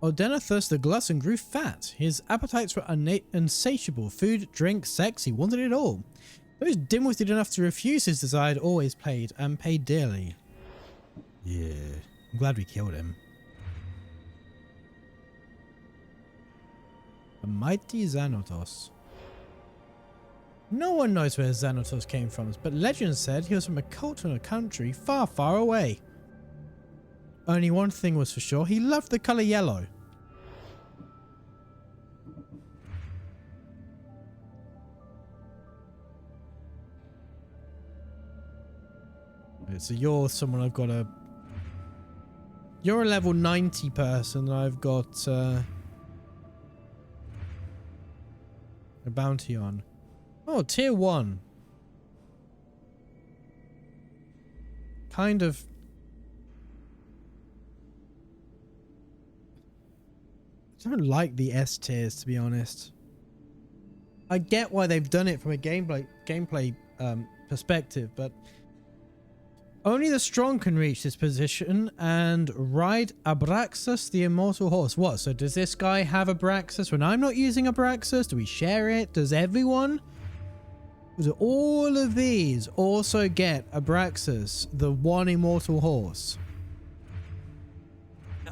Odenathus the glutton grew fat. His appetites were insatiable. Food, drink, sex, he wanted it all. Those dim-witted enough to refuse his desire had always paid, and paid dearly. Yeah, I'm glad we killed him. The mighty Xanatos. No one knows where Xanatos came from, but legend said he was from a cult in a country far, far away. Only one thing was for sure, he loved the colour yellow. So you're someone I've got a... You're a level 90 person and I've got a bounty on. Oh, tier 1. Kind of... I don't like the S tiers, to be honest. I get why they've done it from a gameplay perspective, but only the strong can reach this position and ride Abraxas, the immortal horse. What? So does this guy have Abraxas when I'm not using Abraxas? Do we share it? Does everyone? Does all of these also get Abraxas, the one immortal horse?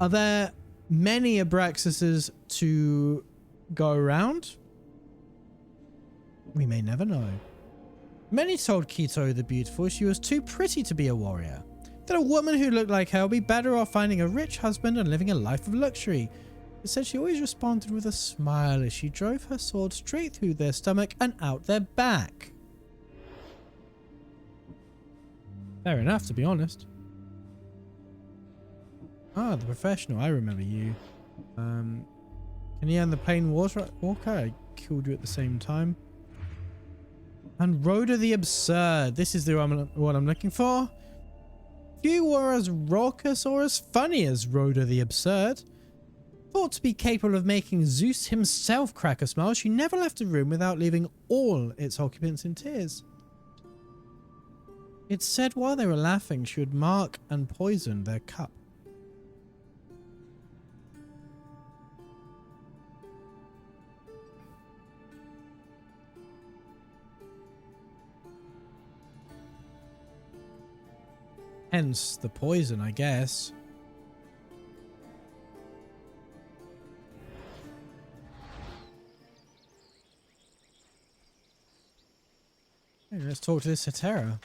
Are there many Abraxases to go around? We may never know. Many told Kito the Beautiful she was too pretty to be a warrior. That a woman who looked like her would be better off finding a rich husband and living a life of luxury. It said she always responded with a smile as she drove her sword straight through their stomach and out their back. Fair enough, to be honest. Ah, the professional. I remember you. Can you earn the plain walker? I killed you at the same time. And Rhoda the Absurd. This is the what I'm looking for. Few were as raucous or as funny as Rhoda the Absurd. Thought to be capable of making Zeus himself crack a smile, she never left a room without leaving all its occupants in tears. It said while they were laughing, she would mark and poison their cup. Hence the poison, I guess. Hey, let's talk to this Hetera.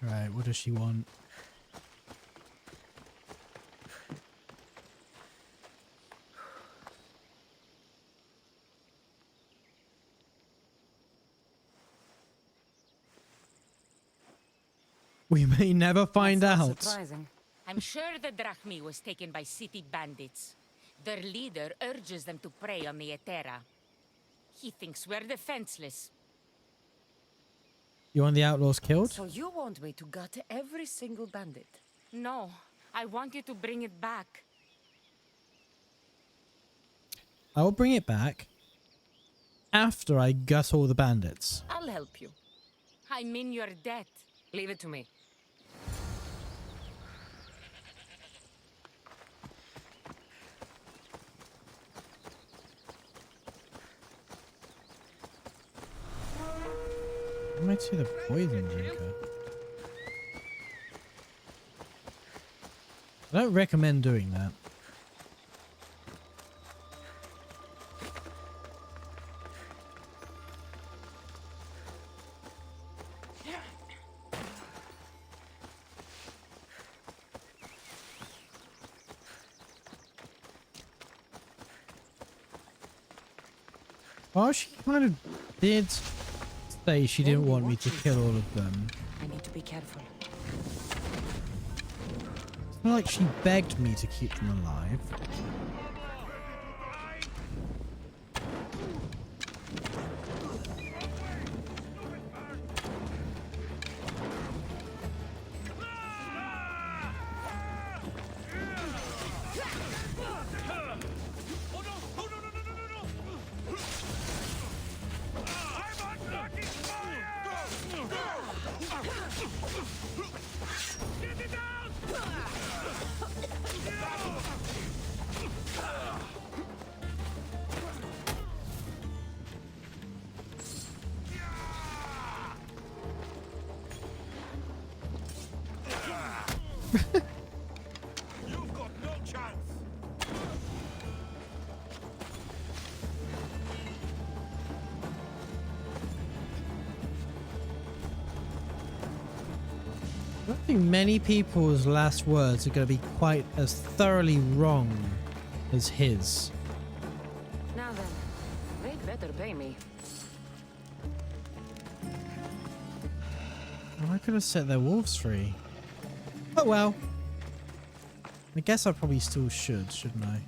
Right, what does she want? We may never find out. Surprising. I'm sure the drachmi was taken by city bandits. Their leader urges them to prey on the Etera. He thinks we're defenseless. You want the outlaws killed? So you want me to gut every single bandit? No, I want you to bring it back. I will bring it back after I gut all the bandits. I'll help you. I'm in your debt. Leave it to me. I might see the poison drinker. I don't recommend doing that. Well, she kind of did say she didn't want me to kill all of them. I need to be careful. It's not like she begged me to keep them alive. You've got no chance. I don't think many people's last words are going to be quite as thoroughly wrong as his. Now then, they'd better pay me. Well, I could have set their wolves free. Oh well. I guess I probably still should, shouldn't I?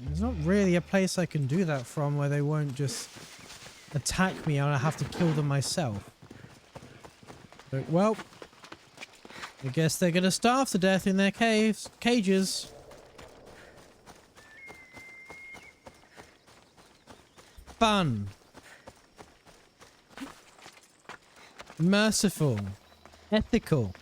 There's not really a place I can do that from where they won't just attack me and I have to kill them myself. But, well, I guess they're gonna starve to death in their cages. Fun. Merciful. Ethical.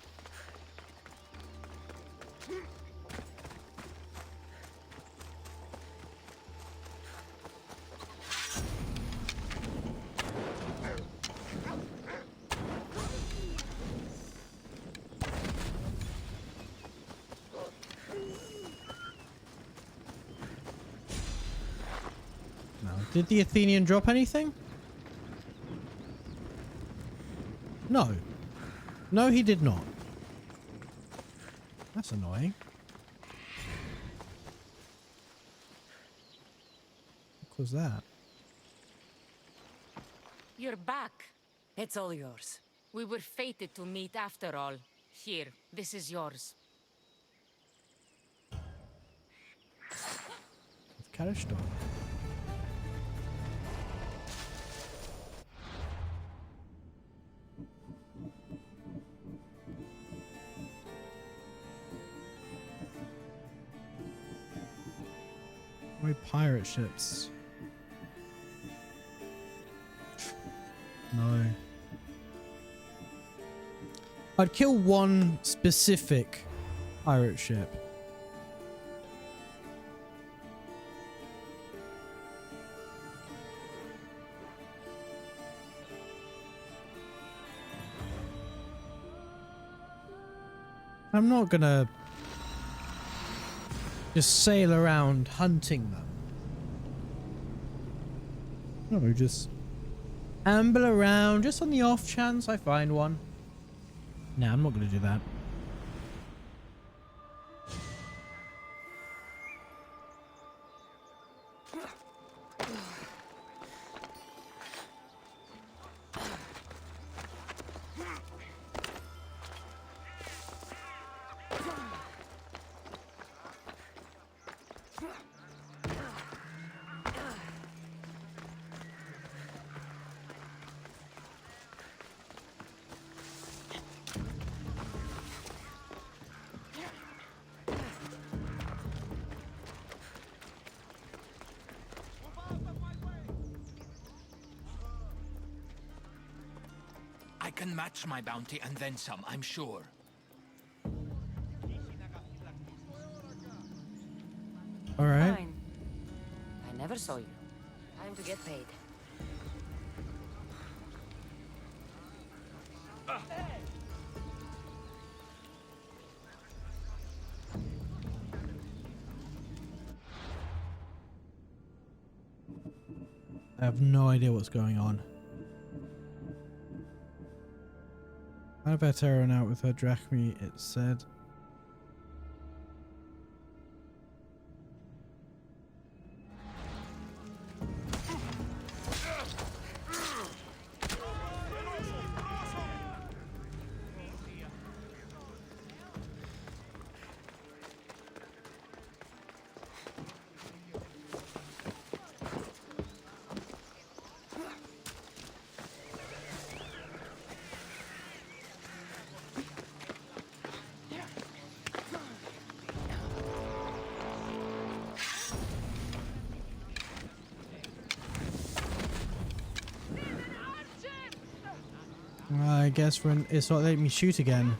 Did the Athenian drop anything? No. No, he did not. That's annoying. What was that? You're back. It's all yours. We were fated to meet after all. Here, this is yours. With Karastor. Why pirate ships? No. I'd kill one specific pirate ship. I'm not gonna just sail around hunting them. No, just amble around just on the off chance I find one. Nah, I'm not gonna do that. I can match my bounty and then some, I'm sure. All right. Fine. I never saw you. Time to get paid. I have no idea what's going on. I bet Aaron out with her drachmi, it said. I guess when it's not letting me shoot again.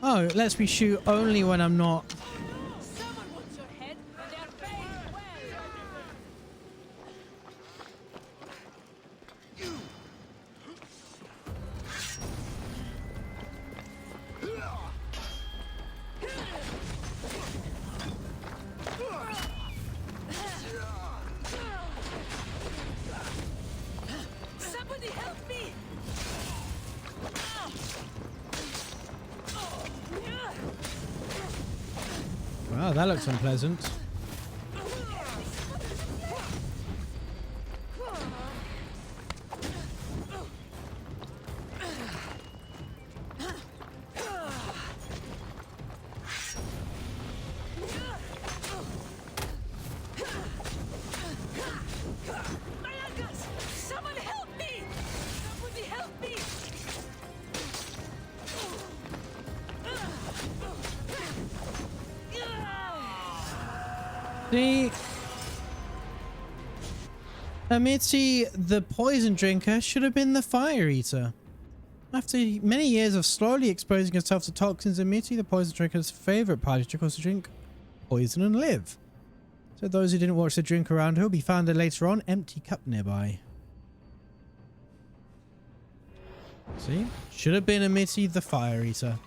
Oh, it lets me shoot only when I'm not. Someone wants your head. Help me! Wow, that looks unpleasant. Someone help me! Somebody help me! See, Amity, the poison drinker, should have been the fire eater. After many years of slowly exposing herself to toxins, Amity, the poison drinker's favorite party trick was to drink poison and live. So those who didn't watch the drink around her will be found later on, empty cup nearby. See, should have been Amity, the fire eater.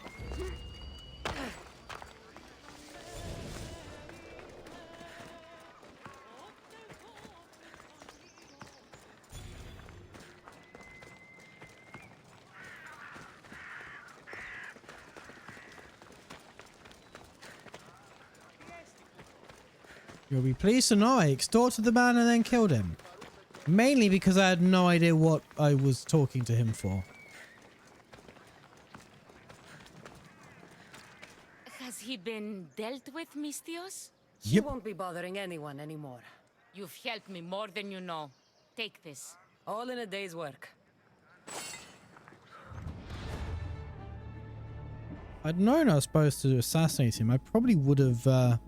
You'll be pleased to know I extorted the man and then killed him. Mainly because I had no idea what I was talking to him for. Has he been dealt with, Mistios? He won't be bothering anyone anymore. You've helped me more than you know. Take this. All in a day's work. I'd known I was supposed to assassinate him. I probably would have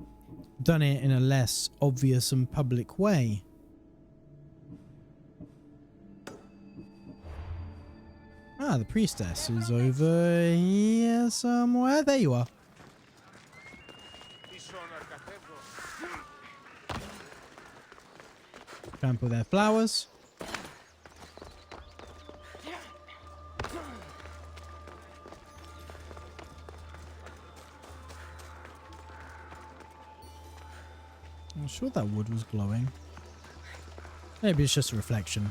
done it in a less obvious and public way. Ah, the priestess is over here somewhere. There you are. Trample their flowers. I'm sure that wood was glowing. Maybe it's just a reflection.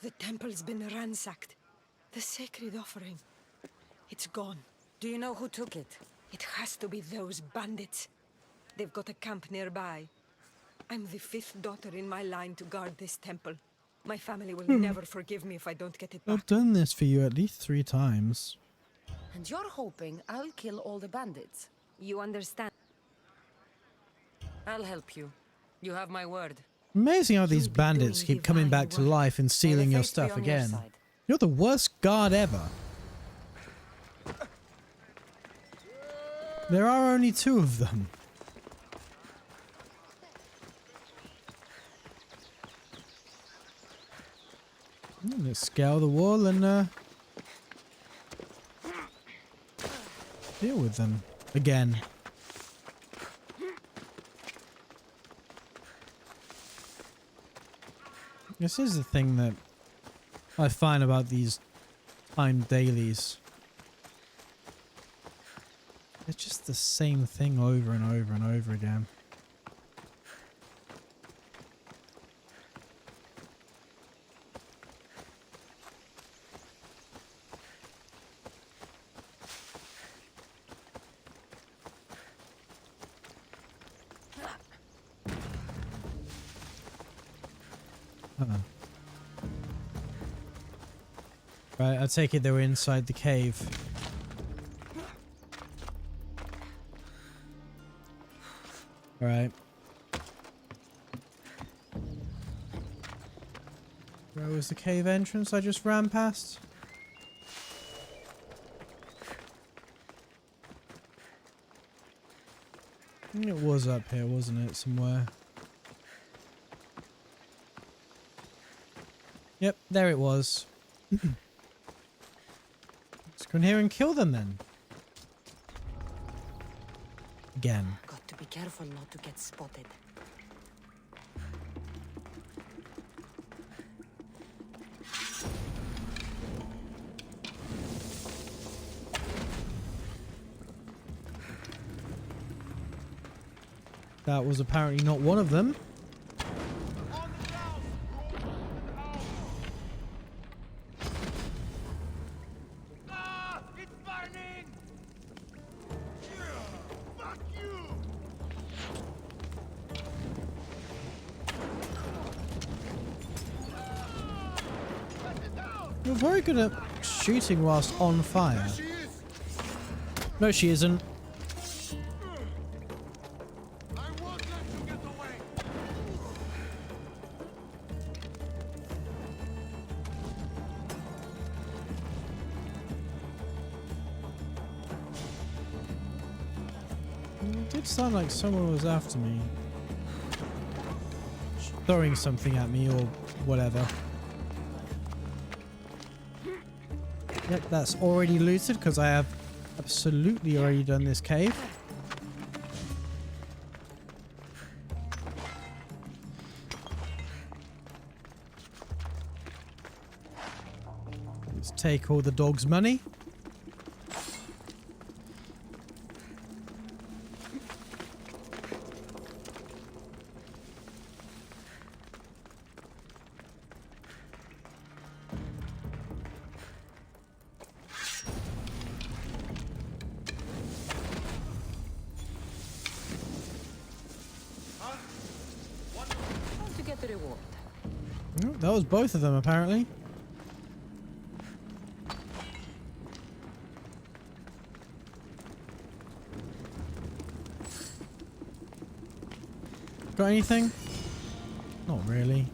The temple's been ransacked. The sacred offering. It's gone. Do you know who took it? It has to be those bandits. They've got a camp nearby. I'm the 5th daughter in my line to guard this temple. My family will never forgive me if I don't get it back. I've done this for you at least 3 times. And you're hoping I'll kill all the bandits? You understand? I'll help you. You have my word. Amazing how these bandits keep coming back to life and stealing your stuff again. You're the worst guard ever. There are only 2 of them. Let's scale the wall and deal with them again. This is the thing that I find about these timed dailies. It's just the same thing over and over and over again. Right, I take it they were inside the cave. Alright. Where was the cave entrance I just ran past? I think it was up here, wasn't it? Somewhere. Yep, there it was. Let's go in here and kill them then. Again. Got to be careful not to get spotted. That was apparently not one of them. You're very good at shooting whilst on fire. No, she isn't. It did sound like someone was after me. Throwing something at me or whatever. Yep, that's already looted because I have absolutely already done this cave. Let's take all the dog's money. To get the reward. Oh, that was both of them apparently. Got anything? Not really.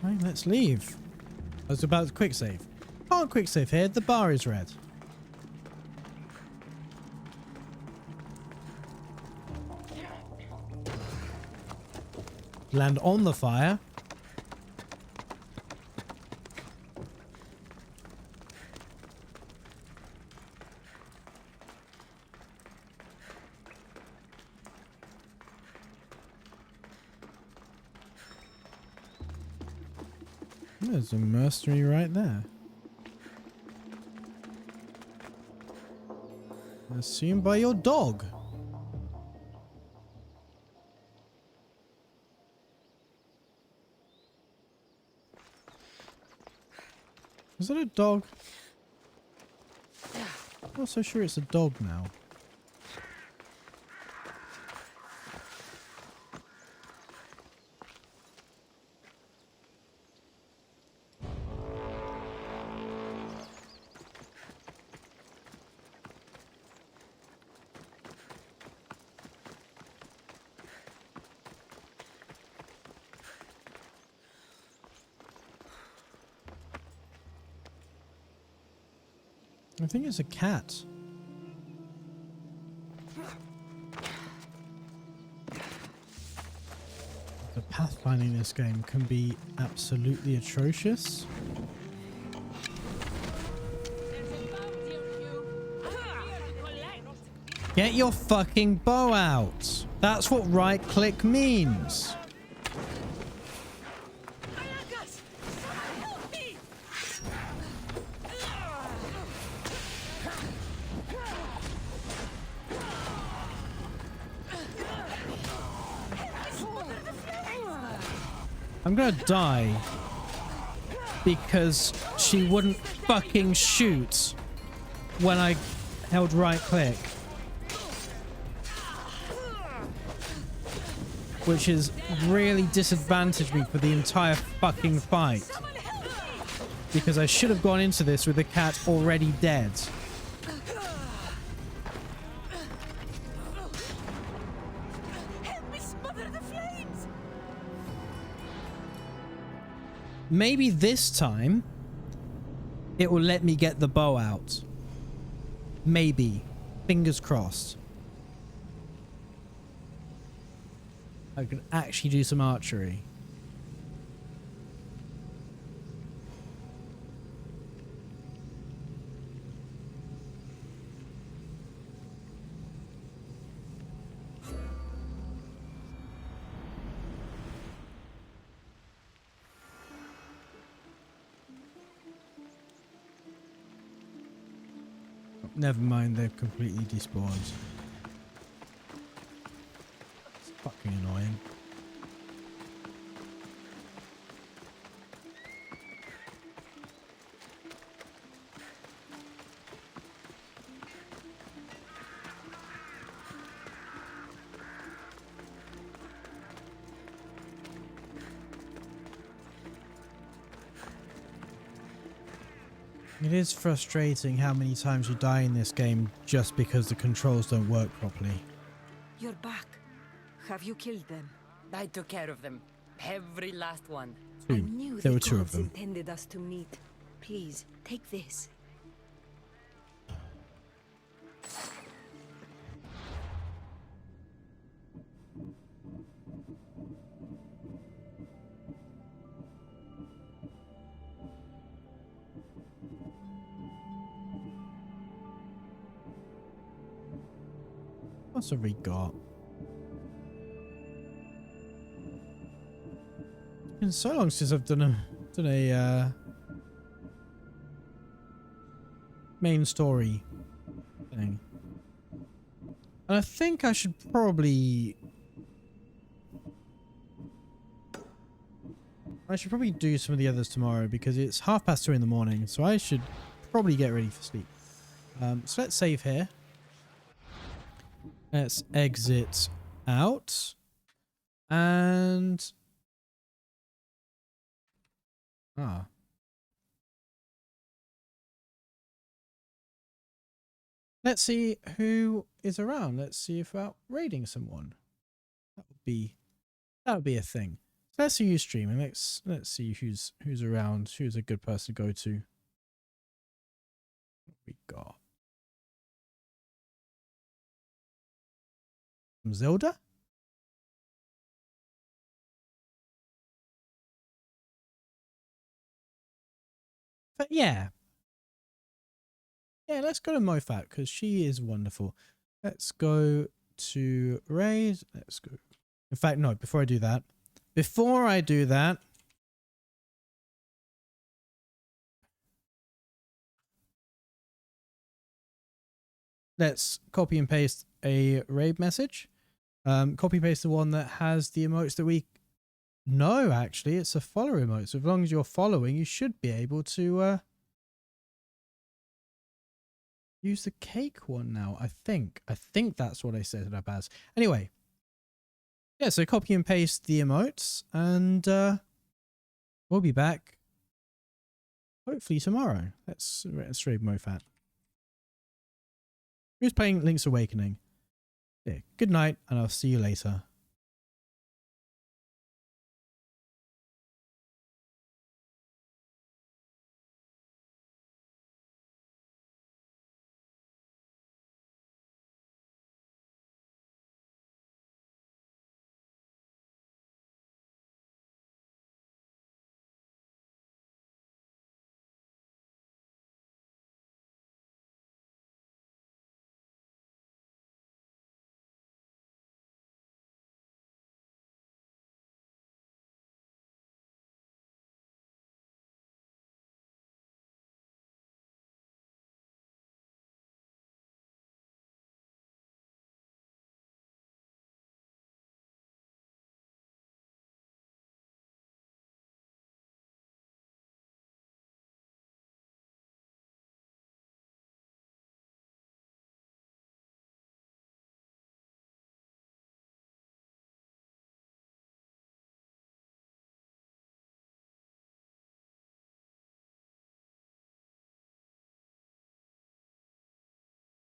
Right, let's leave. I was about to quick save. Can't quick save here, the bar is red. Land on the fire. There's a mercenary right there. Assumed by your dog. Is that a dog? I'm not so sure it's a dog now. I think it's a cat. The pathfinding in this game can be absolutely atrocious. Get your fucking bow out. That's what right click means. I'm gonna die because she wouldn't fucking shoot when I held right click, which has really disadvantaged me for the entire fucking fight because I should have gone into this with the cat already dead. Maybe this time it will let me get the bow out. Maybe. Fingers crossed. I can actually do some archery. Never mind, they've completely despawned. It's fucking annoying. It is frustrating how many times you die in this game just because the controls don't work properly. You're back. Have you killed them? I took care of them. Every last one. I knew There the were two of gods them. intended us to meet. Please, take this. What's have we got? It's been so long since I've done a main story thing. And I think I should probably do some of the others tomorrow because it's 2:30 in the morning, so I should probably get ready for sleep. So let's save here. Let's exit out. And let's see who is around. Let's see if we're out raiding someone. That would be a thing. So let's see who's streaming. Let's see who's around, who's a good person to go to. What we got? Zelda? But yeah, let's go to Mofat because she is wonderful. Let's go to raid. Let's go. In fact, no, before I do that, let's copy and paste a raid message. Copy paste the one that has the emotes that we... No, actually, it's a follow emote. So as long as you're following, you should be able to use the cake one now. I think that's what I set it up as. Anyway, yeah, so copy and paste the emotes, and we'll be back hopefully tomorrow. Let's raid Mofat. Who's playing Link's Awakening? Yeah, good night, and I'll see you later.